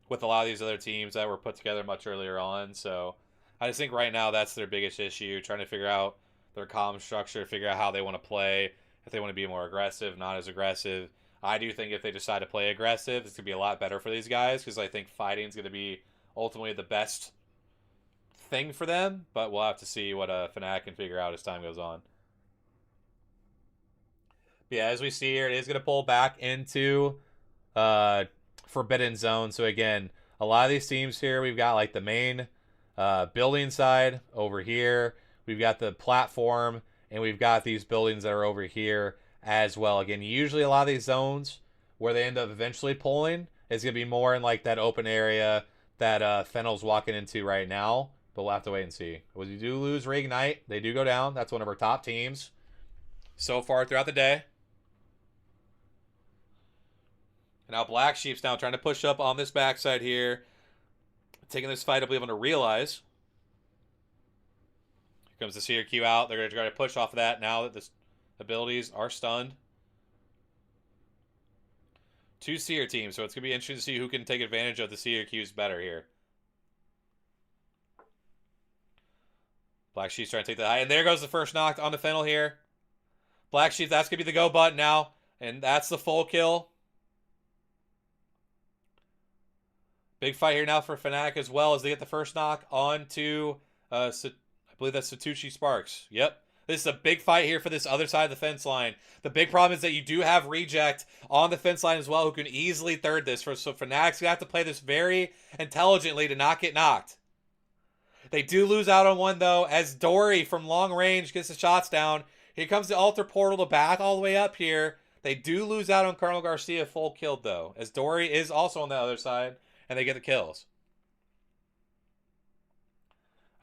with a lot of these other teams that were put together much earlier on. So I just think right now that's their biggest issue, trying to figure out their comm structure, figure out how they want to play, if they want to be more aggressive, not as aggressive. I do think if they decide to play aggressive, it's going to be a lot better for these guys because I think fighting is going to be ultimately the best thing for them, but we'll have to see what Fnatic can figure out as time goes on. Yeah, as we see here, it is going to pull back into uh, Forbidden Zone. So again, a lot of these teams here, we've got like the main building side over here. We've got the platform, and we've got these buildings that are over here as well. Again, usually a lot of these zones where they end up eventually pulling is going to be more in like that open area that Fennel's walking into right now. But we'll have to wait and see. When you do lose Reignite, they do go down. That's one of our top teams so far throughout the day. And now Black Sheep's now trying to push up on this backside here. Taking this fight, I believe, on a realize. Here comes the Seer Q out. They're going to try to push off of that now that the abilities are stunned. 2 Seer teams, so it's going to be interesting to see who can take advantage of the Seer Qs better here. Black Sheep's trying to take the high. And there goes the first knock on the Fennel here. Black Sheep, that's going to be the go button now. And that's the full kill. Big fight here now for Fnatic as well as they get the first knock onto, I believe that's Satoshi Sparks. Yep. This is a big fight here for this other side of the fence line. The big problem is that you do have Reject on the fence line as well who can easily third this. So Fnatic's going to have to play this very intelligently to not get knocked. They do lose out on one, though, as Dory from long range gets the shots down. Here comes the Altar Portal to back all the way up here. They do lose out on Colonel Garcia full killed, though, as Dory is also on the other side, and they get the kills.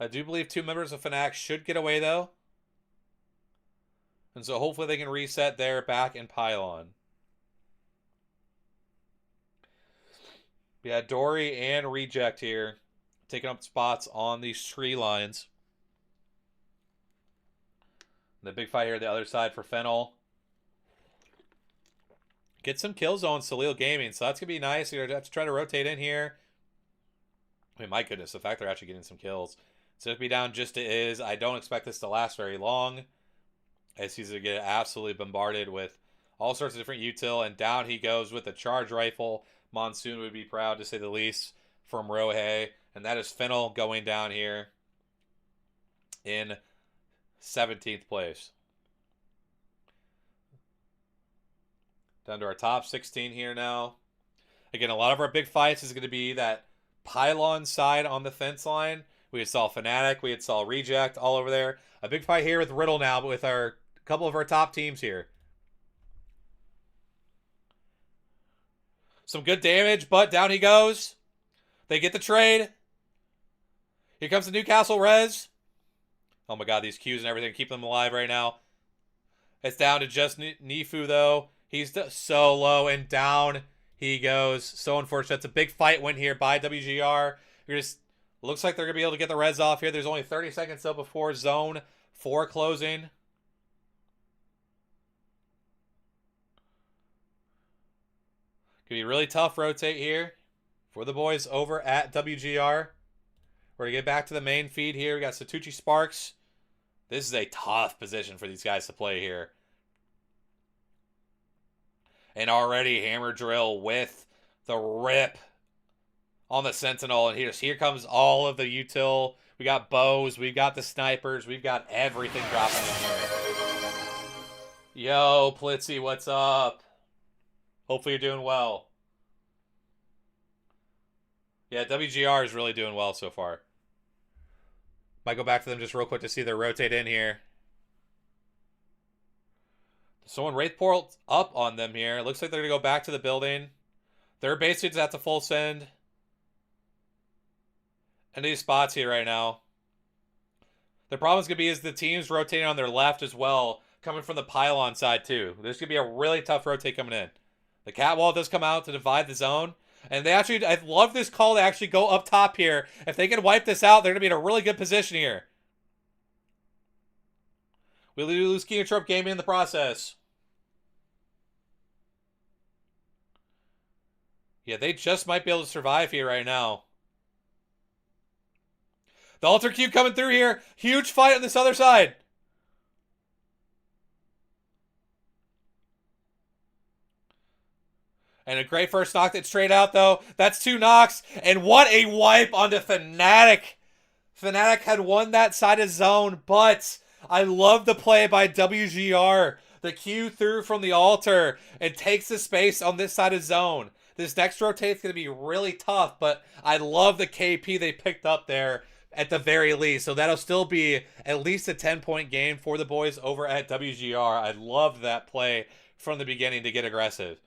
I do believe 2 members of Fnatic should get away, though. And so hopefully they can reset there back in Pylon. Yeah, Dory and Reject here taking up spots on these tree lines. The big fight here, the other side for Fennel. Get some kills on Salil Gaming, so that's going to be nice. You're going to have to try to rotate in here. I mean, my goodness, the fact they're actually getting some kills. So it'll be down just it is. I don't expect this to last very long, as he's going to get absolutely bombarded with all sorts of different util, and down he goes with the charge rifle. Monsoon would be proud, to say the least, from Rohe. And that is Fennel going down here in 17th place. Down to our top 16 here now. Again, a lot of our big fights is going to be that pylon side on the fence line. We had saw Fnatic, we had saw Reject all over there. A big fight here with Riddle now, but with our couple of our top teams here. Some good damage, but down he goes. They get the trade. Here comes the Newcastle Res. Oh my god, these Qs and everything keep them alive right now. It's down to just Nifu, though. He's so low, and down he goes. So unfortunate. It's a big fight win here by WGR. You're just looks like they're going to be able to get the res off here. There's only 30 seconds though before zone 4 closing. Could be really tough rotate here for the boys over at WGR. We're going to get back to the main feed here. We got Satucci Sparks. This is a tough position for these guys to play here. And already Hammer Drill with the rip on the Sentinel. And here comes all of the util. We got bows. We've got the snipers. We've got everything dropping in here. Yo, Plitzy, what's up? Hopefully you're doing well. Yeah, WGR is really doing well so far. Might go back to them just real quick to see their rotate in here. Someone Wraith Portal up on them here. It looks like they're going to go back to the building. They're basically just at the full send. And these spots here right now. The problem is going to be is the teams rotating on their left as well, coming from the pylon side too. There's going to be a really tough rotate coming in. The catwall does come out to divide the zone. And they actually, I love this call to actually go up top here. If they can wipe this out, they're going to be in a really good position here. We lose Kinotrope Gaming in the process. Yeah, they just might be able to survive here right now. The Alter Cube coming through here. Huge fight on this other side. And a great first knock that's straight out, though. That's 2 knocks. And what a wipe onto Fnatic. Fnatic had won that side of zone, but I love the play by WGR. The Q through from the altar and takes the space on this side of zone. This next rotate is going to be really tough, but I love the KP they picked up there at the very least. So that'll still be at least a 10-point game for the boys over at WGR. I loved that play from the beginning to get aggressive.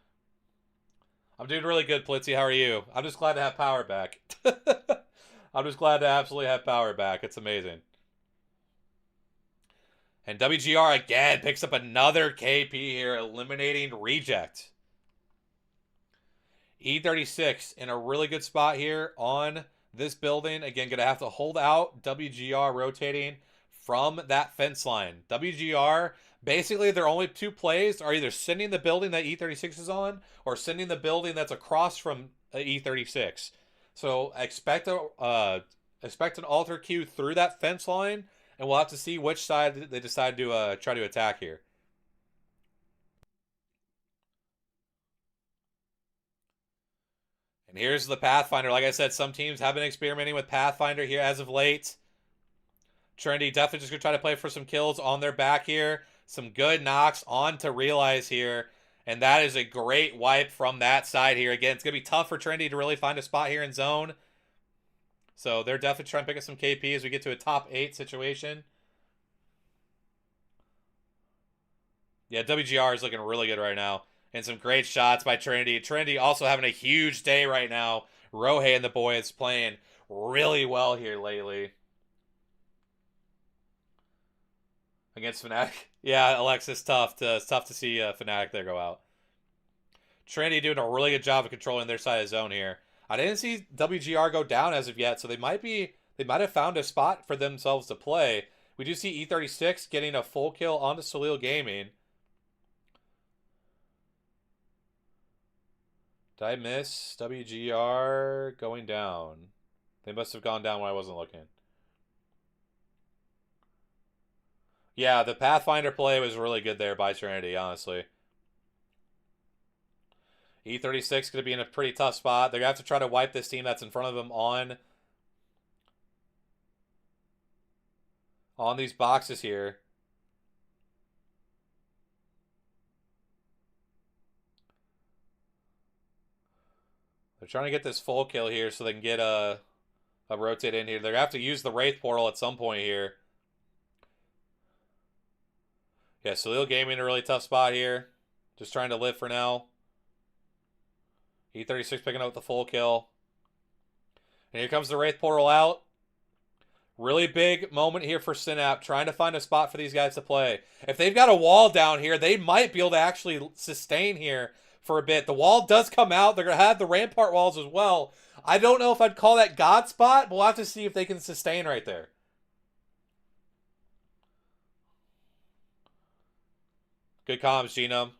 I'm doing really good, Plitzy. How are you? I'm just glad to have power back. I'm just glad to absolutely have power back. It's amazing. And WGR again picks up another KP here, eliminating Reject. E36 in a really good spot here on this building. Again, going to have to hold out. WGR rotating from that fence line. WGR, basically their only 2 plays are either sending the building that E36 is on or sending the building that's across from E36. So expect an alter Q through that fence line, and we'll have to see which side they decide to try to attack here. And here's the Pathfinder. Like I said, some teams have been experimenting with Pathfinder here as of late. Trendy definitely just going to try to play for some kills on their back here. Some good knocks on to Realize here. And that is a great wipe from that side here. Again, it's going to be tough for Trendy to really find a spot here in zone. So they're definitely trying to pick up some KP as we get to a top 8 situation. Yeah, WGR is looking really good right now. And some great shots by Trinity. Trinity also having a huge day right now. Rohei and the boys playing really well here lately. Against Fnatic. Yeah, Alexis, tough. It's tough to see Fnatic there go out. Trinity doing a really good job of controlling their side of the zone here. I didn't see WGR go down as of yet, so they might have found a spot for themselves to play. We do see E36 getting a full kill onto Salil Gaming. Did I miss WGR going down? They must have gone down when I wasn't looking. Yeah, the Pathfinder play was really good there by Trinity, honestly. E36 going to be in a pretty tough spot. They're going to have to try to wipe this team that's in front of them on these boxes here. trying to get this full kill here so they can get a rotate in here. They're going to have to use the Wraith portal at some point here. Yeah, Salil Gaming in a really tough spot here. Just trying to live for now. E36 picking up with the full kill. And here comes the Wraith portal out. Really big moment here for Synap, trying to find a spot for these guys to play. If they've got a wall down here, they might be able to actually sustain here for a bit. The wall does come out. They're going to have the rampart walls as well. I don't know if I'd call that God spot, but we'll have to see if they can sustain right there. Good comms, Genome.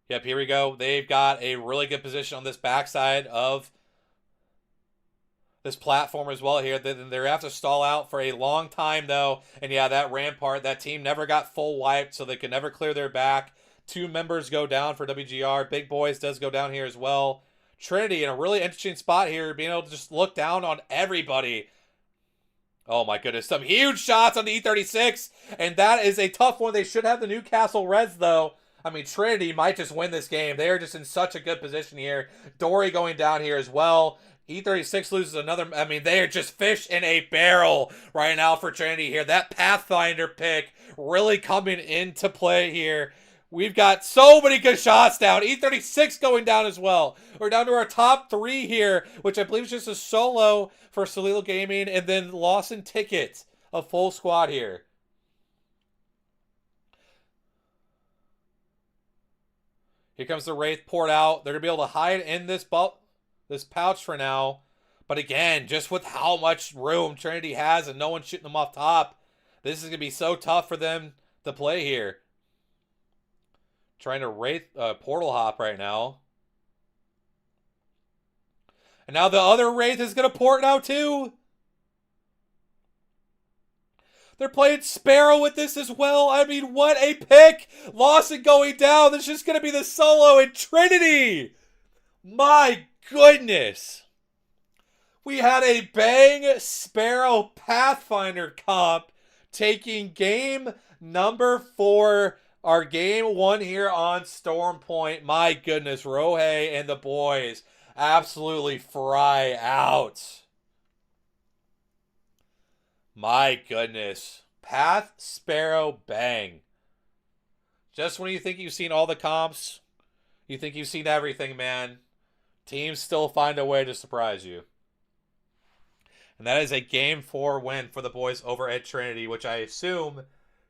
Yep, here we go. They've got a really good position on this backside of this platform as well here. They're going to have to stall out for a long time, though. And yeah, that rampart, that team never got full wiped, so they could never clear their back. 2 members go down for WGR. Big Boys does go down here as well. Trinity in a really interesting spot here, being able to just look down on everybody. Oh my goodness, some huge shots on the E36, and that is a tough one. They should have the Newcastle Reds, though. I mean, Trinity might just win this game. They are just in such a good position here. Dory going down here as well. E36 loses another. I mean, they are just fish in a barrel right now for Trinity here. That Pathfinder pick really coming into play here. We've got so many good shots down. E36 going down as well. We're down to our top 3 here, which I believe is just a solo for Salil Gaming, and then Lawson Ticket, a full squad here. Here comes the Wraith poured out. They're going to be able to hide in this pouch for now. But again, just with how much room Trinity has and no one shooting them off top, this is going to be so tough for them to play here. Trying to Wraith portal hop right now. And now the other Wraith is going to port now too. They're playing Sparrow with this as well. I mean, what a pick. Lawson going down. This is just going to be the solo in Trinity. My goodness. We had a bang Sparrow Pathfinder comp taking game number 4. Our game 1 here on Storm Point. My goodness, Rohei and the boys absolutely fry out. My goodness. Path, Sparrow, bang. Just when you think you've seen all the comps, you think you've seen everything, man. Teams still find a way to surprise you. And that is a game 4 win for the boys over at Trinity, which I assume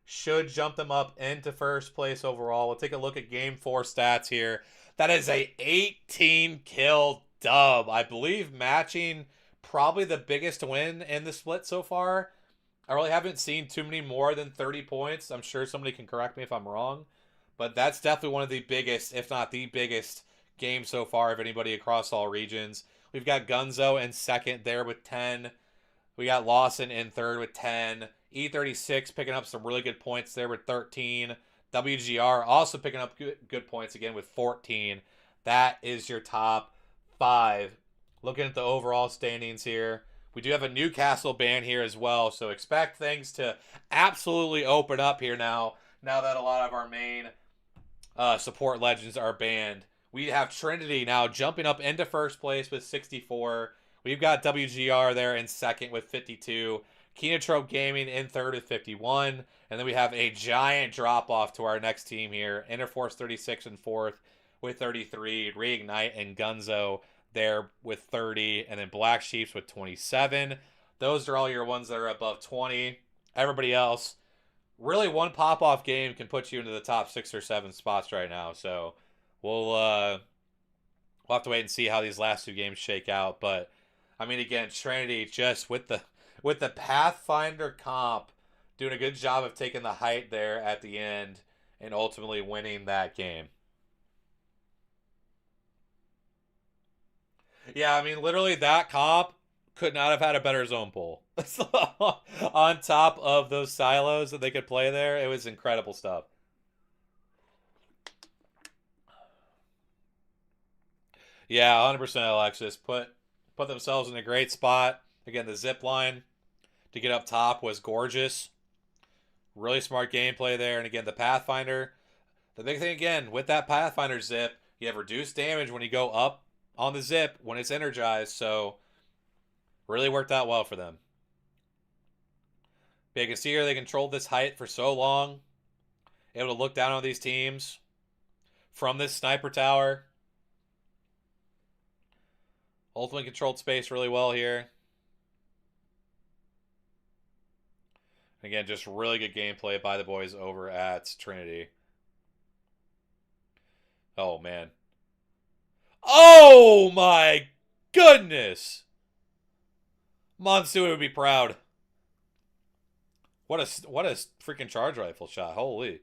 should jump them up into first place overall. We'll take a look at game 4 stats here. That is a 18 kill dub. I believe matching probably the biggest win in the split so far. I really haven't seen too many more than 30 points. I'm sure somebody can correct me if I'm wrong. But that's definitely one of the biggest, if not the biggest, games so far of anybody across all regions. We've got Gunzo in second there with 10. We got Lawson in third with 10. E36 picking up some really good points there with 13. WGR also picking up good points again with 14. That is your top 5. Looking at the overall standings here, we do have a Newcastle ban here as well, so expect things to absolutely open up here now that a lot of our main support legends are banned. We have Trinity now jumping up into first place with 64. We've got WGR there in second with 52. Kenotrope Gaming in third with 51. And then we have a giant drop-off to our next team here. Interforce 36 in fourth with 33. Reignite and Gunzo there with 30. And then Black Sheeps with 27. Those are all your ones that are above 20. Everybody else, really one pop-off game can put you into the top 6 or 7 spots right now. So we'll have to wait and see how these last 2 games shake out. But, I mean, again, Trinity just with the Pathfinder comp, doing a good job of taking the height there at the end and ultimately winning that game. Yeah, I mean, literally that comp could not have had a better zone pool. On top of those silos that they could play there, it was incredible stuff. Yeah, 100% Alexis. Put themselves in a great spot. Again, the zip line to get up top was gorgeous. Really smart gameplay there. And again, the Pathfinder. The big thing again with that Pathfinder zip, You have reduced damage when you go up on the zip when it's energized, so really worked out well for them. But you can see here they controlled this height for so long, able to look down on these teams from this sniper tower. Ultimately controlled space really well here. Again, just really good gameplay by the boys over at Trinity. Oh, man. Oh, my goodness. Monsoon would be proud. What a freaking charge rifle shot. Holy.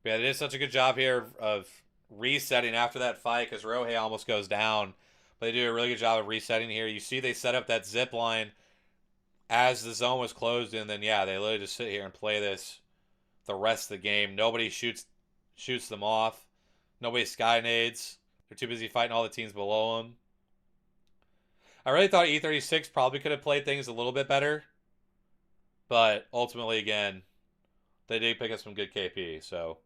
Yeah, they did such a good job here of resetting after that fight because Rohei almost goes down. But they do a really good job of resetting here. You see they set up that zip line as the zone was closed, and then, yeah, they literally just sit here and play this the rest of the game. Nobody shoots them off. Nobody sky nades. They're too busy fighting all the teams below them. I really thought E36 probably could have played things a little bit better. But ultimately, again, they did pick up some good KP, so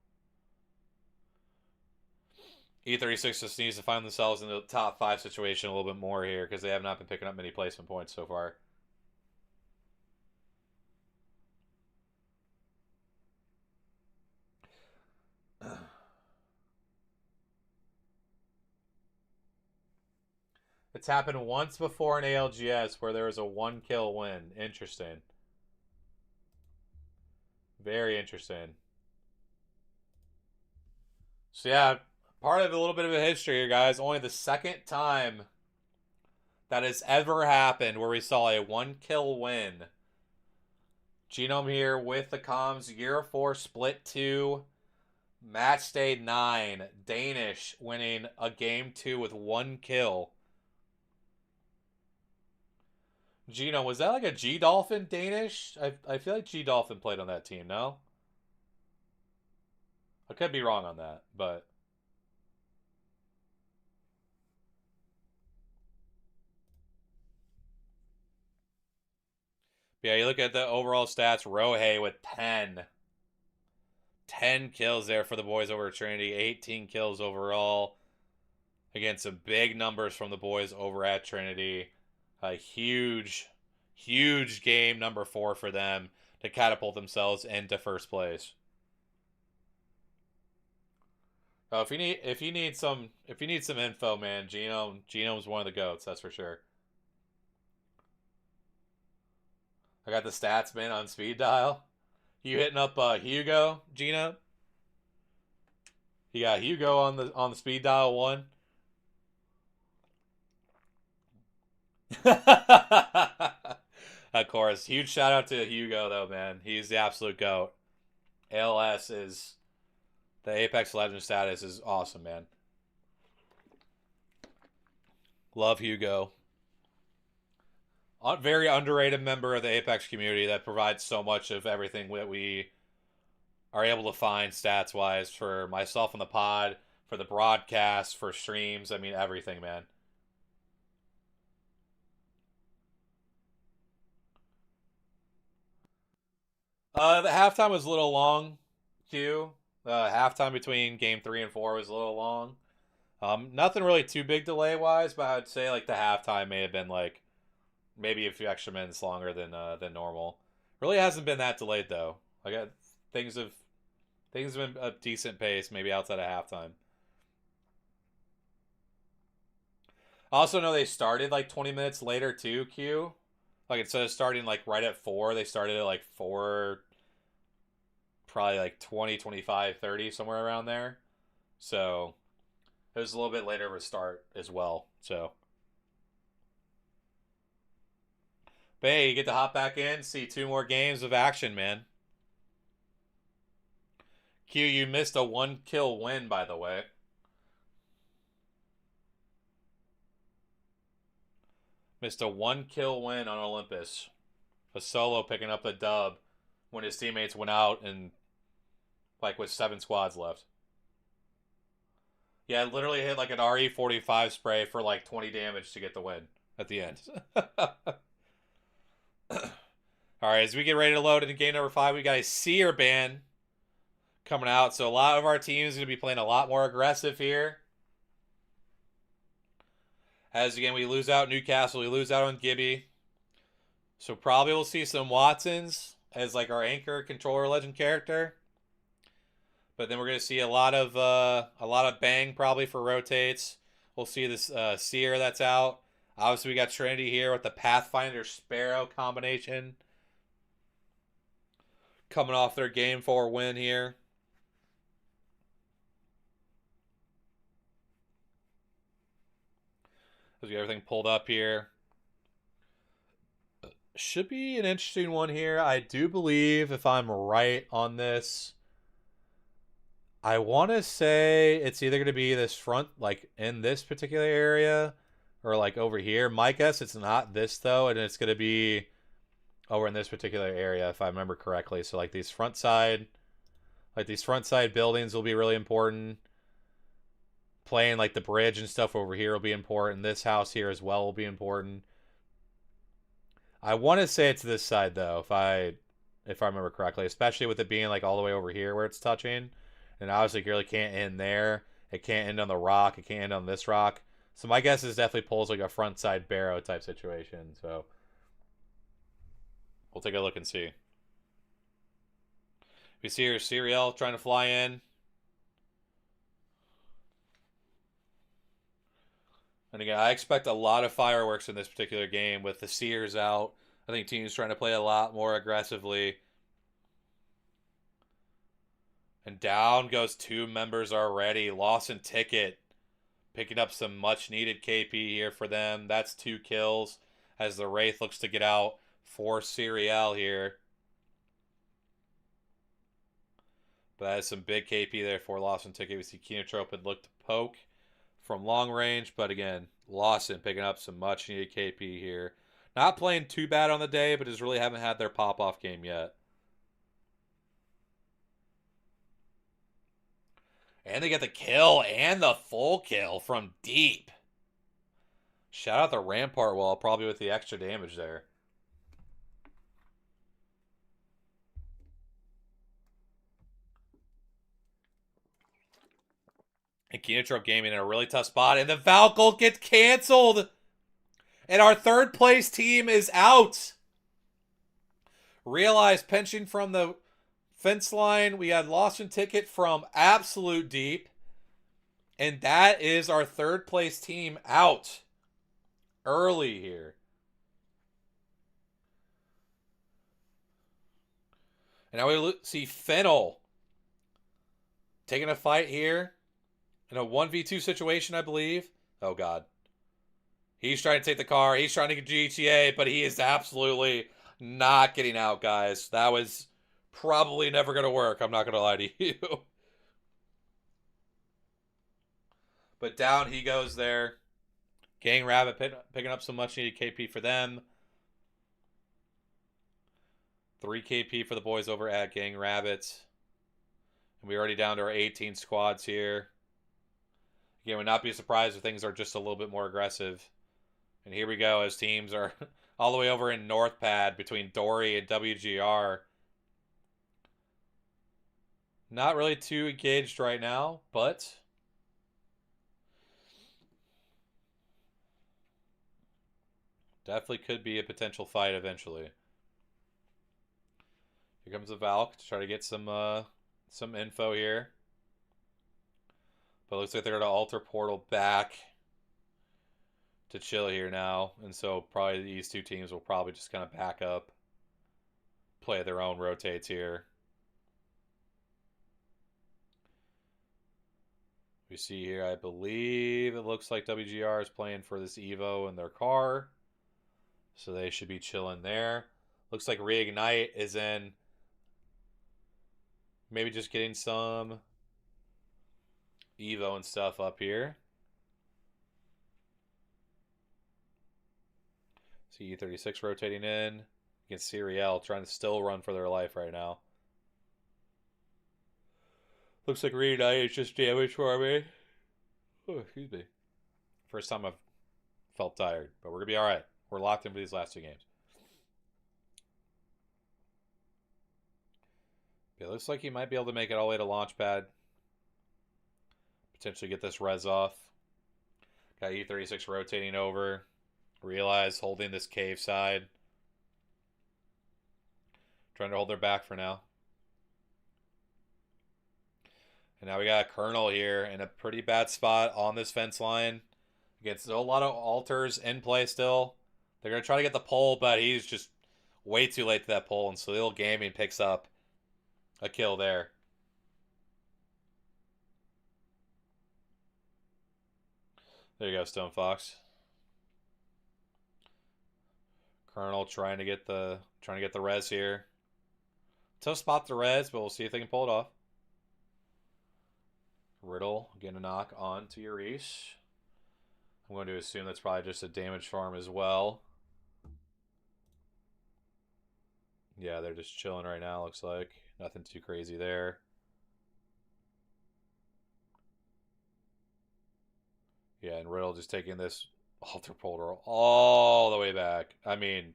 E36 just needs to find themselves in the top 5 situation a little bit more here because they have not been picking up many placement points so far. It's happened once before in ALGS where there was a 1-kill win. Interesting. Very interesting. So yeah, part of a little bit of a history here, guys. Only the second time that has ever happened where we saw a 1-kill win. Genome here with the comms. Year 4 split 2. Match day 9. Danish winning a game 2 with 1 kill. Gino, was that like a G Dolphin Danish? I feel like G Dolphin played on that team, no? I could be wrong on that, but yeah, you look at the overall stats, Rohei with 10. 10 kills there for the boys over at Trinity, 18 kills overall. Again, some big numbers from the boys over at Trinity. A huge, huge game number 4 for them to catapult themselves into first place. Oh, if you need some info, man, Genome's one of the goats, that's for sure. I got the stats, man, on speed dial. You hitting up Hugo, Gino? You got Hugo on the speed dial 1. Of course, huge shout out to Hugo though, man. He's the absolute goat. ALS is the Apex Legend status is awesome, man. Love Hugo. Very underrated member of the Apex community that provides so much of everything that we are able to find stats wise for myself on the pod, for the broadcast, for streams. I mean, everything, man. The halftime was a little long, too. Halftime between game 3 and 4 was a little long. Nothing really too big delay wise, but I'd say like the halftime may have been like maybe a few extra minutes longer than normal. Really hasn't been that delayed though. I got things have been a decent pace, maybe outside of halftime. I also know they started like 20 minutes later too, Q. Like instead of starting like right at 4, they started at like 4, probably like 20, 25, 30, somewhere around there. So it was a little bit later of a start as well. So, but hey, you get to hop back in, see 2 more games of action, man. Q, you missed a 1-kill win, by the way. Missed a 1-kill win on Olympus. A solo picking up the dub when his teammates went out and like with 7 squads left. Yeah, literally hit like an RE45 spray for like 20 damage to get the win at the end. All right, as we get ready to load into game number 5, we got a Seer ban coming out. So a lot of our teams are going to be playing a lot more aggressive here. As again, we lose out Newcastle, we lose out on Gibby. So probably we'll see some Watsons as like our anchor controller legend character. But then we're going to see a lot of bang probably for rotates. We'll see this Seer that's out. Obviously, we got Trinity here with the Pathfinder Sparrow combination. Coming off their Game 4 win here. Let's get everything pulled up here. Should be an interesting one here. I do believe, if I'm right on this, I want to say it's either going to be this front, like in this particular area, or like over here. My guess it's not this though, and it's going to be over in this particular area if I remember correctly. So like these front side buildings will be really important. Playing like the bridge and stuff over here will be important. This house here as well will be important. I want to say it's this side though, if I remember correctly, especially with it being like all the way over here where it's touching. And obviously it really can't end there. It can't end on the rock. It can't end on this rock. So my guess is definitely pulls like a front side barrow type situation. So we'll take a look and see. We see here Serial trying to fly in. And again, I expect a lot of fireworks in this particular game with the Seers out. I think teams trying to play a lot more aggressively. And down goes 2 members already. Lawson Ticket picking up some much needed KP here for them. That's 2 kills as the Wraith looks to get out for Serial here. But that is some big KP there for Lawson Ticket. We see Kenotrope had looked to poke from long range, but again, Lawson picking up some much needed KP here. Not playing too bad on the day, but just really haven't had their pop-off game yet. And they get the kill and the full kill from deep. Shout out the Rampart wall, probably with the extra damage there. And Kenotrope Gaming in a really tough spot. And the Valkyl gets canceled. And our third place team is out. Realize pension from the fence line. We had Lawson Ticket from absolute deep. And that is our third place team out early here. And now we see Fennel taking a fight here in a 1v2 situation, I believe. Oh, God. He's trying to take the car. He's trying to get GTA, but he is absolutely not getting out, guys. That was probably never going to work. I'm not going to lie to you. But down he goes there. Gang Rabbit picking up some much needed KP for them. 3 KP for the boys over at Gang Rabbit. And we're already down to our 18 squads here. Again, would not be surprised if things are just a little bit more aggressive. And here we go as teams are all the way over in North Pad between Dory and WGR. Not really too engaged right now, but definitely could be a potential fight eventually. Here comes the Valk to try to get some info here. But it looks like they're going to alter portal back to chill here now. And so probably these 2 teams will probably just kind of back up, play their own rotates here. We see here, I believe it looks like WGR is playing for this Evo in their car. So they should be chilling there. Looks like Reignite is in. Maybe just getting some Evo and stuff up here. See E36 rotating in against Serial, trying to still run for their life right now. Looks like Reignite is just damage for me. Oh, excuse me. First time I've felt tired, but we're going to be all right. We're locked in for these last 2 games. It looks like he might be able to make it all the way to launch pad. Potentially get this res off. Got E36 rotating over. Realize holding this cave side. Trying to hold their back for now. And now we got a Colonel here in a pretty bad spot on this fence line. Against a lot of altars in play still. They're going to try to get the pole, but he's just way too late to that pole. And Salil Gaming picks up a kill there. There you go, Stone Fox. Colonel trying to get the res here. Tough spot to res, but we'll see if they can pull it off. Riddle getting a knock on to Urish. I'm going to assume that's probably just a damage farm as well. Yeah, they're just chilling right now, looks like. Nothing too crazy there. Yeah, and Riddle just taking this altar portal all the way back. I mean,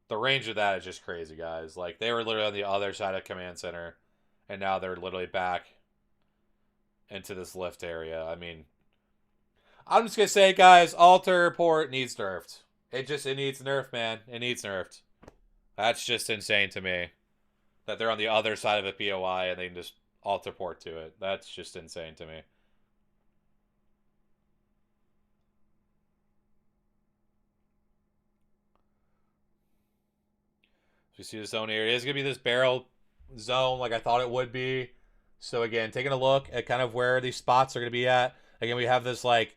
the range of that is just crazy, guys. Like, they were literally on the other side of Command Center, and now they're literally back into this lift area. I mean, I'm just going to say, guys, altar port needs nerfed. It needs nerfed, man. It needs nerfed. That's just insane to me. That they're on the other side of a POI and they can just altar port to it. That's just insane to me. So you see the zone here. It is going to be this barrel zone like I thought it would be. So again, taking a look at kind of where these spots are going to be at. Again, we have this like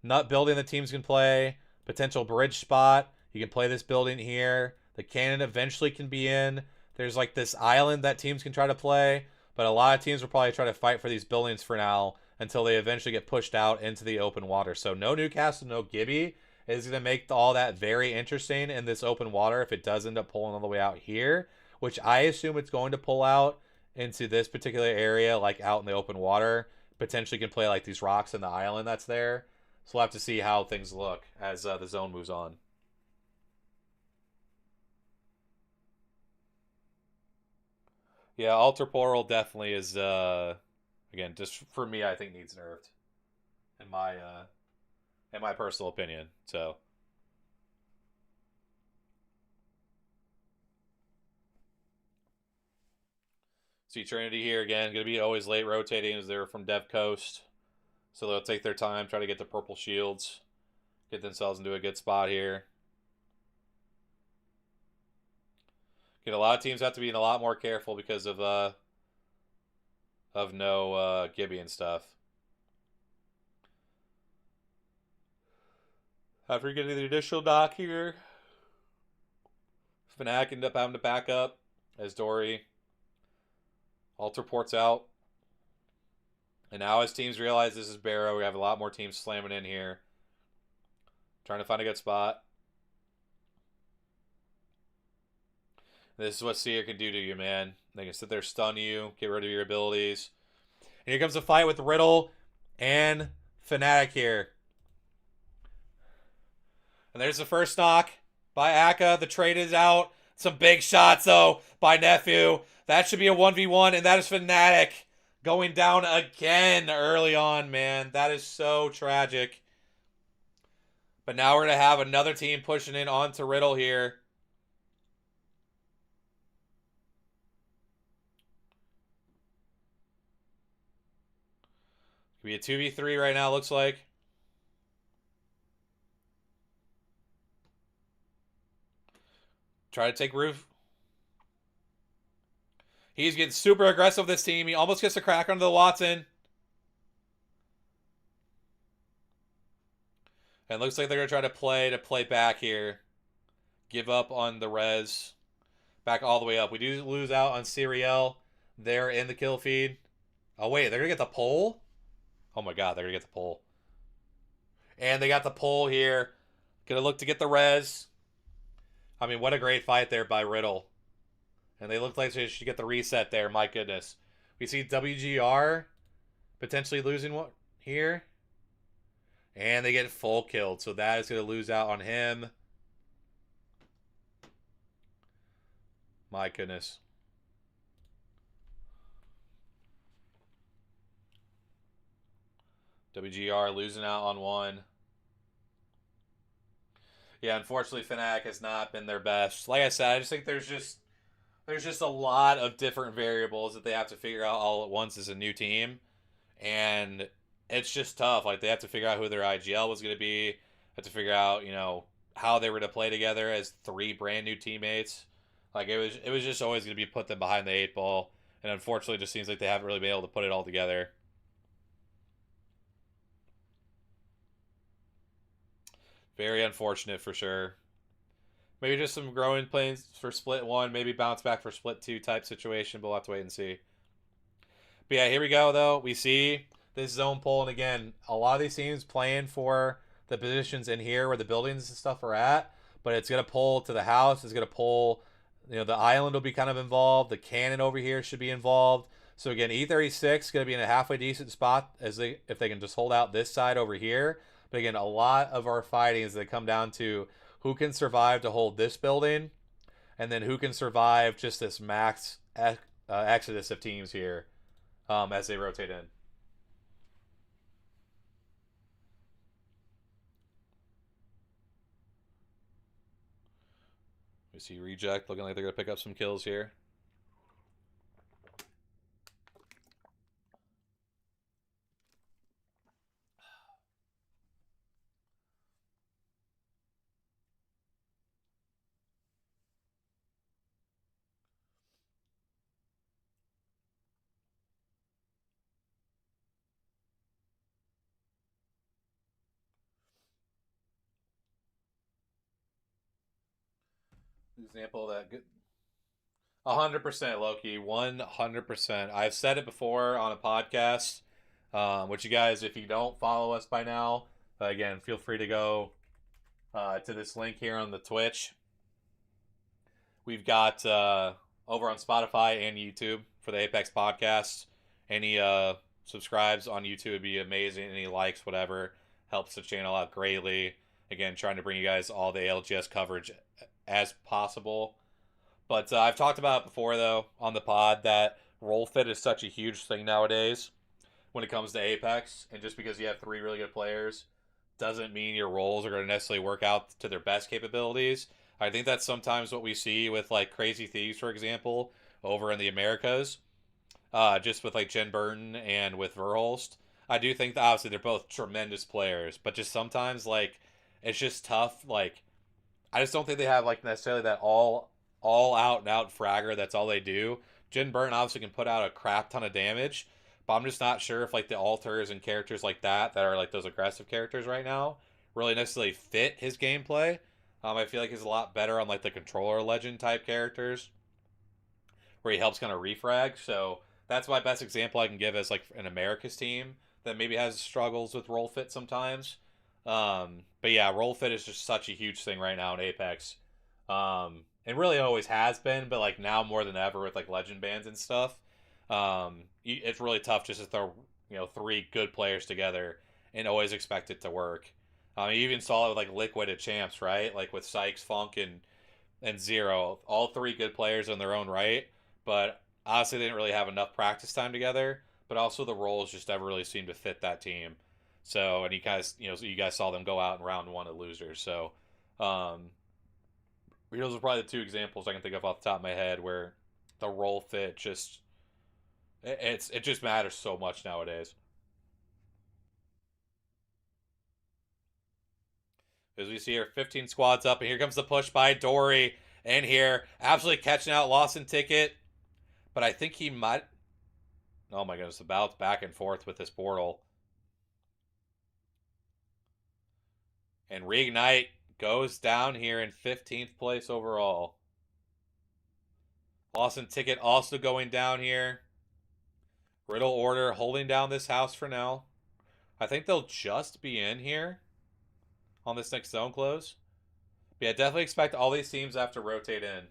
nut building that teams can play. Potential bridge spot. You can play this building here. The cannon eventually can be in. There's like this island that teams can try to play. But a lot of teams will probably try to fight for these buildings for now until they eventually get pushed out into the open water. So no Newcastle, no Gibby is going to make all that very interesting in this open water if it does end up pulling all the way out here, which I assume it's going to pull out into this particular area, like out in the open water. Potentially can play like these rocks in the island that's there. So we'll have to see how things look as the zone moves on. Yeah, Alter Portal definitely is again, just for me, I think needs nerfed. In my personal opinion. So see Trinity here again, gonna be always late rotating as they're from Dev Coast. So they'll take their time, try to get the purple shields, get themselves into a good spot here. A lot of teams have to be a lot more careful because of no Gibby and stuff. After getting the initial knock here, Fnatic ended up having to back up as Dory alter ports out. And now as teams realize this is Barrow, we have a lot more teams slamming in here. Trying to find a good spot. This is what Seer can do to you, man. They can sit there, stun you, get rid of your abilities. And here comes a fight with Riddle and Fnatic here. And there's the first knock by Akka. The trade is out. Some big shots, though, by Nephew. That should be a 1v1, and that is Fnatic going down again early on, man. That is so tragic. But now we're going to have another team pushing in onto Riddle here. Could be a 2v3 right now, looks like. Try to take roof. He's getting super aggressive with this team. He almost gets a crack onto the Watson. And looks like they're going to try to play back here. Give up on the res. Back all the way up. We do lose out on Seriel. They're in the kill feed. Oh, wait. They're going to get the pole? Oh, my God. They're going to get the pole. And they got the pole here. Going to look to get the res. I mean, what a great fight there by Riddle. And they look like they should get the reset there. My goodness. We see WGR potentially losing one here. And they get full killed. So that is going to lose out on him. My goodness. WGR losing out on one. Yeah, unfortunately, Fnatic has not been their best. Like I said, I just think there's just a lot of different variables that they have to figure out all at once as a new team, and it's just tough. Like they have to figure out who their IGL was going to be, have to figure out how they were to play together as three brand new teammates. Like it was just always going to be put them behind the eight ball, and unfortunately, it just seems like they haven't really been able to put it all together. Very unfortunate for sure. Maybe just some growing pains for split one, maybe bounce back for split two type situation, but we'll have to wait and see. But yeah, here we go though. We see this zone pull, and again, a lot of these teams playing for the positions in here where the buildings and stuff are at, but it's gonna pull to the house. It's gonna pull. The island will be kind of involved. The cannon over here should be involved. So again, E36 going to be in a halfway decent spot as if they can just hold out this side over here. But again, a lot of our fighting is they come down to who can survive to hold this building, and then who can survive just this max exodus of teams here as they rotate in. We see Reject looking like they're going to pick up some kills here. Example of that good. 100% Loki, 100%. I've said it before on a podcast, which you guys, if you don't follow us by now, again, feel free to go to this link here on the Twitch. We've got over on Spotify and YouTube for the Apex podcast. Any subscribes on YouTube would be amazing. Any likes, whatever, helps the channel out greatly. Again, trying to bring you guys all the ALGS coverage as possible. But I've talked about it before, though, on the pod that role fit is such a huge thing nowadays when it comes to Apex. And just because you have three really good players doesn't mean your roles are going to necessarily work out to their best capabilities. I think that's sometimes what we see with like Crazy Thieves, for example, over in the Americas, just with like Jen Burton and with Verholst. I do think that obviously they're both tremendous players, but just sometimes like it's just tough. Like I just don't think they have like necessarily that all out and out fragger. That's all they do. Jen Burton obviously can put out a crap ton of damage, but I'm just not sure if like the alters and characters like that are like those aggressive characters right now really necessarily fit his gameplay. I feel like he's a lot better on like the controller legend type characters where he helps kind of refrag. So that's my best example I can give as like an America's team that maybe has struggles with role fit sometimes. But yeah, role fit is just such a huge thing right now in Apex. It really always has been, but like now more than ever with like legend bans and stuff. It's really tough just to throw three good players together and always expect it to work. You even saw it with like Liquid at Champs, right? Like with Sykes, Funk, and Zero, all three good players in their own right, but obviously they didn't really have enough practice time together. But also the roles just never really seemed to fit that team. So and you guys saw them go out in round one of losers. So um, those are probably the two examples I can think of off the top of my head where the role fit just it just matters so much nowadays. As we see here, 15 squads up, and here comes the push by Dory in here, absolutely catching out Lawson Ticket, but I think he might. Oh my goodness, the bounce back and forth with this portal. And Reignite goes down here in 15th place overall. Lawson Ticket also going down here. Riddle Order holding down this house for now. I think they'll just be in here on this next zone close. But yeah, definitely expect all these teams to have to rotate in.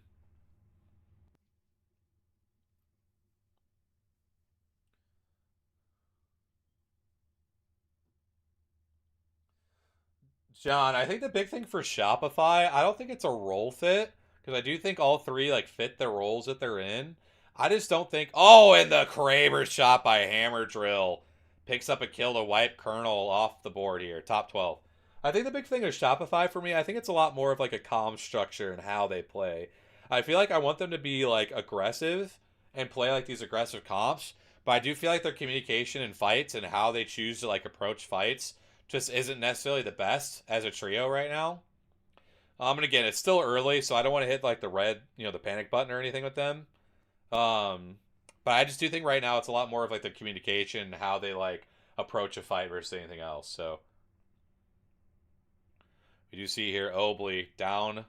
John, I think the big thing for Shopify, I don't think it's a role fit because I do think all three like fit the roles that they're in. I just don't think. Oh, and the Kraber shot by Hammer Drill picks up a kill to wipe Colonel off the board here, top 12. I think the big thing is Shopify for me. I think it's a lot more of like a calm structure and how they play. I feel like I want them to be like aggressive and play like these aggressive comps, but I do feel like their communication in fights and how they choose to like approach fights just isn't necessarily the best as a trio right now. And again, it's still early, so I don't want to hit like the red, the panic button or anything with them. Um, but I just do think right now it's a lot more of like the communication and how they like approach a fight versus anything else. So we do see here Obley down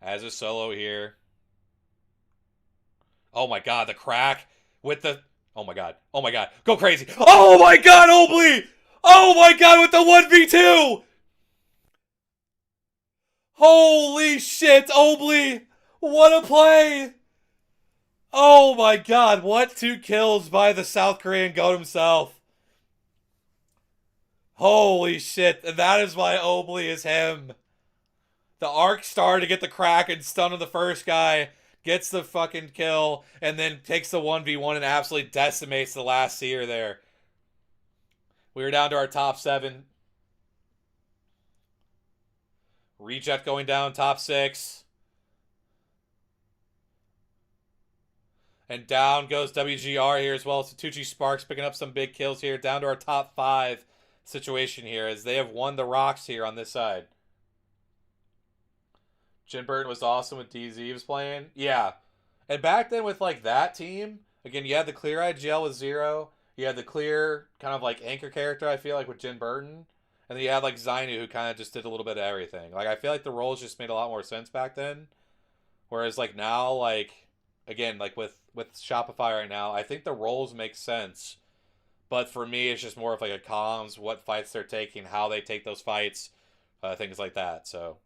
as a solo here. Oh my god, the crack with the oh my god. Oh my god. Go crazy. Oh my god, Obley! Oh my god with the 1v2! Holy shit, Obley! What a play! Oh my god, what 2 kills by the South Korean goat himself. Holy shit, and that is why Obley is him. The arc star to get the crack and stun on the first guy, gets the fucking kill, and then takes the 1v1 and absolutely decimates the last seer there. We are down to our top 7. Reject going down, top 6. And down goes WGR here as well. Satuchi Sparks picking up some big kills here. Down to our top 5 situation here as they have won the rocks here on this side. Jin Burton was awesome with DZ was playing. Yeah. And back then with like that team, again, you had the clear IGL with Zero. You had the clear kind of like anchor character, I feel like, with Jin Burton. And then you had like Zainu who kind of just did a little bit of everything. Like I feel like the roles just made a lot more sense back then. Whereas like now, like again, like with Shopify right now, I think the roles make sense. But for me, it's just more of like a comms, what fights they're taking, how they take those fights, things like that. So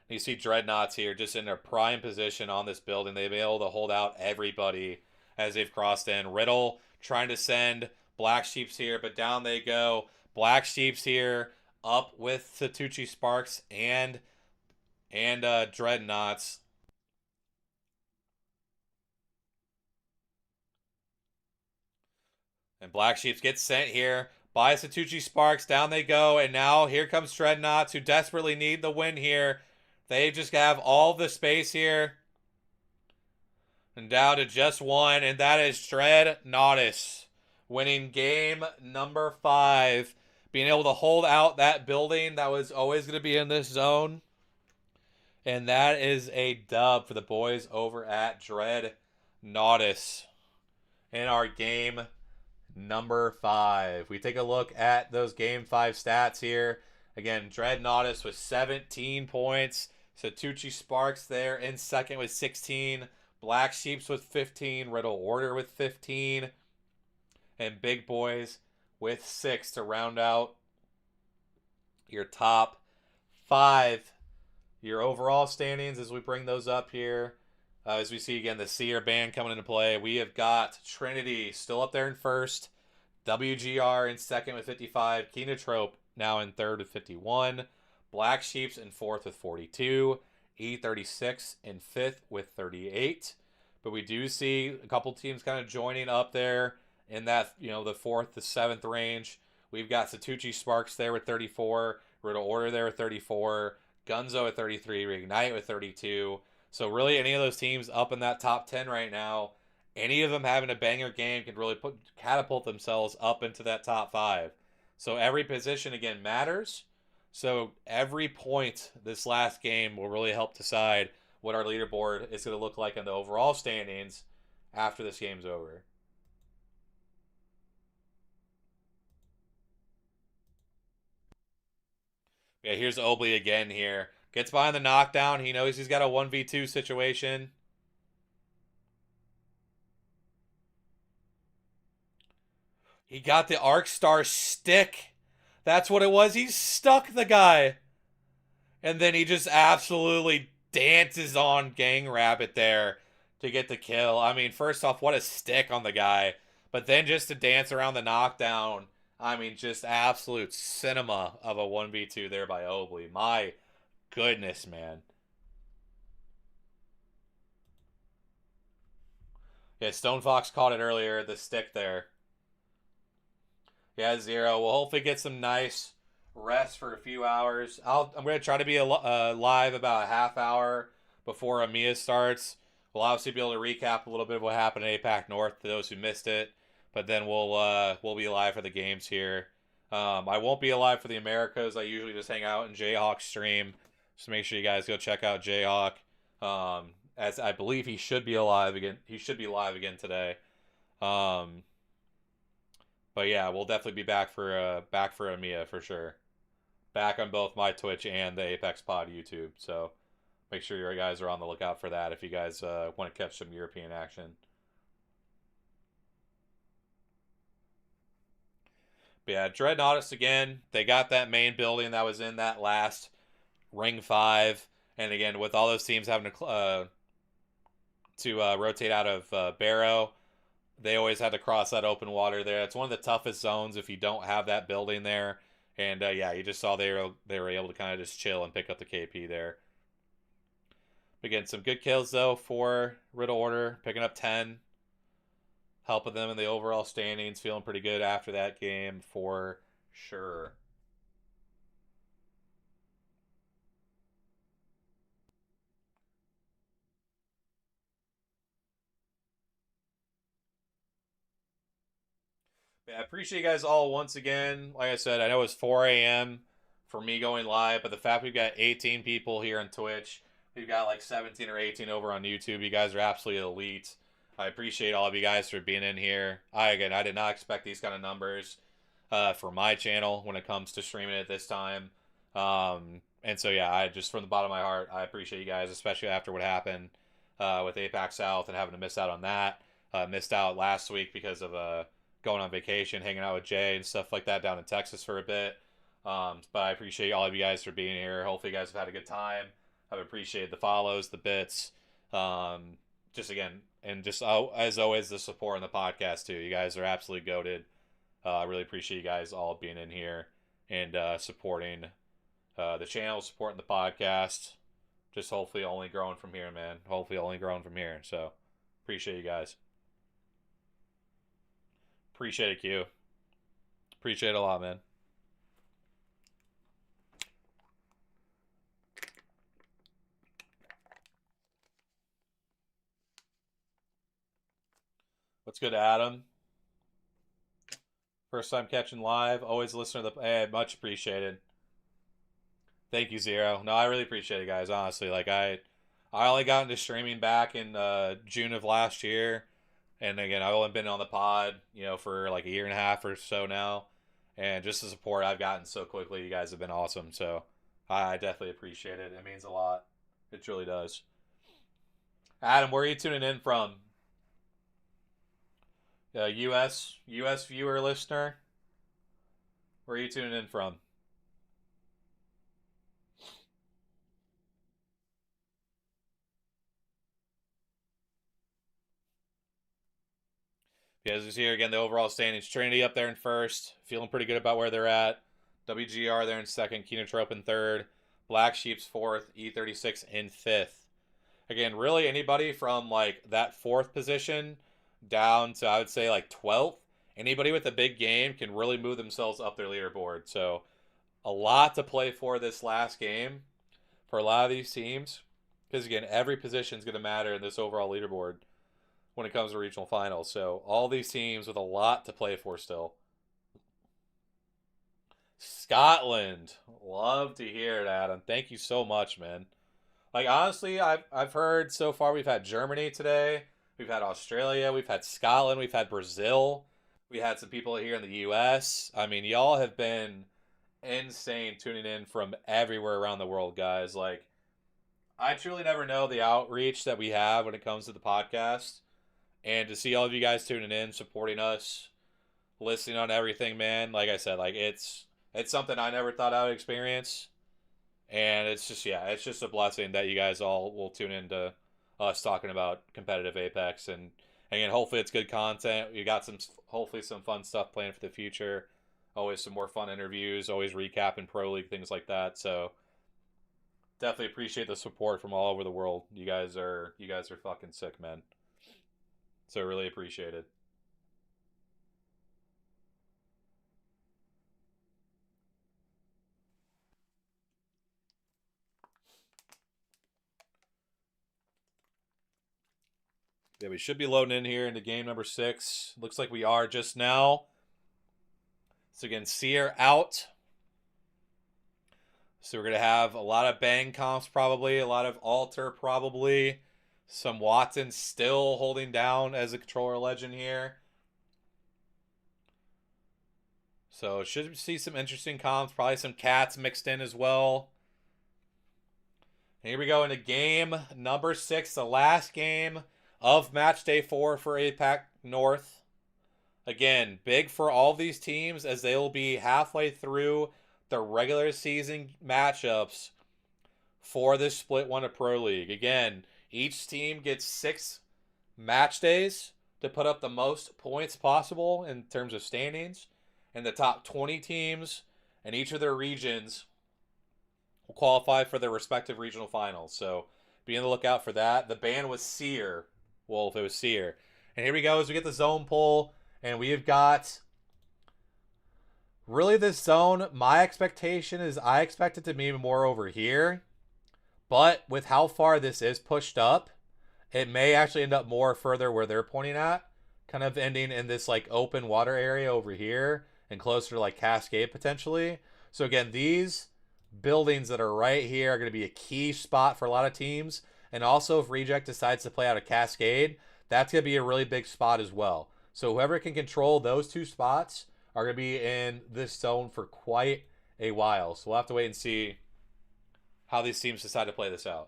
you see Dreadnoughts here just in their prime position on this building. They've been able to hold out everybody as they've crossed in. Riddle trying to send Black Sheeps here, but down they go. Black Sheeps here up with Satuchi Sparks and Dreadnoughts. And Black Sheeps gets sent here by Satuchi Sparks. Down they go. And now here comes Dreadnoughts who desperately need the win here. They just have all the space here. And down to just one. And that is Dreadnoughts winning game number 5. Being able to hold out that building that was always going to be in this zone. And that is a dub for the boys over at Dreadnoughts in our game number 5. We take a look at those game 5 stats here. Again, Dreadnoughts with 17 points. Satuchi Sparks there in second with 16. Black Sheeps with 15. Riddle Order with 15. And Big Boys with 6 to round out your top 5. Your overall standings as we bring those up here. As we see again, the Seer band coming into play. We have got Trinity still up there in first. WGR in second with 55. Kenotrope now in third with 51. Black Sheeps in fourth with 42. E36 in fifth with 38. But we do see a couple teams kind of joining up there in that, the fourth to seventh range. We've got Satuchi Sparks there with 34. Riddle Order there with 34. Gunzo at 33. Reignite with 32. So really any of those teams up in that top 10 right now, any of them having a banger game can really catapult themselves up into that top 5. So every position, again, matters. So every point this last game will really help decide what our leaderboard is going to look like in the overall standings after this game's over. Yeah, here's Obley again here. Gets behind the knockdown. He knows he's got a 1v2 situation. He got the Arc Star stick. That's what it was. He stuck the guy. And then he just absolutely dances on Gang Rabbit there to get the kill. I mean, first off, what a stick on the guy. But then just to dance around the knockdown. I mean, just absolute cinema of a 1v2 there by Obley. My goodness, man. Yeah, Stone Fox caught it earlier, the stick there. Yeah, zero. We'll hopefully get some nice rest for a few hours. I'm gonna try to be live about a half hour before EMEA starts. We'll obviously be able to recap a little bit of what happened in APAC North to those who missed it, but then we'll be live for the games here. I won't be alive for the Americas. I usually just hang out in Jayhawk's stream. So make sure you guys go check out Jayhawk. As I believe he should be alive again. He should be live again today. Um, but yeah, we'll definitely be back for EMEA for sure. Back on both my Twitch and the Apex Pod YouTube. So make sure you guys are on the lookout for that if you guys want to catch some European action. But yeah, Dreadnoughts again. They got that main building that was in that last Ring 5, and again with all those teams having to rotate out of Barrow, they always had to cross that open water there. It's one of the toughest zones if you don't have that building there. And yeah, you just saw they were able to kind of just chill and pick up the KP there. Again, some good kills though for Riddle Order, picking up 10, helping them in the overall standings, feeling pretty good after that game for sure. Yeah, I appreciate you guys all once again. Like I said, I know it's 4 a.m. for me going live, but the fact we've got 18 people here on Twitch, we've got like 17 or 18 over on YouTube. You guys are absolutely elite. I appreciate all of you guys for being in here. I did not expect these kind of numbers for my channel when it comes to streaming it this time. And so yeah, I just from the bottom of my heart, I appreciate you guys, especially after what happened with APAC South and having to miss out on that. Missed out last week because of going on vacation, hanging out with Jay and stuff like that down in Texas for a bit. But I appreciate all of you guys for being here. Hopefully, you guys have had a good time. I've appreciated the follows, the bits. Just again, and just as always, the support on the podcast too. You guys are absolutely goated. I really appreciate you guys all being in here and supporting the channel, supporting the podcast. Just hopefully only growing from here, man. Hopefully only growing from here. So appreciate you guys. Appreciate it, Q. Appreciate it a lot, man. What's good, Adam? First time catching live. Always listen to the. Hey, much appreciated. Thank you, Zero. No, I really appreciate it, guys. Honestly, like I only got into streaming back in June of last year, and again, I've only been on the pod, for like a year and a half or so now, and just the support I've gotten so quickly, you guys have been awesome. So I definitely appreciate it. It means a lot. It truly does. Adam, where are you tuning in from? U.S. viewer listener. Where are you tuning in from? Yeah, as you see here again, the overall standings: Trinity up there in first, feeling pretty good about where they're at. WGR there in second, Kenotrope in third, Black Sheep's fourth, E36 in fifth. Again, really anybody from like that fourth position down to I would say like 12th, anybody with a big game can really move themselves up their leaderboard. So a lot to play for this last game for a lot of these teams. Because again, every position is going to matter in this overall leaderboard when it comes to regional finals. So all these teams with a lot to play for still. Scotland, love to hear it, Adam. Thank you so much, man. Like honestly, I've heard so far we've had Germany today, we've had Australia, we've had Scotland, we've had Brazil, we had some people here in the U.S. I mean, y'all have been insane tuning in from everywhere around the world, guys. Like I truly never know the outreach that we have when it comes to the podcast. And to see all of you guys tuning in, supporting us, listening on everything, man. Like I said, like it's something I never thought I would experience. And it's just it's just a blessing that you guys all will tune into us talking about competitive Apex and again, hopefully it's good content. We got some hopefully some fun stuff planned for the future. Always some more fun interviews, always recapping Pro League, things like that. So definitely appreciate the support from all over the world. You guys are fucking sick, man. So really appreciate it. Yeah, we should be loading in here into game number 6. Looks like we are just now. So again, Sear out. So we're going to have a lot of bang comps probably, a lot of alter probably. Some Watson still holding down as a controller legend here. So should see some interesting comps, probably some cats mixed in as well. And here we go into game number 6, the last game of match day 4 for APAC North. Again, big for all these teams as they will be halfway through the regular season matchups for this split one of Pro League. Again, each team gets 6 match days to put up the most points possible in terms of standings. And the top 20 teams in each of their regions will qualify for their respective regional finals. So be on the lookout for that. The ban was Sear. Wolf, it was Sear. And here we go as we get the zone pull. And we have got really this zone. My expectation is I expect it to be more over here. But with how far this is pushed up, it may actually end up more further where they're pointing at. Kind of ending in this like open water area over here and closer to like Cascade potentially. So again, these buildings that are right here are going to be a key spot for a lot of teams. And also if Reject decides to play out a Cascade, that's going to be a really big spot as well. So whoever can control those 2 spots are going to be in this zone for quite a while. So we'll have to wait and see how these teams decide to play this out.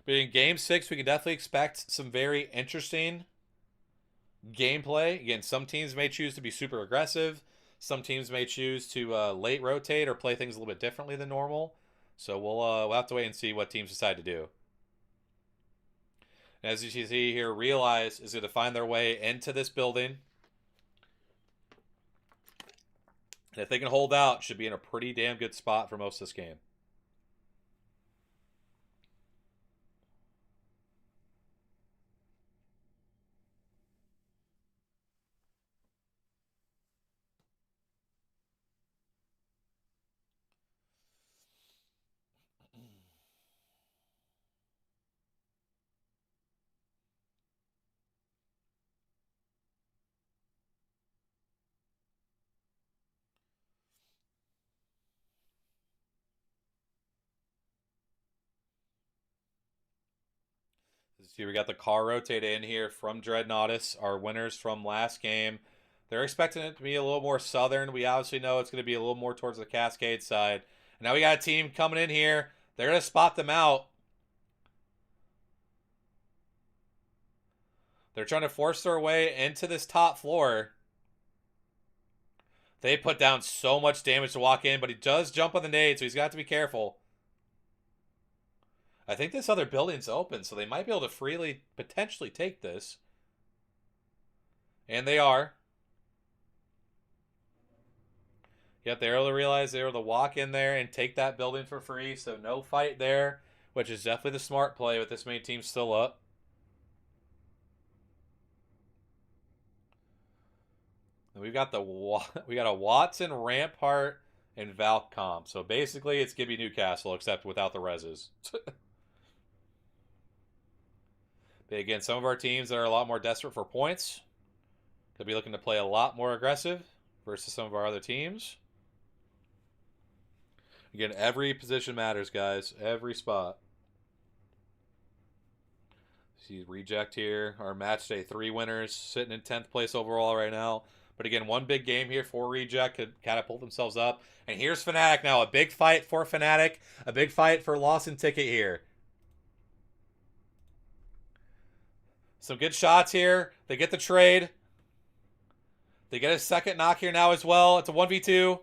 But in game 6, we can definitely expect some very interesting gameplay. Again, some teams may choose to be super aggressive. Some teams may choose to late rotate or play things a little bit differently than normal. So we'll have to wait and see what teams decide to do. And as you see here, Realize is going to find their way into this building. And if they can hold out, should be in a pretty damn good spot for most of this game. See, we got the car rotate in here from Dreadnoughtus, our winners from last game. They're expecting it to be a little more southern. We obviously know it's going to be a little more towards the Cascade side. And now we got a team coming in here. They're going to spot them out. They're trying to force their way into this top floor. They put down so much damage to walk in, but he does jump on the nade, so he's got to be careful. I think this other building's open, so they might be able to freely, potentially take this. And they are. Yet they're able to realize they're able to walk in there and take that building for free, so no fight there, which is definitely the smart play with this many teams still up. And we got a Watson, Rampart, and Valcomp. So basically, it's Gibby Newcastle, except without the reses. But again, some of our teams that are a lot more desperate for points could be looking to play a lot more aggressive versus some of our other teams. Again, every position matters, guys. Every spot. See Reject here. Our match day 3 winners sitting in 10th place overall right now. But again, one big game here for Reject could catapult themselves up. And here's Fnatic now. A big fight for Fnatic. A big fight for Lawson Ticket here. Some good shots here. They get the trade. They get a second knock here now as well. It's a 1v2.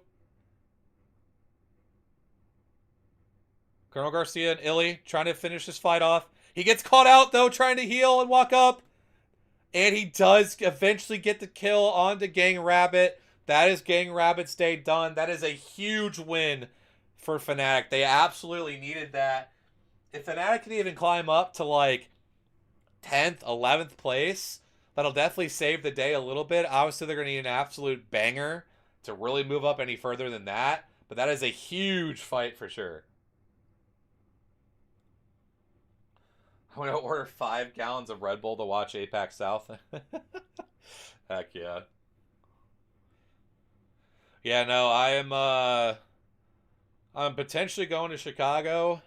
Colonel Garcia and Illy trying to finish this fight off. He gets caught out, though, trying to heal and walk up. And he does eventually get the kill onto Gang Rabbit. That is Gang Rabbit's day done. That is a huge win for Fnatic. They absolutely needed that. If Fnatic can even climb up to, like, 10th, 11th place, that'll definitely save the day a little bit. Obviously, they're going to need an absolute banger to really move up any further than that. But that is a huge fight for sure. I'm gonna order 5 gallons of Red Bull to watch APAC South. Heck yeah. Yeah, no, I'm potentially going to Chicago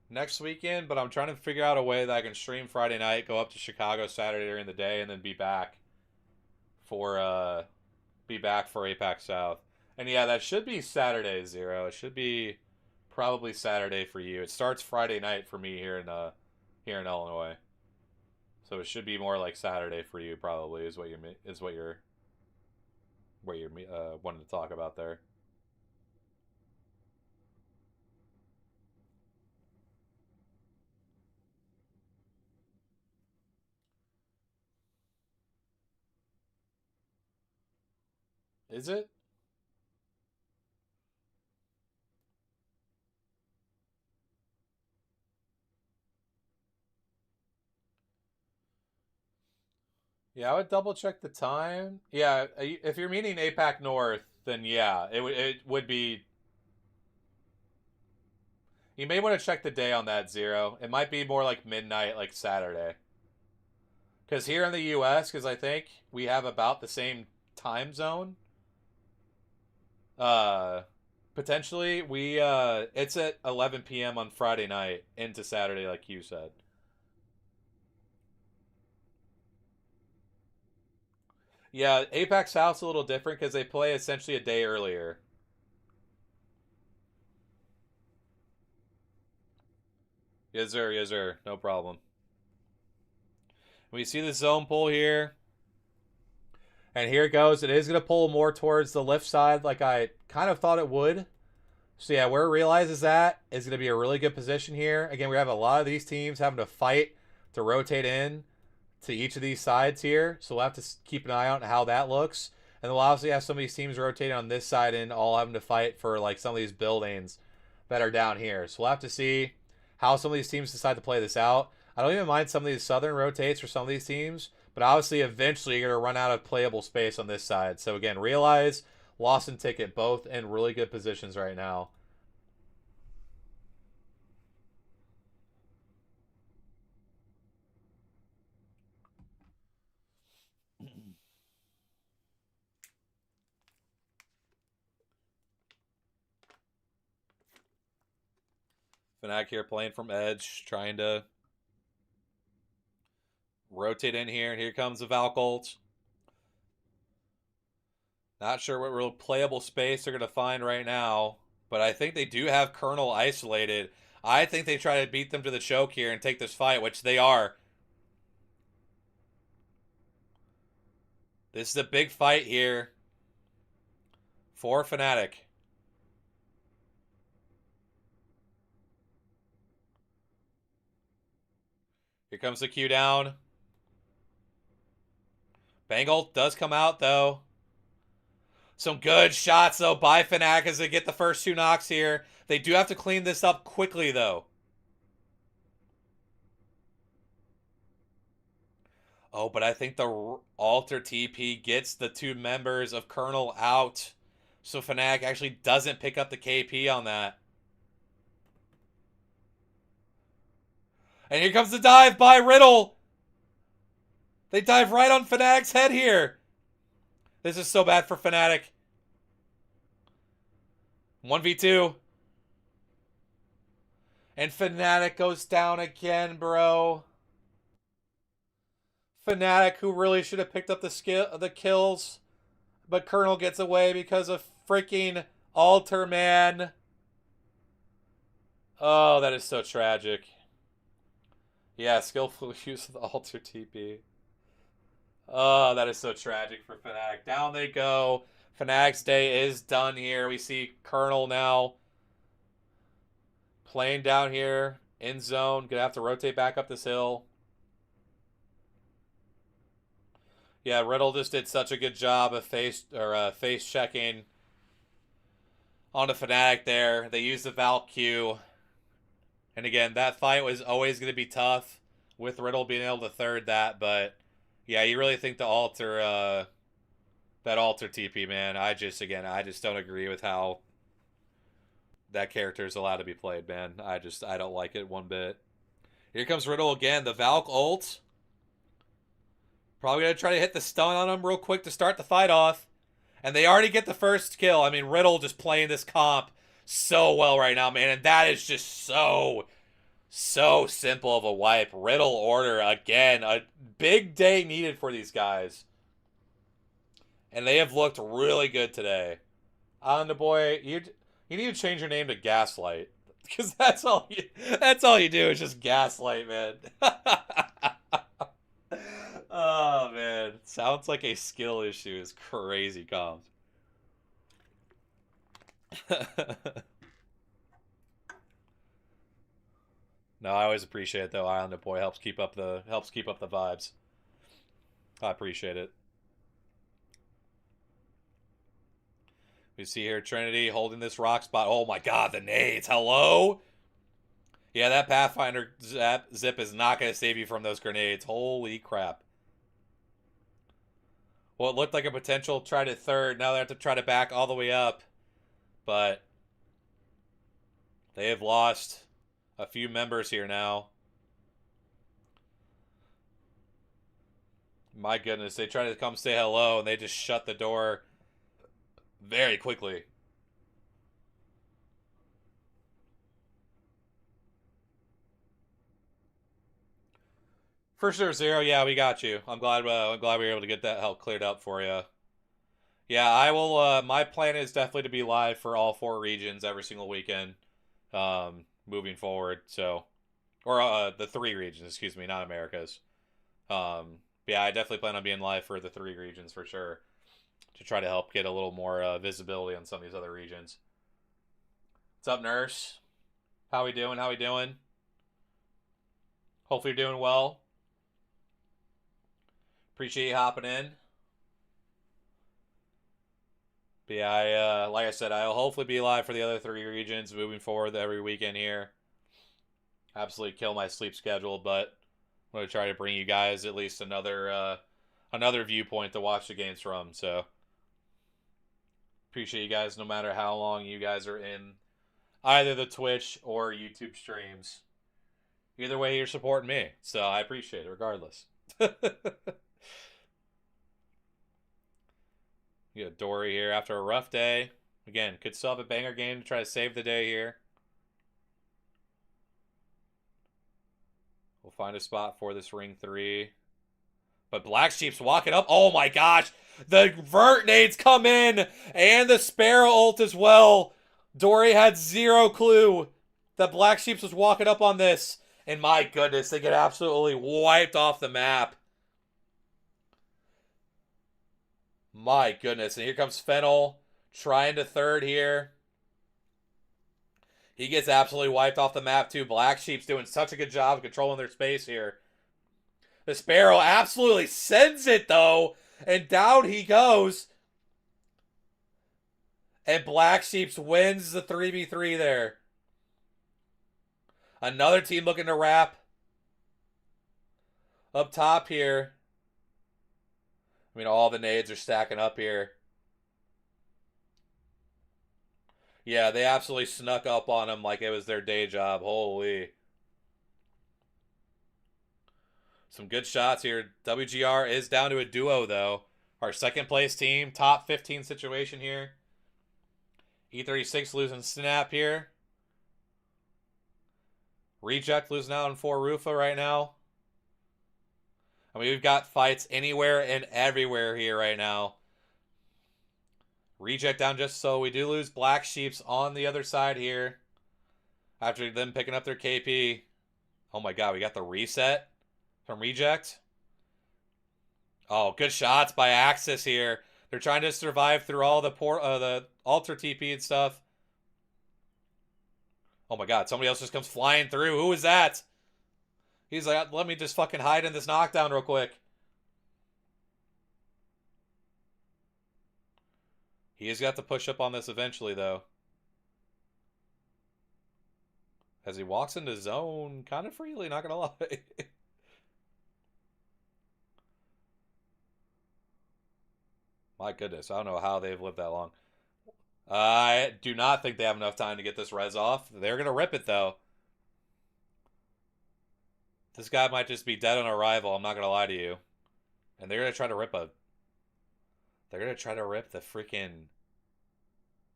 next weekend, but I'm trying to figure out a way that I can stream Friday night, go up to Chicago Saturday during the day, and then for be back for APAC South. And yeah, that should be Saturday, Zero. It should be probably Saturday for you. It starts Friday night for me here in Illinois. So it should be more like Saturday for you probably is what you're wanting to talk about there. Is it? Yeah, I would double check the time. Yeah, if you're meaning APAC North, then yeah, it would be. You may want to check the day on that, Zero. It might be more like midnight, like Saturday. Because here in the U.S., because I think we have about the same time zone. Uh, Potentially it's at 11 p.m. on Friday night into Saturday, like you said. Yeah, APAC South's a little different because they play essentially a day earlier. Yes, sir. No problem. We see the zone pull here. And here it goes. It is going to pull more towards the left side like I kind of thought it would. So yeah, where it realizes that is going to be a really good position here. Again, we have a lot of these teams having to fight to rotate in to each of these sides here. So we'll have to keep an eye on how that looks. And we'll obviously have some of these teams rotating on this side and all having to fight for like some of these buildings that are down here. So we'll have to see how some of these teams decide to play this out. I don't even mind some of these southern rotates for some of these teams, but obviously eventually you're going to run out of playable space on this side. So again, realize Lost and Ticket both in really good positions right now. Fnac here playing from edge, trying to rotate in here. And here comes the Valcolt. Not sure what real playable space they're going to find right now, but I think they do have Colonel isolated. I think they try to beat them to the choke here and take this fight, which they are. This is a big fight here for Fnatic. Here comes the Q down. Bengal does come out, though. Some good shots, though, by Fnatic as they get the first 2 knocks here. They do have to clean this up quickly, though. Oh, but I think the Alter TP gets the 2 members of Colonel out. So Fnatic actually doesn't pick up the KP on that. And here comes the dive by Riddle. They dive right on Fnatic's head here. This is so bad for Fnatic. 1v2. And Fnatic goes down again, bro. Fnatic, who really should have picked up the kills, but Colonel gets away because of freaking Alter, man. Oh, that is so tragic. Yeah, skillful use of the Alter TP. Oh, that is so tragic for Fnatic. Down they go. Fnatic's day is done here. We see Colonel now playing down here in zone. Gonna have to rotate back up this hill. Yeah, Riddle just did such a good job of face checking onto Fnatic there. They used the Valk Q. And again, that fight was always going to be tough with Riddle being able to third that, but yeah, you really think the that Alter TP, man. I just don't agree with how that character is allowed to be played, man. I don't like it one bit. Here comes Riddle again. The Valk ult. Probably going to try to hit the stun on him real quick to start the fight off. And they already get the first kill. I mean, Riddle just playing this comp so well right now, man. And that is just so simple of a wipe. Riddle order again. A big day needed for these guys. And they have looked really good today. Islander Boy, you need to change your name to Gaslight. Because that's all you do is just gaslight, man. Oh, man. Sounds like a skill issue. Is crazy comms. No, I always appreciate it though. Islander Boy helps keep up the vibes. I appreciate it. We see here Trinity holding this rock spot. Oh my god, the nades. Hello? Yeah, that Pathfinder zip is not going to save you from those grenades. Holy crap. Well, it looked like a potential try to third. Now they have to try to back all the way up. But they have lost a few members here now. My goodness, they try to come say hello and they just shut the door very quickly. For sure, Zero. Yeah, we got you. I'm glad we were able to get that help cleared up for you. Yeah, I will. My plan is definitely to be live for all 4 regions every single weekend, moving forward. So, or the 3 regions, excuse me, not Americas. Yeah, I definitely plan on being live for the 3 regions for sure, to try to help get a little more visibility on some of these other regions. What's up, Nurse? How we doing? How we doing? Hopefully you're doing well. Appreciate you hopping in. But yeah, like I said, I'll hopefully be live for the other 3 regions moving forward every weekend here. Absolutely kill my sleep schedule, but I'm going to try to bring you guys at least another viewpoint to watch the games from. So appreciate you guys no matter how long you guys are in either the Twitch or YouTube streams. Either way, you're supporting me, so I appreciate it regardless. You got Dory here after a rough day. Again, could still have a banger game to try to save the day here. We'll find a spot for this ring 3. But Black Sheep's walking up. Oh my gosh. The vert nades come in. And the Sparrow ult as well. Dory had 0 clue that Black Sheep's was walking up on this. And my goodness, they get absolutely wiped off the map. My goodness. And here comes Fennel trying to third here. He gets absolutely wiped off the map too. Black Sheep's doing such a good job of controlling their space here. The Sparrow absolutely sends it though. And down he goes. And Black Sheep's wins the 3v3 there. Another team looking to wrap up top here. I mean, all the nades are stacking up here. Yeah, they absolutely snuck up on him like it was their day job. Holy. Some good shots here. WGR is down to a duo, though. Our second place team, top 15 situation here. E36 losing Snap here. Reject losing out on 4 Rufa right now. I mean, we've got fights anywhere and everywhere here right now. Reject down just so. We do lose Black Sheeps on the other side here. After them picking up their KP. Oh my god, we got the reset from Reject. Oh, good shots by Axis here. They're trying to survive through all the altar TP and stuff. Oh my god, somebody else just comes flying through. Who is that? He's like, let me just fucking hide in this knockdown real quick. He has got to push up on this eventually, though. As he walks into zone kind of freely, not gonna lie. My goodness, I don't know how they've lived that long. I do not think they have enough time to get this res off. They're gonna rip it, though. This guy might just be dead on arrival. I'm not gonna lie to you. And they're gonna try to rip a. They're gonna try to rip the freaking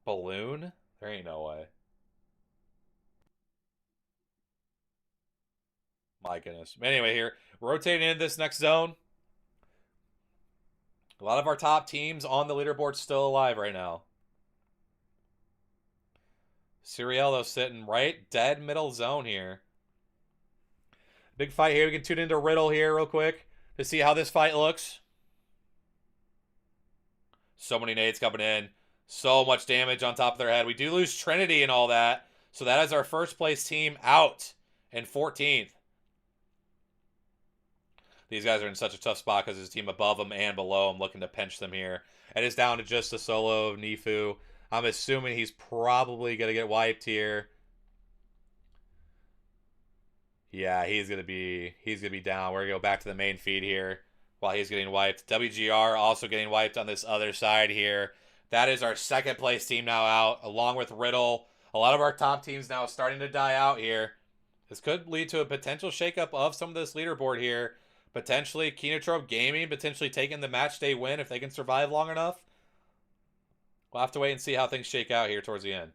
balloon. There ain't no way. My goodness. Anyway, here rotating in this next zone. A lot of our top teams on the leaderboard still alive right now. Siriello sitting right dead middle zone here. Big fight here. We can tune into Riddle here real quick to see how this fight looks. So many nades coming in. So much damage on top of their head. We do lose Trinity and all that. So that is our first place team out in 14th. These guys are in such a tough spot because there's a team above them and below them looking to pinch them here. And it's down to just the solo of Nifu. I'm assuming he's probably going to get wiped here. Yeah, he's gonna be down. We're gonna go back to the main feed here while he's getting wiped. WGR also getting wiped on this other side here. That is our second place team now out, along with Riddle. A lot of our top teams now starting to die out here. This could lead to a potential shakeup of some of this leaderboard here. Potentially Kenotrope Gaming potentially taking the match day win if they can survive long enough. We'll have to wait and see how things shake out here towards the end.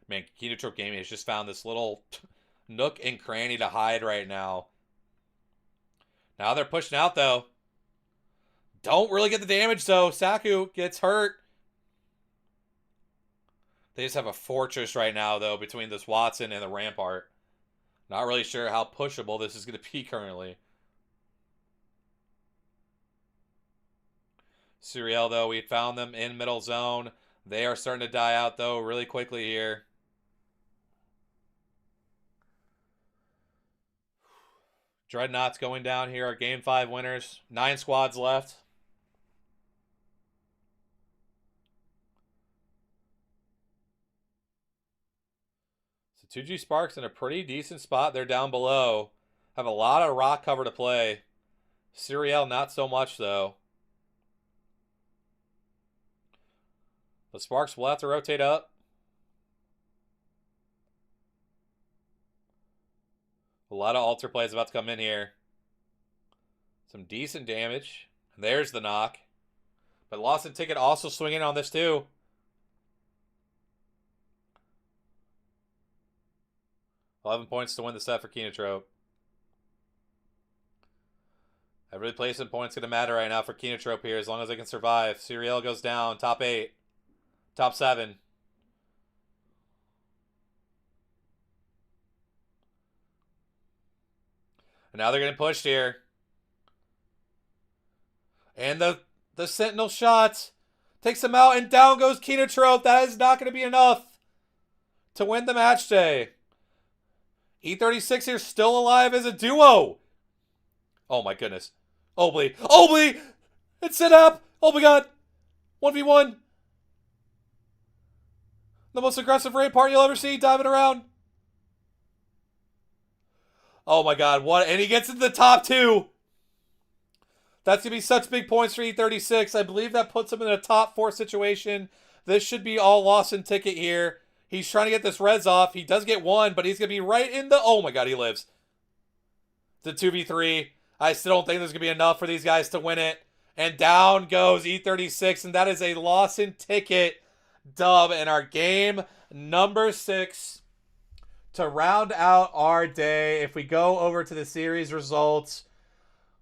Man, Kenotrope Gaming has just found this little nook and cranny to hide right now. Now they're pushing out, though. Don't really get the damage, though. Saku gets hurt. They just have a fortress right now, though, between this Watson and the Rampart. Not really sure how pushable this is going to be currently. Siriel, though, we found them in middle zone. They are starting to die out, though, really quickly here. Dreadnoughts going down here. Our Game 5 winners. 9 squads left. So 2G Sparks in a pretty decent spot. They're down below. Have a lot of rock cover to play. Siriel not so much, though. The Sparks will have to rotate up. A lot of altar plays about to come in here. Some decent damage. There's the knock. But Lawson Ticket also swinging on this too. $11 points to win the set for Kenotrope. Every placement point's going to matter right now for Kenotrope here as long as they can survive. Siriel goes down. Top 8. Top 7. And now they're getting pushed here. And the Sentinel shot takes him out, and down goes Kenotrope. That is not going to be enough to win the match day. E36 here still alive as a duo. Oh my goodness. Obley. Obley! It's set up. Oh my god. 1v1. The most aggressive Rampart you'll ever see diving around. Oh my god, what? And he gets into the top 2. That's going to be such big points for E36. I believe that puts him in a top 4 situation. This should be all Lawson Ticket here. He's trying to get this res off. He does get 1, but he's going to be right in the... Oh my god, he lives. The 2v3. I still don't think there's going to be enough for these guys to win it. And down goes E36, and that is a Lawson Ticket dub in our game number 6. To round out our day, if we go over to the series results,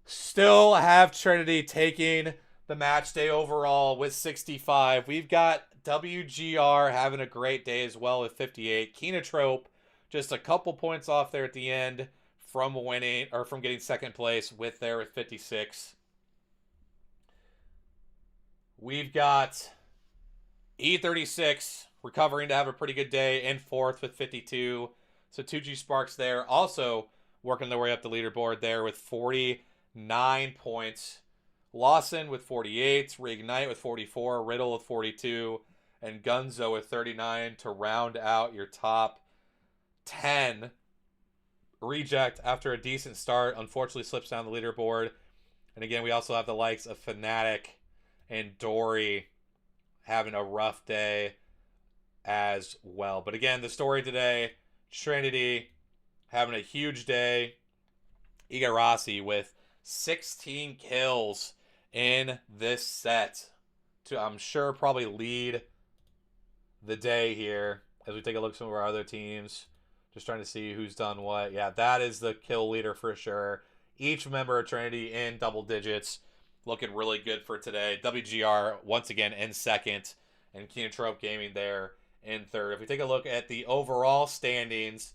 still have Trinity taking the match day overall with 65. We've got WGR having a great day as well with 58. Kenotrope just a couple points off there at the end from winning or from getting second place with 56. We've got E36 recovering to have a pretty good day in 4th with 52. So 2G Sparks there also working their way up the leaderboard there with 49 points. Lawson with 48, Reignite with 44, Riddle with 42, and Gunzo with 39 to round out your top 10. Reject, after a decent start, unfortunately slips down the leaderboard. And again, we also have the likes of Fnatic and Dory having a rough day as well. But again, the story today, Trinity having a huge day. Igarashi with 16 kills in this set to, I'm sure, probably lead the day here as we take a look at some of our other teams. Just trying to see who's done what. Yeah, that is the kill leader for sure. Each member of Trinity in double digits. Looking really good for today. WGR once again in second, and Kenotrope Gaming there in third. If we take a look at the overall standings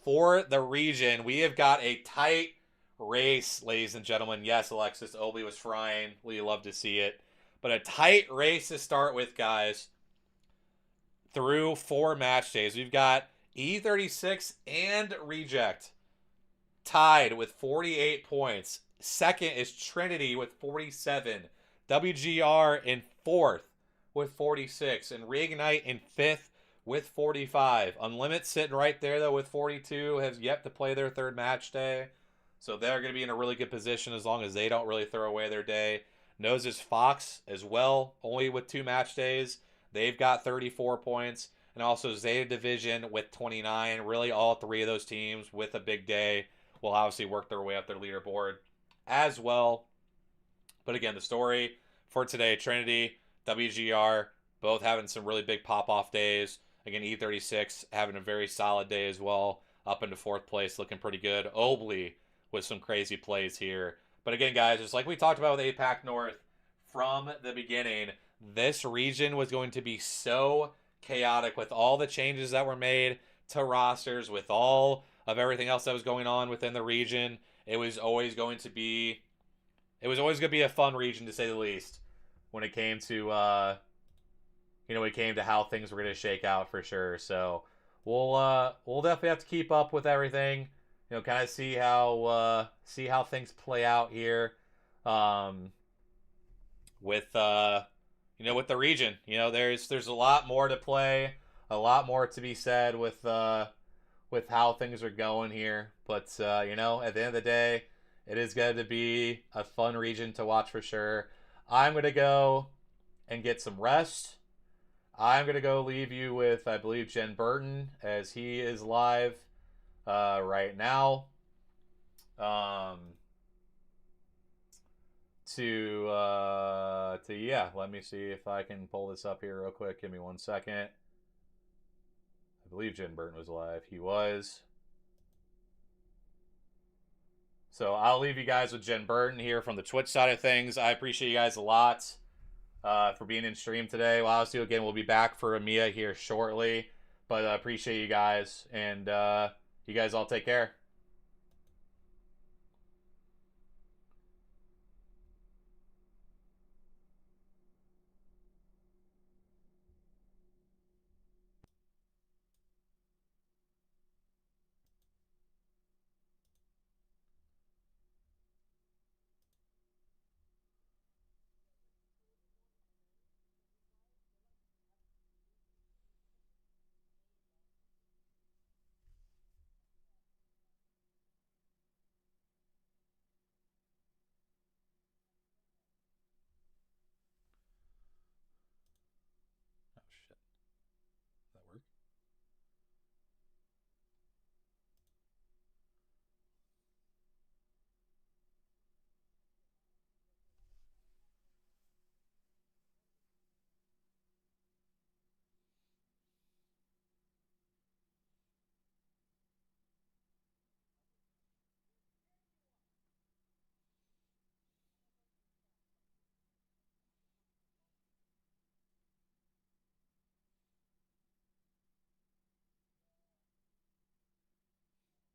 for the region, we have got a tight race, ladies and gentlemen. Yes, Alexis Obi was frying. We love to see it. But a tight race to start with, guys. Through 4 match days, we've got E36 and Reject tied with 48 points. Second is Trinity with 47. WGR in fourth with 46. And Reignite in fifth with 45. Unlimited sitting right there, though, with 42. Has yet to play their third match day. So they're going to be in a really good position as long as they don't really throw away their day. Noses Fox as well, only with 2 match days. They've got 34 points. And also Zeta Division with 29. Really all 3 of those teams with a big day will obviously work their way up their leaderboard as well. But again, the story for today, Trinity, WGR, both having some really big pop-off days. Again, E36 having a very solid day as well. Up into 4th place, looking pretty good. Obley with some crazy plays here. But again, guys, just like we talked about with APAC North from the beginning, this region was going to be so chaotic with all the changes that were made to rosters, with all of everything else that was going on within the region. It was always going to be a fun region, to say the least, when it came to how things were going to shake out for sure. So we'll definitely have to keep up with everything. Kind of see how things play out here. With with the region. There's a lot more to play, a lot more to be said with how things are going here. But at the end of the day, it is going to be a fun region to watch for sure. I'm gonna go and get some rest. I'm gonna go leave you with, I believe, Jen Burton, as he is live right now. Let me see if I can pull this up here real quick. Give me 1 second. I believe Jen Burton was live. He was. So I'll leave you guys with Jen Burton here from the Twitch side of things. I appreciate you guys a lot for being in stream today. Well, obviously, again, we'll be back for EMEA here shortly. But I appreciate you guys. And you guys all take care.